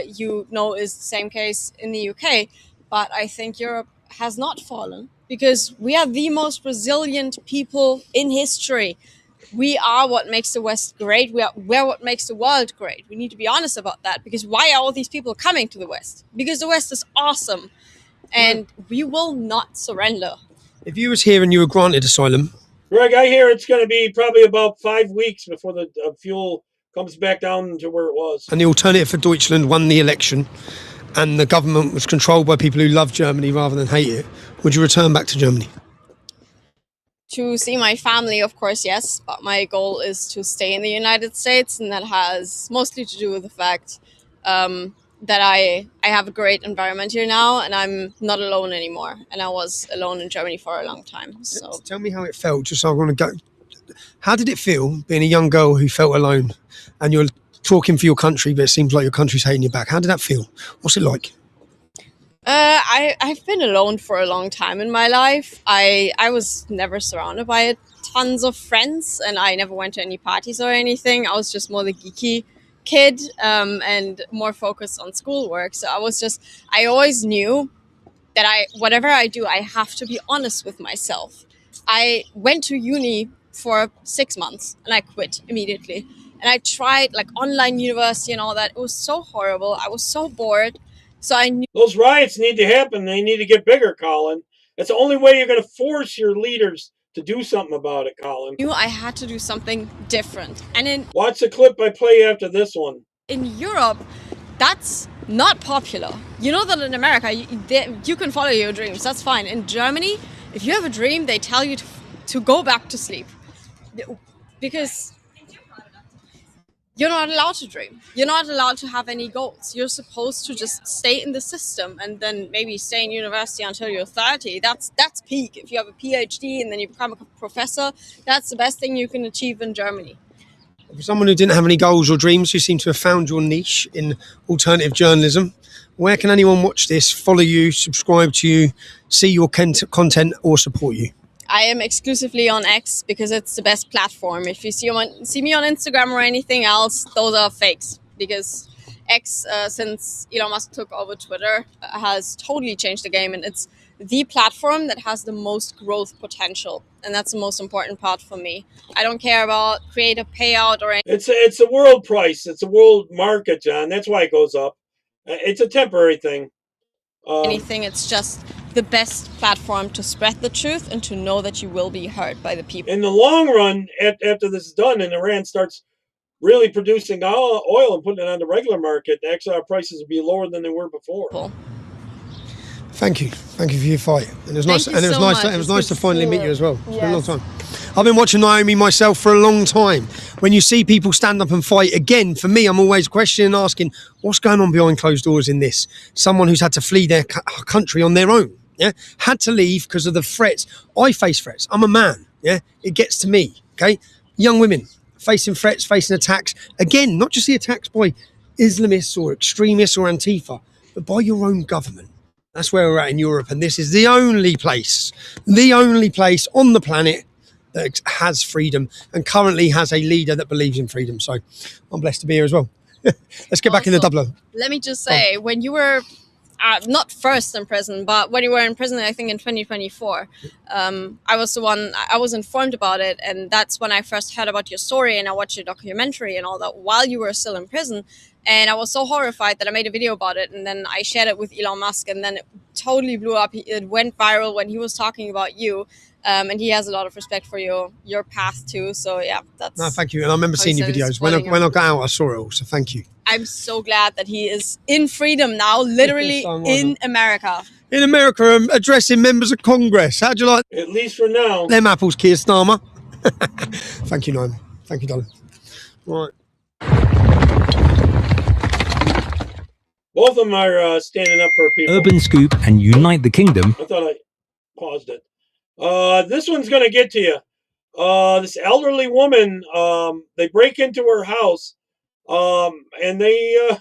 you know is the same case in the UK. But I think Europe has not fallen, because we are the most resilient people in history. We are what makes the West great. We're what makes the world great. We need to be honest about that, because why are all these people coming to the West? Because the West is awesome, and we will not surrender. If you was here and you were granted asylum, Greg, I hear it's going to be probably about 5 weeks before the fuel comes back down to where it was. And the Alternative for Deutschland won the election, and the government was controlled by people who love Germany rather than hate it, would you return back to Germany? To see my family, of course, yes. But my goal is to stay in the United States, and that has mostly to do with the fact that I have a great environment here now, and I'm not alone anymore. And I was alone in Germany for a long time. So tell me how it felt, just so I want to go. How did it feel being a young girl who felt alone, and you're talking for your country, but it seems like your country's hating you back? How did that feel? What's it like? I've been alone for a long time in my life. I was never surrounded by tons of friends, and I never went to any parties or anything. I was just more the geeky kid and more focused on schoolwork. So I always knew that whatever I do, I have to be honest with myself. I went to uni for 6 months and I quit immediately. And I tried like online university and all that. It was so horrible. I was so bored. So I knew those riots need to happen. They need to get bigger, Colin. That's the only way you're going to force your leaders to do something about it, Colin. I had to do something different. And watch the clip I play after this one. In Europe, that's not popular. You know that in America, you can follow your dreams. That's fine. In Germany, if you have a dream, they tell you to go back to sleep. Because you're not allowed to dream. You're not allowed to have any goals. You're supposed to just stay in the system and then maybe stay in university until you're 30. That's peak. If you have a PhD and then you become a professor, that's the best thing you can achieve in Germany. For someone who didn't have any goals or dreams, you seem to have found your niche in alternative journalism. Where can anyone watch this, follow you, subscribe to you, see your content or support you? I am exclusively on X because it's the best platform. If you see me on Instagram or anything else, those are fakes. Because X, since Elon Musk took over Twitter, has totally changed the game. And it's the platform that has the most growth potential. And that's the most important part for me. I don't care about creator payout or anything. It's a world price. It's a world market, John. That's why it goes up. It's a temporary thing. It's just the best platform to spread the truth and to know that you will be heard by the people. In the long run, after this is done and Iran starts really producing oil and putting it on the regular market, the XR prices will be lower than they were before. Cool. Thank you for your fight. And it was nice. And it was nice to finally meet you as well. It's been a long time. I've been watching Naomi myself for a long time. When you see people stand up and fight, again, for me, I'm always questioning and asking, what's going on behind closed doors in this? Someone who's had to flee their country on their own, had to leave because of the threats. I face threats. I'm a man, It gets to me, okay? Young women facing threats, facing attacks. Again, not just the attacks by Islamists or extremists or Antifa, but by your own government. That's where we're at in Europe, and this is the only place on the planet that has freedom and currently has a leader that believes in freedom. So I'm blessed to be here as well. Let's get back into Dublin. Let me just say, when you were not first in prison, but when you were in prison, I think in 2024, I was informed about it. And that's when I first heard about your story and I watched your documentary and all that while you were still in prison. And I was so horrified that I made a video about it. And then I shared it with Elon Musk and then it totally blew up. It went viral when he was talking about you. And he has a lot of respect for your path too. So yeah, that's... No, thank you. And I remember seeing your videos. When I got out, I saw it all. So thank you. I'm so glad that he is in freedom now, literally in America. In America, addressing members of Congress. How'd you like? At least for now. Them apples, Keir Starmer. Thank you, Naomi. Thank you, darling. Right. Both of them are standing up for people. Urban Scoop and Unite the Kingdom. I thought I paused it. This one's going to get to you. This elderly woman, they break into her house, and they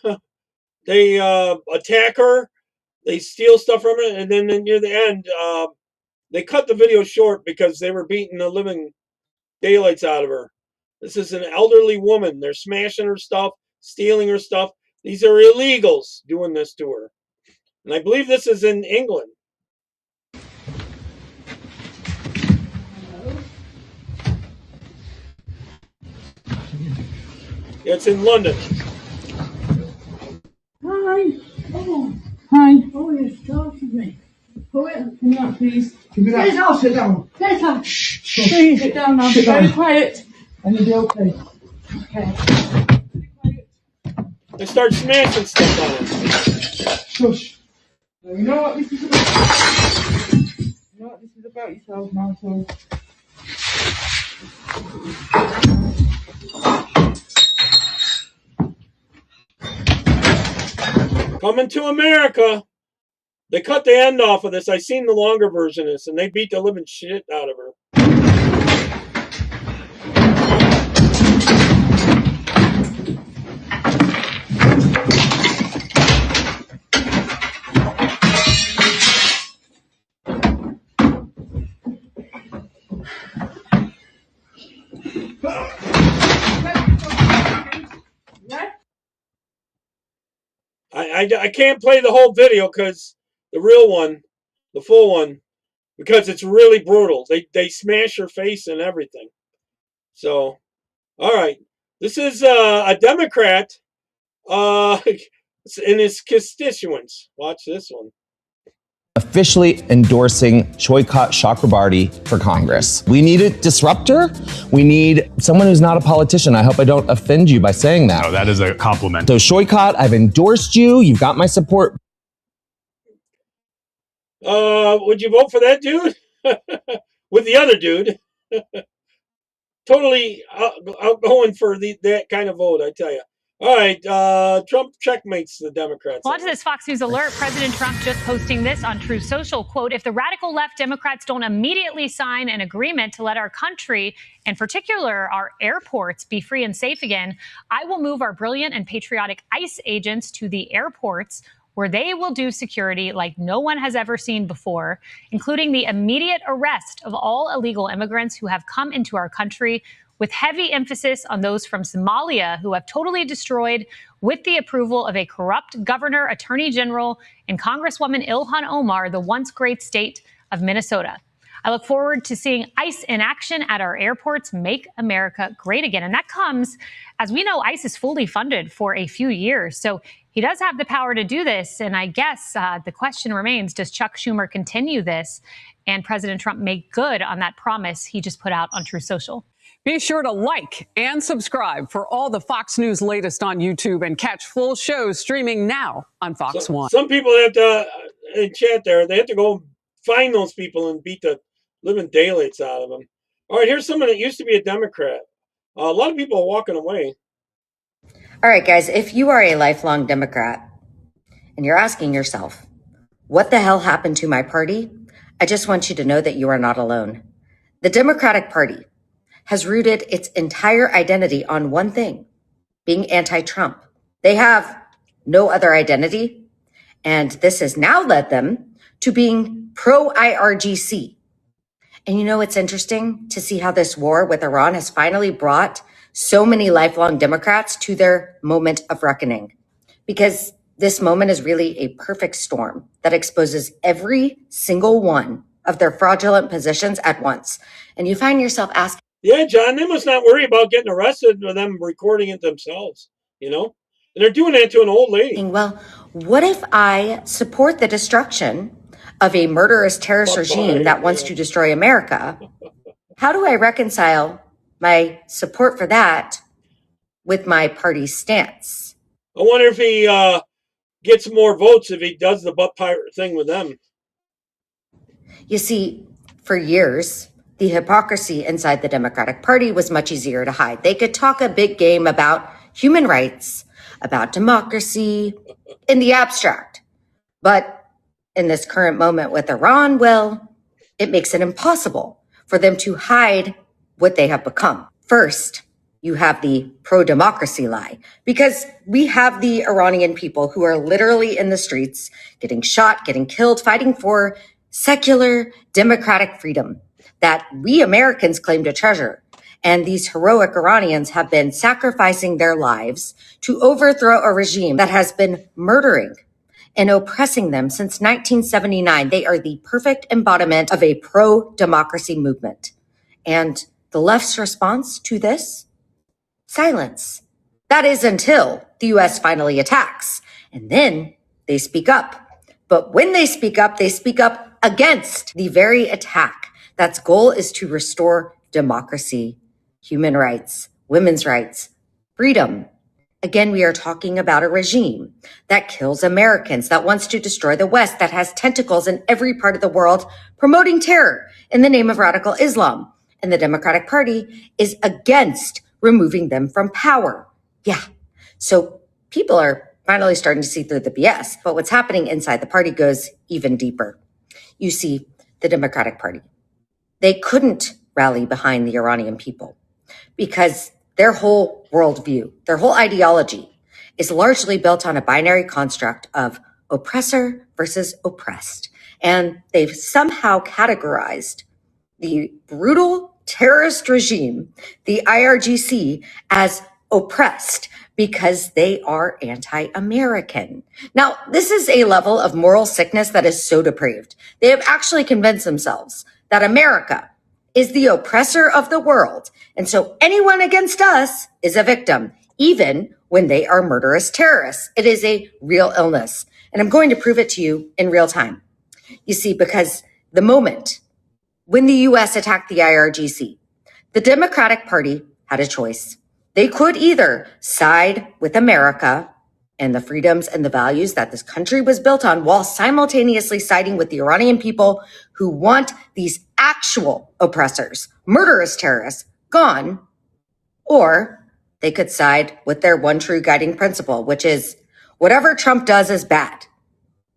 attack her. They steal stuff from her, and then near the end, they cut the video short because they were beating the living daylights out of her. This is an elderly woman. They're smashing her stuff, stealing her stuff. These are illegals doing this to her. And I believe this is in England. It's in London. Hi. Oh. Hi. Oh, you started me. Go in. Come out, please. Please, I'll sit down. Sit down. Shh. Please, sit down now. Be very quiet. And you'll be okay. Okay. They start smashing stuff on it. Shush. Now, you know what this is about? You know what this is about yourself now, so... Coming to America. They cut the end off of this. I seen the longer version of this, and they beat the living shit out of her. I can't play the whole video because the real one, the full one, because it's really brutal. They smash her face and everything. So, all right, this is a Democrat in his constituents. Watch this one. Officially endorsing Choykot Chakrabarti for Congress. We need a disruptor. We need someone who's not a politician. I hope I don't offend you by saying that. No, that is a compliment. So Choykot, I've endorsed you. You've got my support. Would you vote for that dude? With the other dude? Totally outgoing for that kind of vote, I tell you. All right, Trump checkmates the Democrats. Well, on to this Fox News alert. President Trump just posting this on Truth Social. Quote, if the radical left Democrats don't immediately sign an agreement to let our country, in particular our airports, be free and safe again, I will move our brilliant and patriotic ICE agents to the airports where they will do security like no one has ever seen before, including the immediate arrest of all illegal immigrants who have come into our country, with heavy emphasis on those from Somalia who have totally destroyed, with the approval of a corrupt governor, attorney general, and Congresswoman Ilhan Omar, the once great state of Minnesota. I look forward to seeing ICE in action at our airports. Make America great again. And that comes, as we know, ICE is fully funded for a few years. So he does have the power to do this. And I guess the question remains, does Chuck Schumer continue this and President Trump make good on that promise he just put out on Truth Social? Be sure to like and subscribe for all the Fox News latest on YouTube and catch full shows streaming now on Fox One. Some people have to, in chat there, they have to go find those people and beat the living daylights out of them. All right, here's someone that used to be a Democrat. A lot of people are walking away. All right, guys, if you are a lifelong Democrat and you're asking yourself, what the hell happened to my party? I just want you to know that you are not alone. The Democratic Party has rooted its entire identity on one thing, being anti-Trump. They have no other identity, and this has now led them to being pro-IRGC. And you know, it's interesting to see how this war with Iran has finally brought so many lifelong Democrats to their moment of reckoning, because this moment is really a perfect storm that exposes every single one of their fraudulent positions at once. And you find yourself asking, yeah, John, they must not worry about getting arrested with them recording it themselves, you know? And they're doing that to an old lady. Well, what if I support the destruction of a murderous terrorist regime that wants to destroy America? How do I reconcile my support for that with my party's stance? I wonder if he gets more votes if he does the butt pirate thing with them. You see, for years, the hypocrisy inside the Democratic Party was much easier to hide. They could talk a big game about human rights, about democracy in the abstract. But in this current moment with Iran, well, it makes it impossible for them to hide what they have become. First, you have the pro-democracy lie, because we have the Iranian people who are literally in the streets, getting shot, getting killed, fighting for secular democratic freedom that we Americans claim to treasure. And these heroic Iranians have been sacrificing their lives to overthrow a regime that has been murdering and oppressing them since 1979. They are the perfect embodiment of a pro-democracy movement. And the left's response to this? Silence. That is until the US finally attacks. And then they speak up. But when they speak up against the very attack that's goal is to restore democracy, human rights, women's rights, freedom. Again, we are talking about a regime that kills Americans, that wants to destroy the West, that has tentacles in every part of the world, promoting terror in the name of radical Islam. And the Democratic Party is against removing them from power. Yeah. So people are finally starting to see through the BS. But what's happening inside the party goes even deeper. You see, the Democratic Party, they couldn't rally behind the Iranian people because their whole worldview, their whole ideology is largely built on a binary construct of oppressor versus oppressed. And they've somehow categorized the brutal terrorist regime, the IRGC, as oppressed because they are anti-American. Now, this is a level of moral sickness that is so depraved. They have actually convinced themselves that America is the oppressor of the world. And so anyone against us is a victim, even when they are murderous terrorists. It is a real illness. And I'm going to prove it to you in real time. You see, because the moment when the US attacked the IRGC, the Democratic Party had a choice. They could either side with America and the freedoms and the values that this country was built on while simultaneously siding with the Iranian people who want these actual oppressors, murderous terrorists, gone, or they could side with their one true guiding principle, which is whatever Trump does is bad.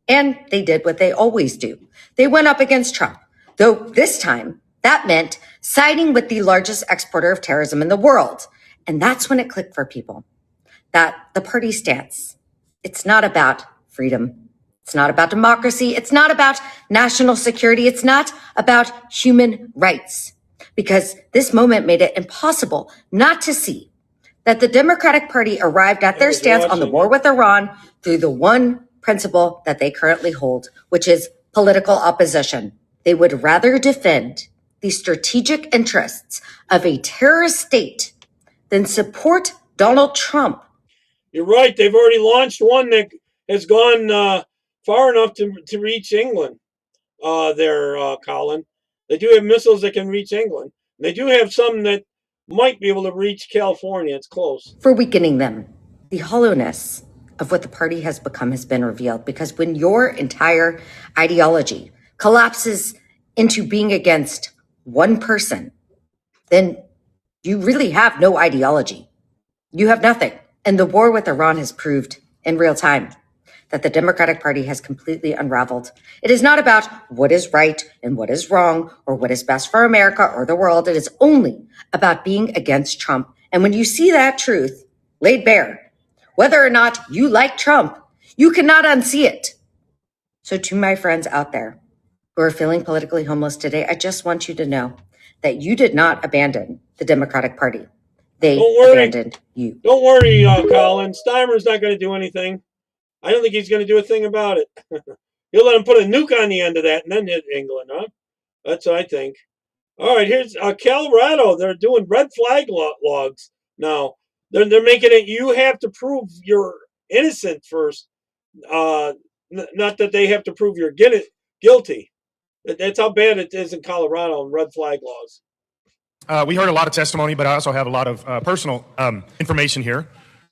And they did what they always do. They went up against Trump, though this time that meant siding with the largest exporter of terrorism in the world. And that's when it clicked for people that the party stance, it's not about freedom. It's not about democracy. It's not about national security. It's not about human rights, because this moment made it impossible not to see that the Democratic Party arrived at their stance on the war with Iran through the one principle that they currently hold, which is political opposition. They would rather defend the strategic interests of a terrorist state than support Donald Trump. You're right. They've already launched one that has gone far enough to reach England. Colin. They do have missiles that can reach England. They do have some that might be able to reach California. It's close. For weakening them, the hollowness of what the party has become has been revealed, because when your entire ideology collapses into being against one person, then you really have no ideology. You have nothing. And the war with Iran has proved in real time that the Democratic Party has completely unraveled. It is not about what is right and what is wrong or what is best for America or the world. It is only about being against Trump. And when you see that truth laid bare, whether or not you like Trump, you cannot unsee it. So to my friends out there who are feeling politically homeless today, I just want you to know that you did not abandon the Democratic Party. They abandoned you. Don't worry, Colin. STARMER's not going to do anything. I don't think he's going to do a thing about it. He'll let him put a nuke on the end of that and then hit England, huh? That's what I think. All right, here's Colorado. They're doing red flag logs now. They're making it you have to prove you're innocent first. Not that they have to prove you're guilty. That's how bad it is in Colorado on red flag laws. We heard a lot of testimony, but I also have a lot of personal information here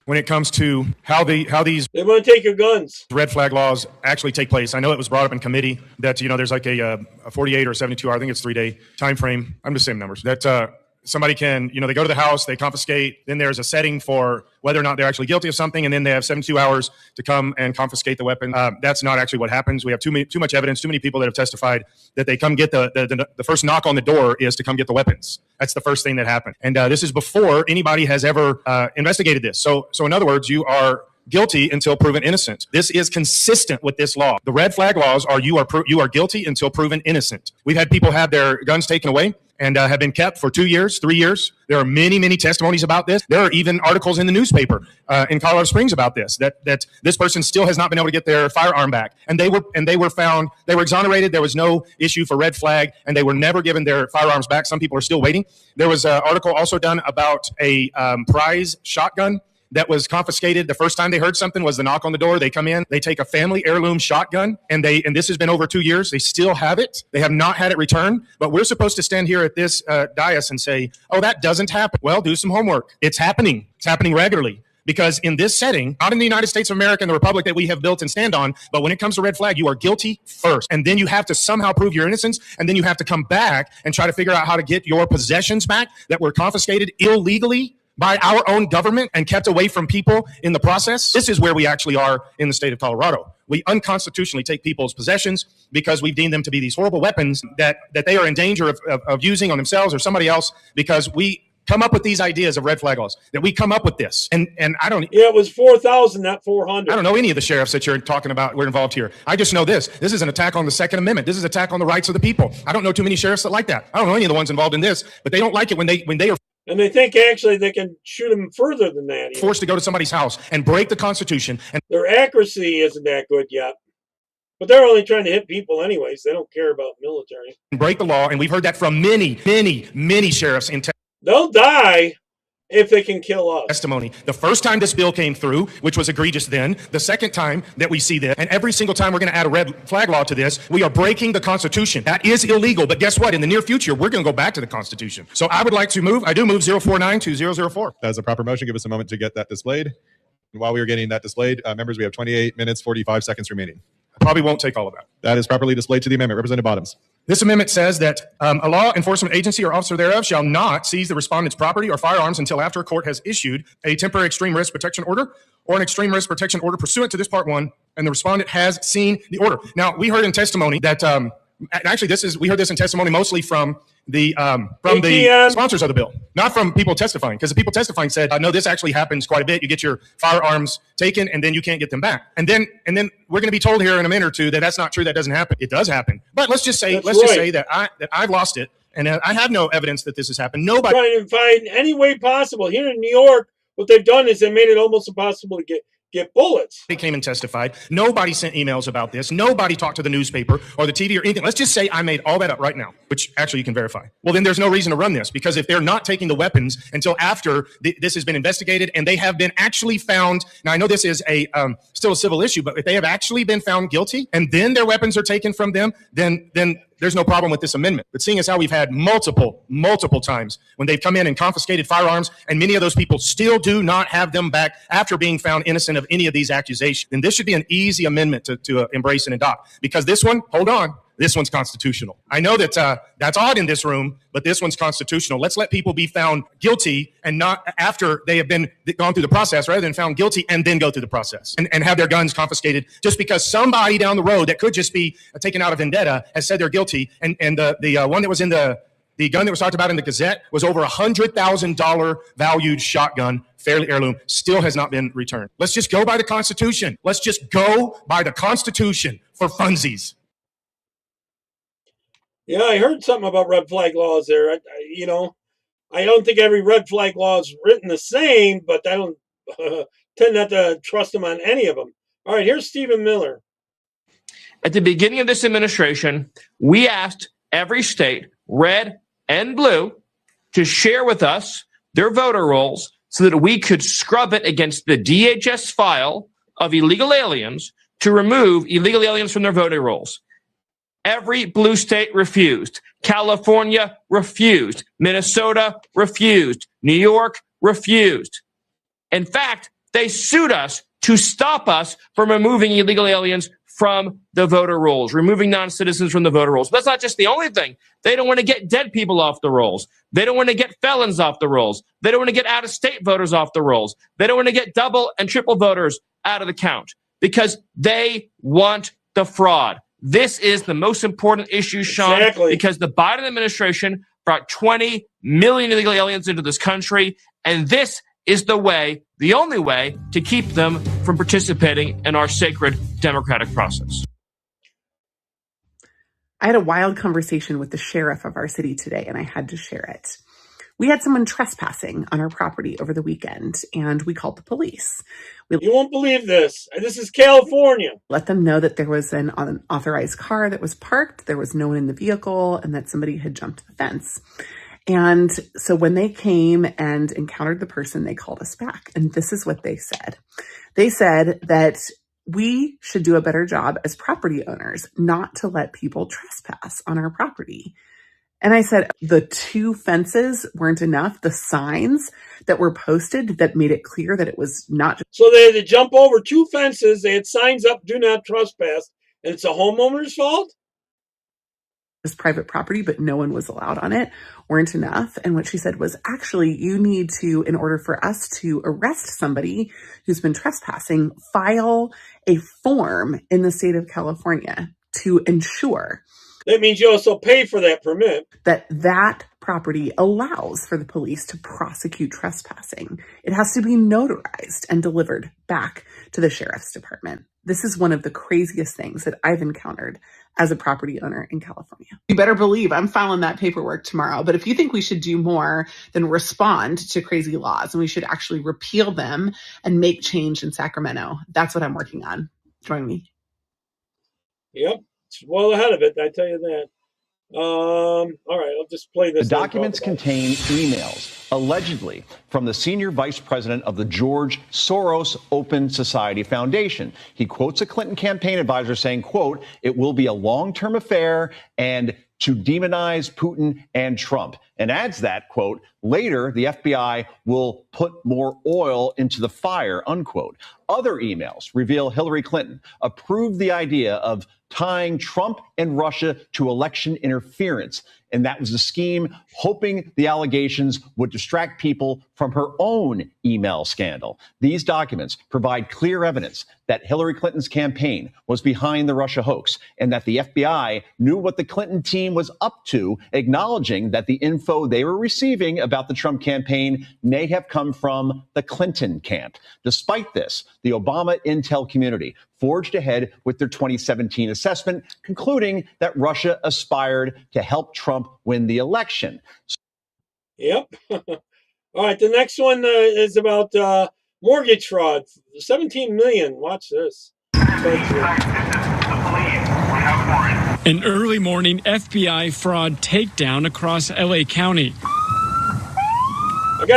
when it comes to how these they want to take your guns. Red flag laws actually take place. I know it was brought up in committee that there's like a 48 or 72 hour, I think it's 3-day time frame. I'm just saying numbers that somebody can they go to the house, they confiscate, then there's a setting for whether or not they're actually guilty of something, and then they have 72 hours to come and confiscate the weapon. That's not actually what happens. We have too much evidence, too many people that have testified that they come get the first knock on the door is to come get the weapons. That's the first thing that happened. And this is before anybody has ever investigated this. So in other words, you are guilty until proven innocent. This is consistent with this law. The red flag laws are you are guilty until proven innocent. We've had people have their guns taken away and have been kept for 2 years, 3 years. There are many, many testimonies about this. There are even articles in the newspaper in Colorado Springs about this, that this person still has not been able to get their firearm back. And they were found, they were exonerated. There was no issue for red flag, and they were never given their firearms back. Some people are still waiting. There was an article also done about a prize shotgun that was confiscated. The first time they heard something was the knock on the door. They come in, they take a family heirloom shotgun, and this has been over 2 years. They still have it. They have not had it returned. But we're supposed to stand here at this dais and say, oh, that doesn't happen. Well, do some homework. It's happening. It's happening regularly. Because in this setting, not in the United States of America and the republic that we have built and stand on, but when it comes to red flag, you are guilty first. And then you have to somehow prove your innocence. And then you have to come back and try to figure out how to get your possessions back that were confiscated illegally by our own government and kept away from people in the process. This is where we actually are in the state of Colorado. We unconstitutionally take people's possessions because we've deemed them to be these horrible weapons that they are in danger of using on themselves or somebody else, because we come up with these ideas of red flag laws, that we come up with this. And I don't... Yeah, it was 4,000, not 400. I don't know any of the sheriffs that you're talking about were involved here. I just know this. This is an attack on the Second Amendment. This is an attack on the rights of the people. I don't know too many sheriffs that like that. I don't know any of the ones involved in this, but they don't like it when they are... And they think actually they can shoot them further than that. Even. Forced to go to somebody's house and break the Constitution. And their accuracy isn't that good yet. But they're only trying to hit people anyways. They don't care about military. Break the law. And we've heard that from many, many, many sheriffs in Texas. They'll die if they can kill us. Testimony. The first time this bill came through, which was egregious then, the second time that we see this, and every single time we're going to add a red flag law to this, we are breaking the Constitution. That is illegal. But guess what? In the near future, we're going to go back to the Constitution. So I would like to move. I do move 049 to 004. As a proper motion, give us a moment to get that displayed. And while we are getting that displayed, members, we have 28 minutes, 45 seconds remaining. I probably won't take all of that. That is properly displayed to the amendment. Representative Bottoms. This amendment says that a law enforcement agency or officer thereof shall not seize the respondent's property or firearms until after a court has issued a temporary extreme risk protection order or an extreme risk protection order pursuant to this part 1, and the respondent has seen the order. Now, we heard in testimony that, actually, we heard this in testimony mostly from the sponsors of the bill, not from people testifying, because the people testifying said, no, this actually happens quite a bit. You get your firearms taken, and then you can't get them back. And then we're going to be told here in a minute or two that that's not true. That doesn't happen. It does happen. But let's just say that I've lost it, and I have no evidence that this has happened. Nobody trying to find any way possible. Here in New York, what they've done is they made it almost impossible to get bullets. They came and testified. Nobody sent emails about this. Nobody talked to the newspaper or the TV or anything. Let's just say I made all that up right now, which actually you can verify. Well, then there's no reason to run this, because if they're not taking the weapons until after this has been investigated and they have been actually found, now I know this is still a civil issue, but if they have actually been found guilty and then their weapons are taken from them, then there's no problem with this amendment. But seeing as how we've had multiple times when they've come in and confiscated firearms, and many of those people still do not have them back after being found innocent of any of these accusations, then this should be an easy amendment to embrace and adopt. Because this one, hold on, this one's constitutional. I know that that's odd in this room, but this one's constitutional. Let's let people be found guilty and not after they have gone through the process, rather than found guilty and then go through the process and have their guns confiscated just because somebody down the road that could just be taken out of vendetta has said they're guilty. And the one that was in the gun that was talked about in the Gazette was over $100,000 valued shotgun, fairly heirloom, still has not been returned. Let's just go by the Constitution. Let's just go by the Constitution for funsies. Yeah, I heard something about red flag laws there. I don't think every red flag law is written the same, but I don't tend not to trust them on any of them. All right, here's Stephen Miller. At the beginning of this administration, we asked every state, red and blue, to share with us their voter rolls so that we could scrub it against the DHS file of illegal aliens to remove illegal aliens from their voting rolls. Every blue state refused. California refused. Minnesota refused. New York refused. In fact, they sued us to stop us from removing illegal aliens from the voter rolls, removing non-citizens from the voter rolls. But that's not just the only thing. They don't want to get dead people off the rolls. They don't want to get felons off the rolls. They don't want to get out-of-state voters off the rolls. They don't want to get double and triple voters out of the count because they want the fraud. This is the most important issue, Sean, because the Biden administration brought 20 million illegal aliens into this country, and this is the way, the only way, to keep them from participating in our sacred democratic process. I had a wild conversation with the sheriff of our city today, and I had to share it. We had someone trespassing on our property over the weekend, and we called the police. You won't believe this. This is California. Let them know that there was an unauthorized car that was parked, there was no one in the vehicle, and that somebody had jumped the fence. And so when they came and encountered the person, they called us back. And this is what they said. They said that we should do a better job as property owners not to let people trespass on our property. And I said, the 2 fences weren't enough. The signs that were posted that made it clear that it was not. So they had to jump over 2 fences. They had signs up, do not trespass. And it's a homeowner's fault? Just private property, but no one was allowed on it, weren't enough. And what she said was, actually, you need to, in order for us to arrest somebody who's been trespassing, file a form in the state of California to ensure. That means you also pay for that permit. That property allows for the police to prosecute trespassing. It has to be notarized and delivered back to the sheriff's department. This is one of the craziest things that I've encountered as a property owner in California. You better believe I'm filing that paperwork tomorrow. But if you think we should do more than respond to crazy laws and we should actually repeal them and make change in Sacramento, that's what I'm working on. Join me. Yep, it's well ahead of it, I tell you that. All right, I'll just play this. The documents contain emails, allegedly, from the senior vice president of the George Soros Open Society Foundation. He quotes a Clinton campaign advisor saying, quote, "It will be a long-term affair and to demonize Putin and Trump," and adds that, quote, "Later, the FBI will put more oil into the fire," unquote. Other emails reveal Hillary Clinton approved the idea of tying Trump and Russia to election interference. And that was a scheme, hoping the allegations would distract people from her own email scandal. These documents provide clear evidence that Hillary Clinton's campaign was behind the Russia hoax and that the FBI knew what the Clinton team was up to, acknowledging that the info they were receiving about the Trump campaign may have come from the Clinton camp. Despite this, the Obama intel community forged ahead with their 2017 assessment, concluding that Russia aspired to help Trump win the election. Yep. All right, the next one is about mortgage fraud. 17 million. Watch this. An early morning FBI fraud takedown across LA County.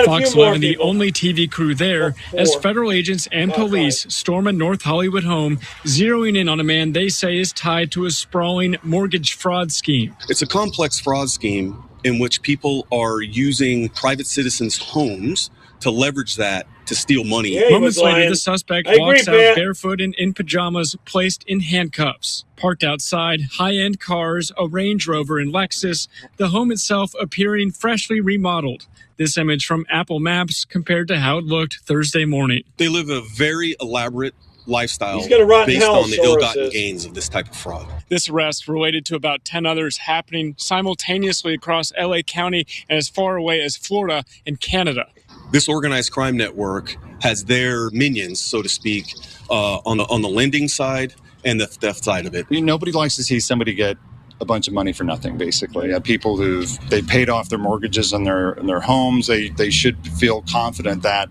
Fox 11, the only TV crew there, as federal agents and police storm a North Hollywood home, zeroing in on a man they say is tied to a sprawling mortgage fraud scheme. It's a complex fraud scheme in which people are using private citizens' homes to leverage that to steal money. Moments later, the suspect walks out barefoot and in pajamas, placed in handcuffs. Parked outside, high-end cars, a Range Rover and Lexus, the home itself appearing freshly remodeled. This image from Apple Maps compared to how it looked Thursday morning. They live a very elaborate lifestyle He's gonna rot in based hell, on the Soros ill-gotten is. gains of this type of fraud. This arrest related to about 10 others happening simultaneously across LA County and as far away as Florida and Canada. This organized crime network has their minions, so to speak, on the lending side and the theft side of it. Nobody likes to see somebody get a bunch of money for nothing, basically. People they paid off their mortgages on their homes. They should feel confident that,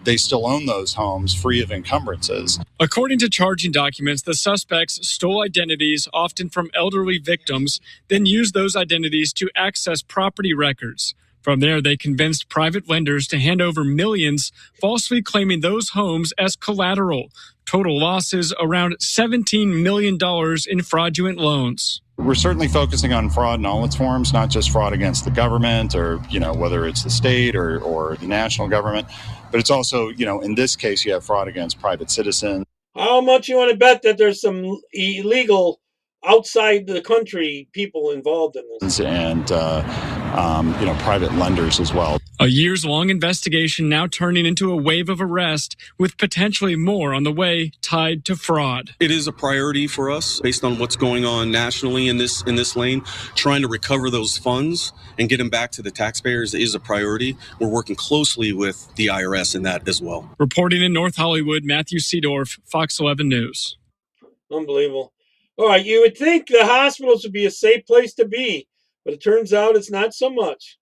they still own those homes free of encumbrances. According to charging documents, the suspects stole identities, often from elderly victims, then used those identities to access property records. From there, they convinced private lenders to hand over millions, falsely claiming those homes as collateral. Total losses around $17 million in fraudulent loans. We're certainly focusing on fraud in all its forms, not just fraud against the government or, whether it's the state or the national government. But it's also, in this case, you have fraud against private citizens. How much you want to bet that there's some illegal outside the country people involved in this? And, private lenders as well. A years-long investigation now turning into a wave of arrest with potentially more on the way tied to fraud. It is a priority for us based on what's going on nationally in this lane. Trying to recover those funds and get them back to the taxpayers is a priority. We're working closely with the IRS in that as well. Reporting in North Hollywood, Matthew Seedorf, Fox 11 News. Unbelievable. All right, you would think the hospitals would be a safe place to be, but it turns out it's not so much.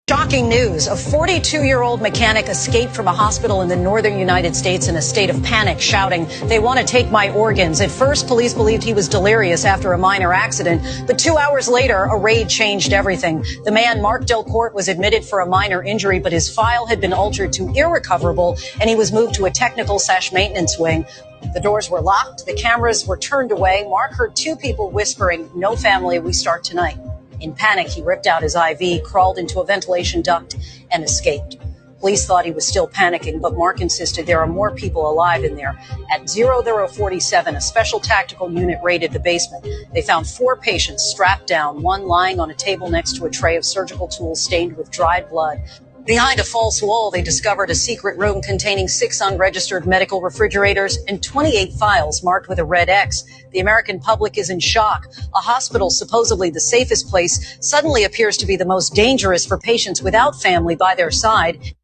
Shocking news. A 42-year-old mechanic escaped from a hospital in the northern United States in a state of panic, shouting, "They want to take my organs." At first, police believed he was delirious after a minor accident, but 2 hours later, a raid changed everything. The man, Mark Delcourt, was admitted for a minor injury, but his file had been altered to irrecoverable, and he was moved to a technical/maintenance wing. The doors were locked. The cameras were turned away. Mark heard two people whispering, "No family, we start tonight." In panic, he ripped out his IV, crawled into a ventilation duct, and escaped. Police thought he was still panicking, but Mark insisted there are more people alive in there. At 0047, a special tactical unit raided the basement. They found 4 patients strapped down, one lying on a table next to a tray of surgical tools stained with dried blood. Behind a false wall, they discovered a secret room containing 6 unregistered medical refrigerators and 28 files marked with a red X. The American public is in shock. A hospital, supposedly the safest place, suddenly appears to be the most dangerous for patients without family by their side.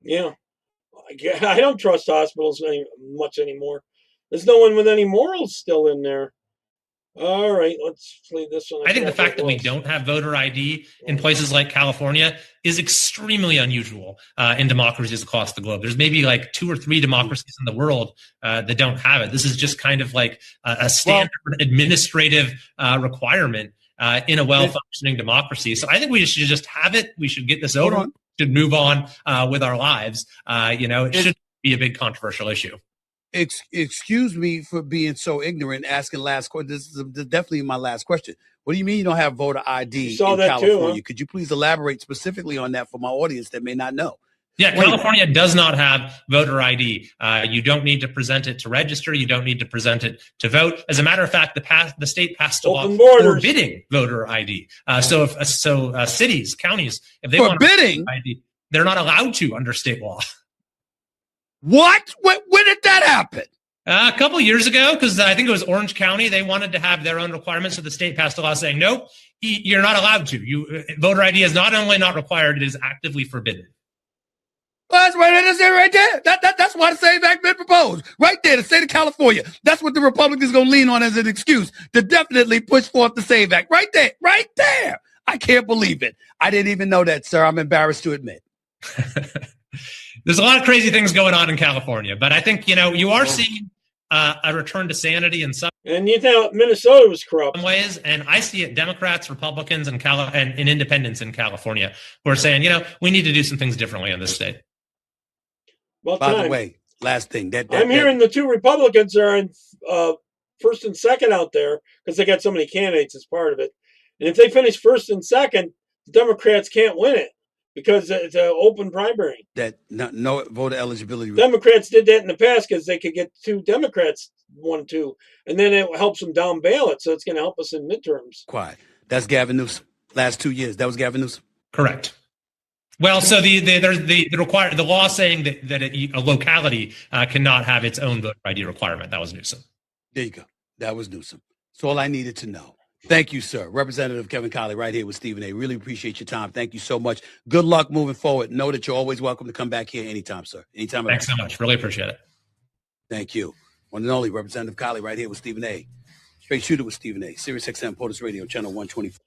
Yeah, I don't trust hospitals much anymore. There's no one with any morals still in there. All right, let's play this one. I think the fact that we don't have voter ID in places like California is extremely unusual in democracies across the globe. There's maybe like 2 or 3 democracies in the world that don't have it. This is just kind of like a standard administrative requirement in a well-functioning democracy. So I think we should just have it. We should get this over. We should move on with our lives. It shouldn't be a big controversial issue. Excuse me for being so ignorant, asking last question. This is definitely my last question. What do you mean you don't have voter ID in California? Too, huh? Could you please elaborate specifically on that for my audience that may not know? Yeah, California does not have voter ID. You don't need to present it to register. You don't need to present it to vote. As a matter of fact, the state passed a law forbidding voter ID. So cities, counties, if they want forbidding ID, they're not allowed to under state law. What? When did that happen? A couple of years ago, because I think it was Orange County. They wanted to have their own requirements, so the state passed a law saying, nope, you're not allowed to. Voter ID is not only not required, it is actively forbidden. Well, that's right. That's it right there. That's why the SAVE Act been proposed. Right there, the state of California. That's what the Republicans going to lean on as an excuse to definitely push forth the SAVE Act. Right there. Right there. I can't believe it. I didn't even know that, sir. I'm embarrassed to admit. There's a lot of crazy things going on in California, but I think, you are seeing a return to sanity in some. And you thought Minnesota was corrupt. Ways, and I see it Democrats, Republicans, and independents in California who are saying, we need to do some things differently in this state. Well, by the way, last thing. I'm hearing the 2 Republicans are in first and second out there because they got so many candidates as part of it. And if they finish first and second, the Democrats can't win it because it's an open primary. That no voter eligibility. Democrats did that in the past because they could get 2 Democrats 1-2, and then it helps them down ballot. So it's going to help us in midterms. Quiet. That's Gavin Newsom. Last 2 years, that was Gavin Newsom. Correct. Well, so the law saying that a locality cannot have its own voter ID requirement. That was Newsom. There you go. That was Newsom. That's all I needed to know. Thank you, sir. Representative Kevin Colley right here with Stephen A. Really appreciate your time. Thank you so much. Good luck moving forward. Know that you're always welcome to come back here anytime, sir. Anytime. Thanks so much. Really appreciate it. Thank you. One and only Representative Colley right here with Stephen A. Straight Shooter with Stephen A. Sirius XM POTUS Radio, channel 124.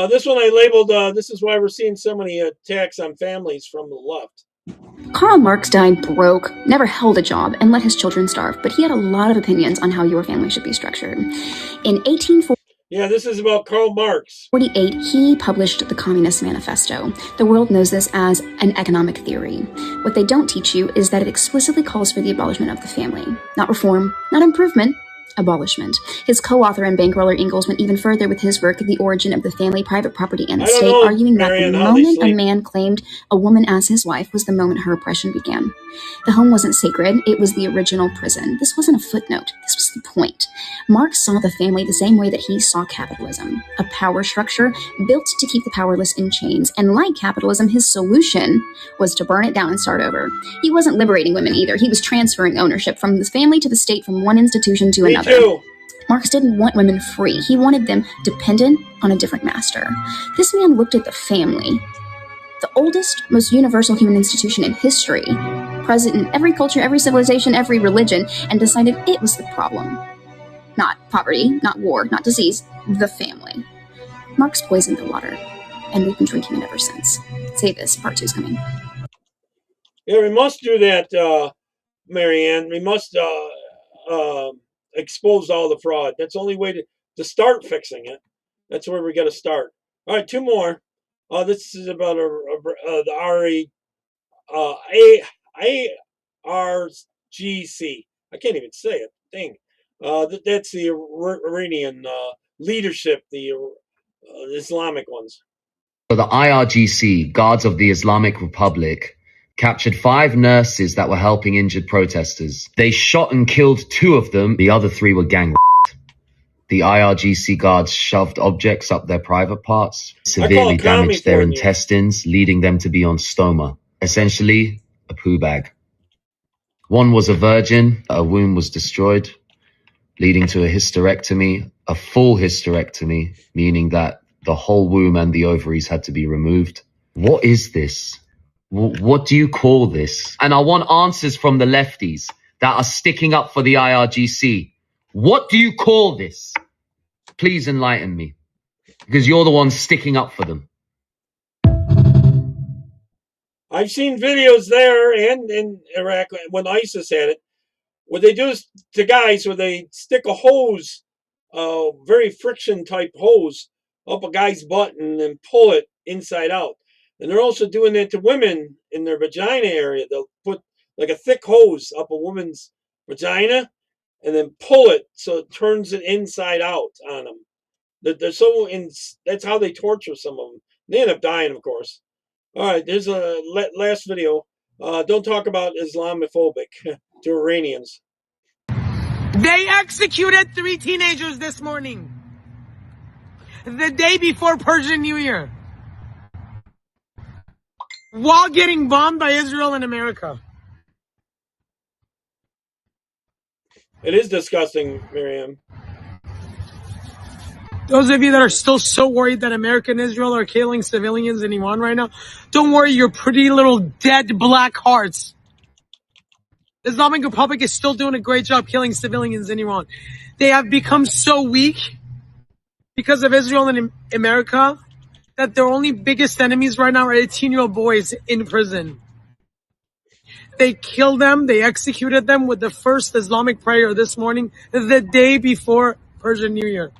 This one I labeled, this is why we're seeing so many attacks on families from the left. Karl Marx died broke, never held a job, and let his children starve, but he had a lot of opinions on how your family should be structured. In 1840, yeah, this is about Karl Marx. 48, he published the Communist Manifesto. The world knows this as an economic theory. What they don't teach you is that it explicitly calls for the abolishment of the family. Not reform, not improvement, abolishment. His co-author and bankroller Ingalls went even further with his work, The Origin of the Family, Private Property, and the State, arguing that the moment a man claimed a woman as his wife was the moment her oppression began. The home wasn't sacred, it was the original prison. This wasn't a footnote, this was the point. Marx saw the family the same way that he saw capitalism, a power structure built to keep the powerless in chains, and like capitalism, his solution was to burn it down and start over. He wasn't liberating women either, he was transferring ownership from the family to the state, from one institution to another. Marx didn't want women free. He wanted them dependent on a different master. This man looked at the family, the oldest, most universal human institution in history, present in every culture, every civilization, every religion, and decided it was the problem. Not poverty, not war, not disease, the family. Marx poisoned the water, and we've been drinking it ever since. Say this, part 2 is coming. Yeah, we must do that, Marianne. We must expose all the fraud. That's the only way to start fixing it. That's where we got to start. All right, 2 more. This is about the ARGC. I can't even say it. Dang. That's the Iranian leadership, the Islamic ones. So the IRGC, Guards of the Islamic Republic, captured 5 nurses that were helping injured protesters. They shot and killed 2 of them. The other 3 were gang raped. The IRGC guards shoved objects up their private parts, severely damaged their intestines, leading them to be on stoma, essentially a poo bag. 1 was a virgin. A womb was destroyed, leading to a hysterectomy, a full hysterectomy, meaning that the whole womb and the ovaries had to be removed. What is this? What do you call this? And I want answers from the lefties that are sticking up for the IRGC. What do you call this? Please enlighten me, because you're the one sticking up for them. I've seen videos there and in Iraq when ISIS had it. What they do is to guys where they stick a hose, very friction type hose, up a guy's butt and then pull it inside out. And they're also doing that to women in their vagina area. They'll put like a thick hose up a woman's vagina and then pull it so it turns it inside out on them. They're so in. That's how they torture some of them. They end up dying, of course. All right, there's a last video. Don't talk about Islamophobic to Iranians. They executed 3 teenagers this morning, the day before Persian New Year, while getting bombed by Israel and America. It is disgusting, Miriam. Those of you that are still so worried that America and Israel are killing civilians in Iran right now, don't worry your pretty little dead black hearts. The Islamic Republic is still doing a great job killing civilians in Iran. They have become so weak because of Israel and America that their only biggest enemies right now are 18-year-old boys in prison. They killed them, they executed them with the first Islamic prayer this morning, the day before Persian New Year.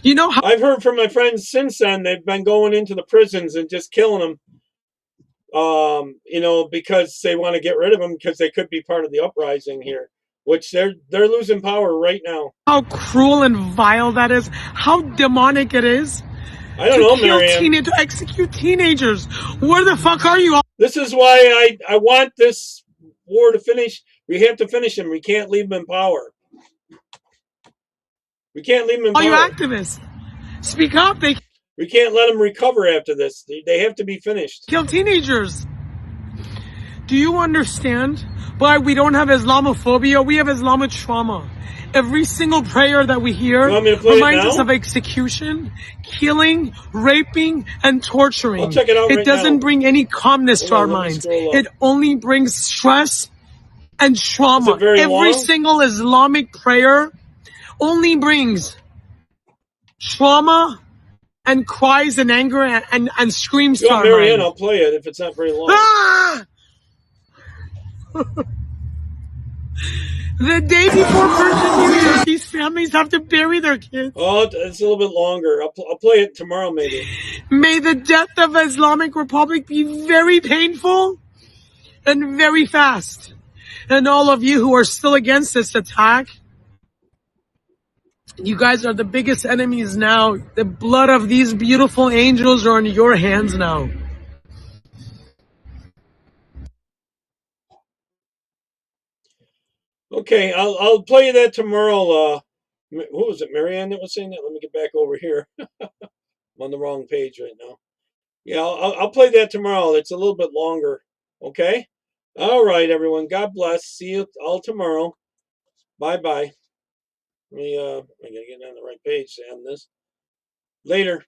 You know how I've heard from my friends since then, they've been going into the prisons and just killing them. Because they want to get rid of them because they could be part of the uprising here, which they're losing power right now. How cruel and vile that is, how demonic it is. I don't know, Miriam. To execute teenagers. Where the fuck are you all? This is why I want this war to finish. We have to finish them. We can't leave them in power. We can't leave them in power. All you activists, speak up. We can't let them recover after this. They have to be finished. Kill teenagers. Do you understand why we don't have Islamophobia? We have Islamic trauma. Every single prayer that we hear reminds us of execution, killing, raping, and torturing. I'll check it out right doesn't now. bring any calmness to our minds. It only brings stress and trauma. Every single Islamic prayer only brings trauma and cries and anger and screams to our Marianne, mind. I'll play it if it's not very long. Ah! The day before Persian New Year, these families have to bury their kids. Oh, it's a little bit longer. I'll play it tomorrow, maybe. May the death of Islamic Republic be very painful and very fast. And all of you who are still against this attack, you guys are the biggest enemies now. The blood of these beautiful angels are in your hands now. Okay, I'll play you that tomorrow. Who was it, Marianne, that was saying that? Let me get back over here. I'm on the wrong page right now. Yeah, I'll play that tomorrow. It's a little bit longer. Okay? All right, everyone. God bless. See you all tomorrow. Bye-bye. I gotta get on the right page to end this. Later.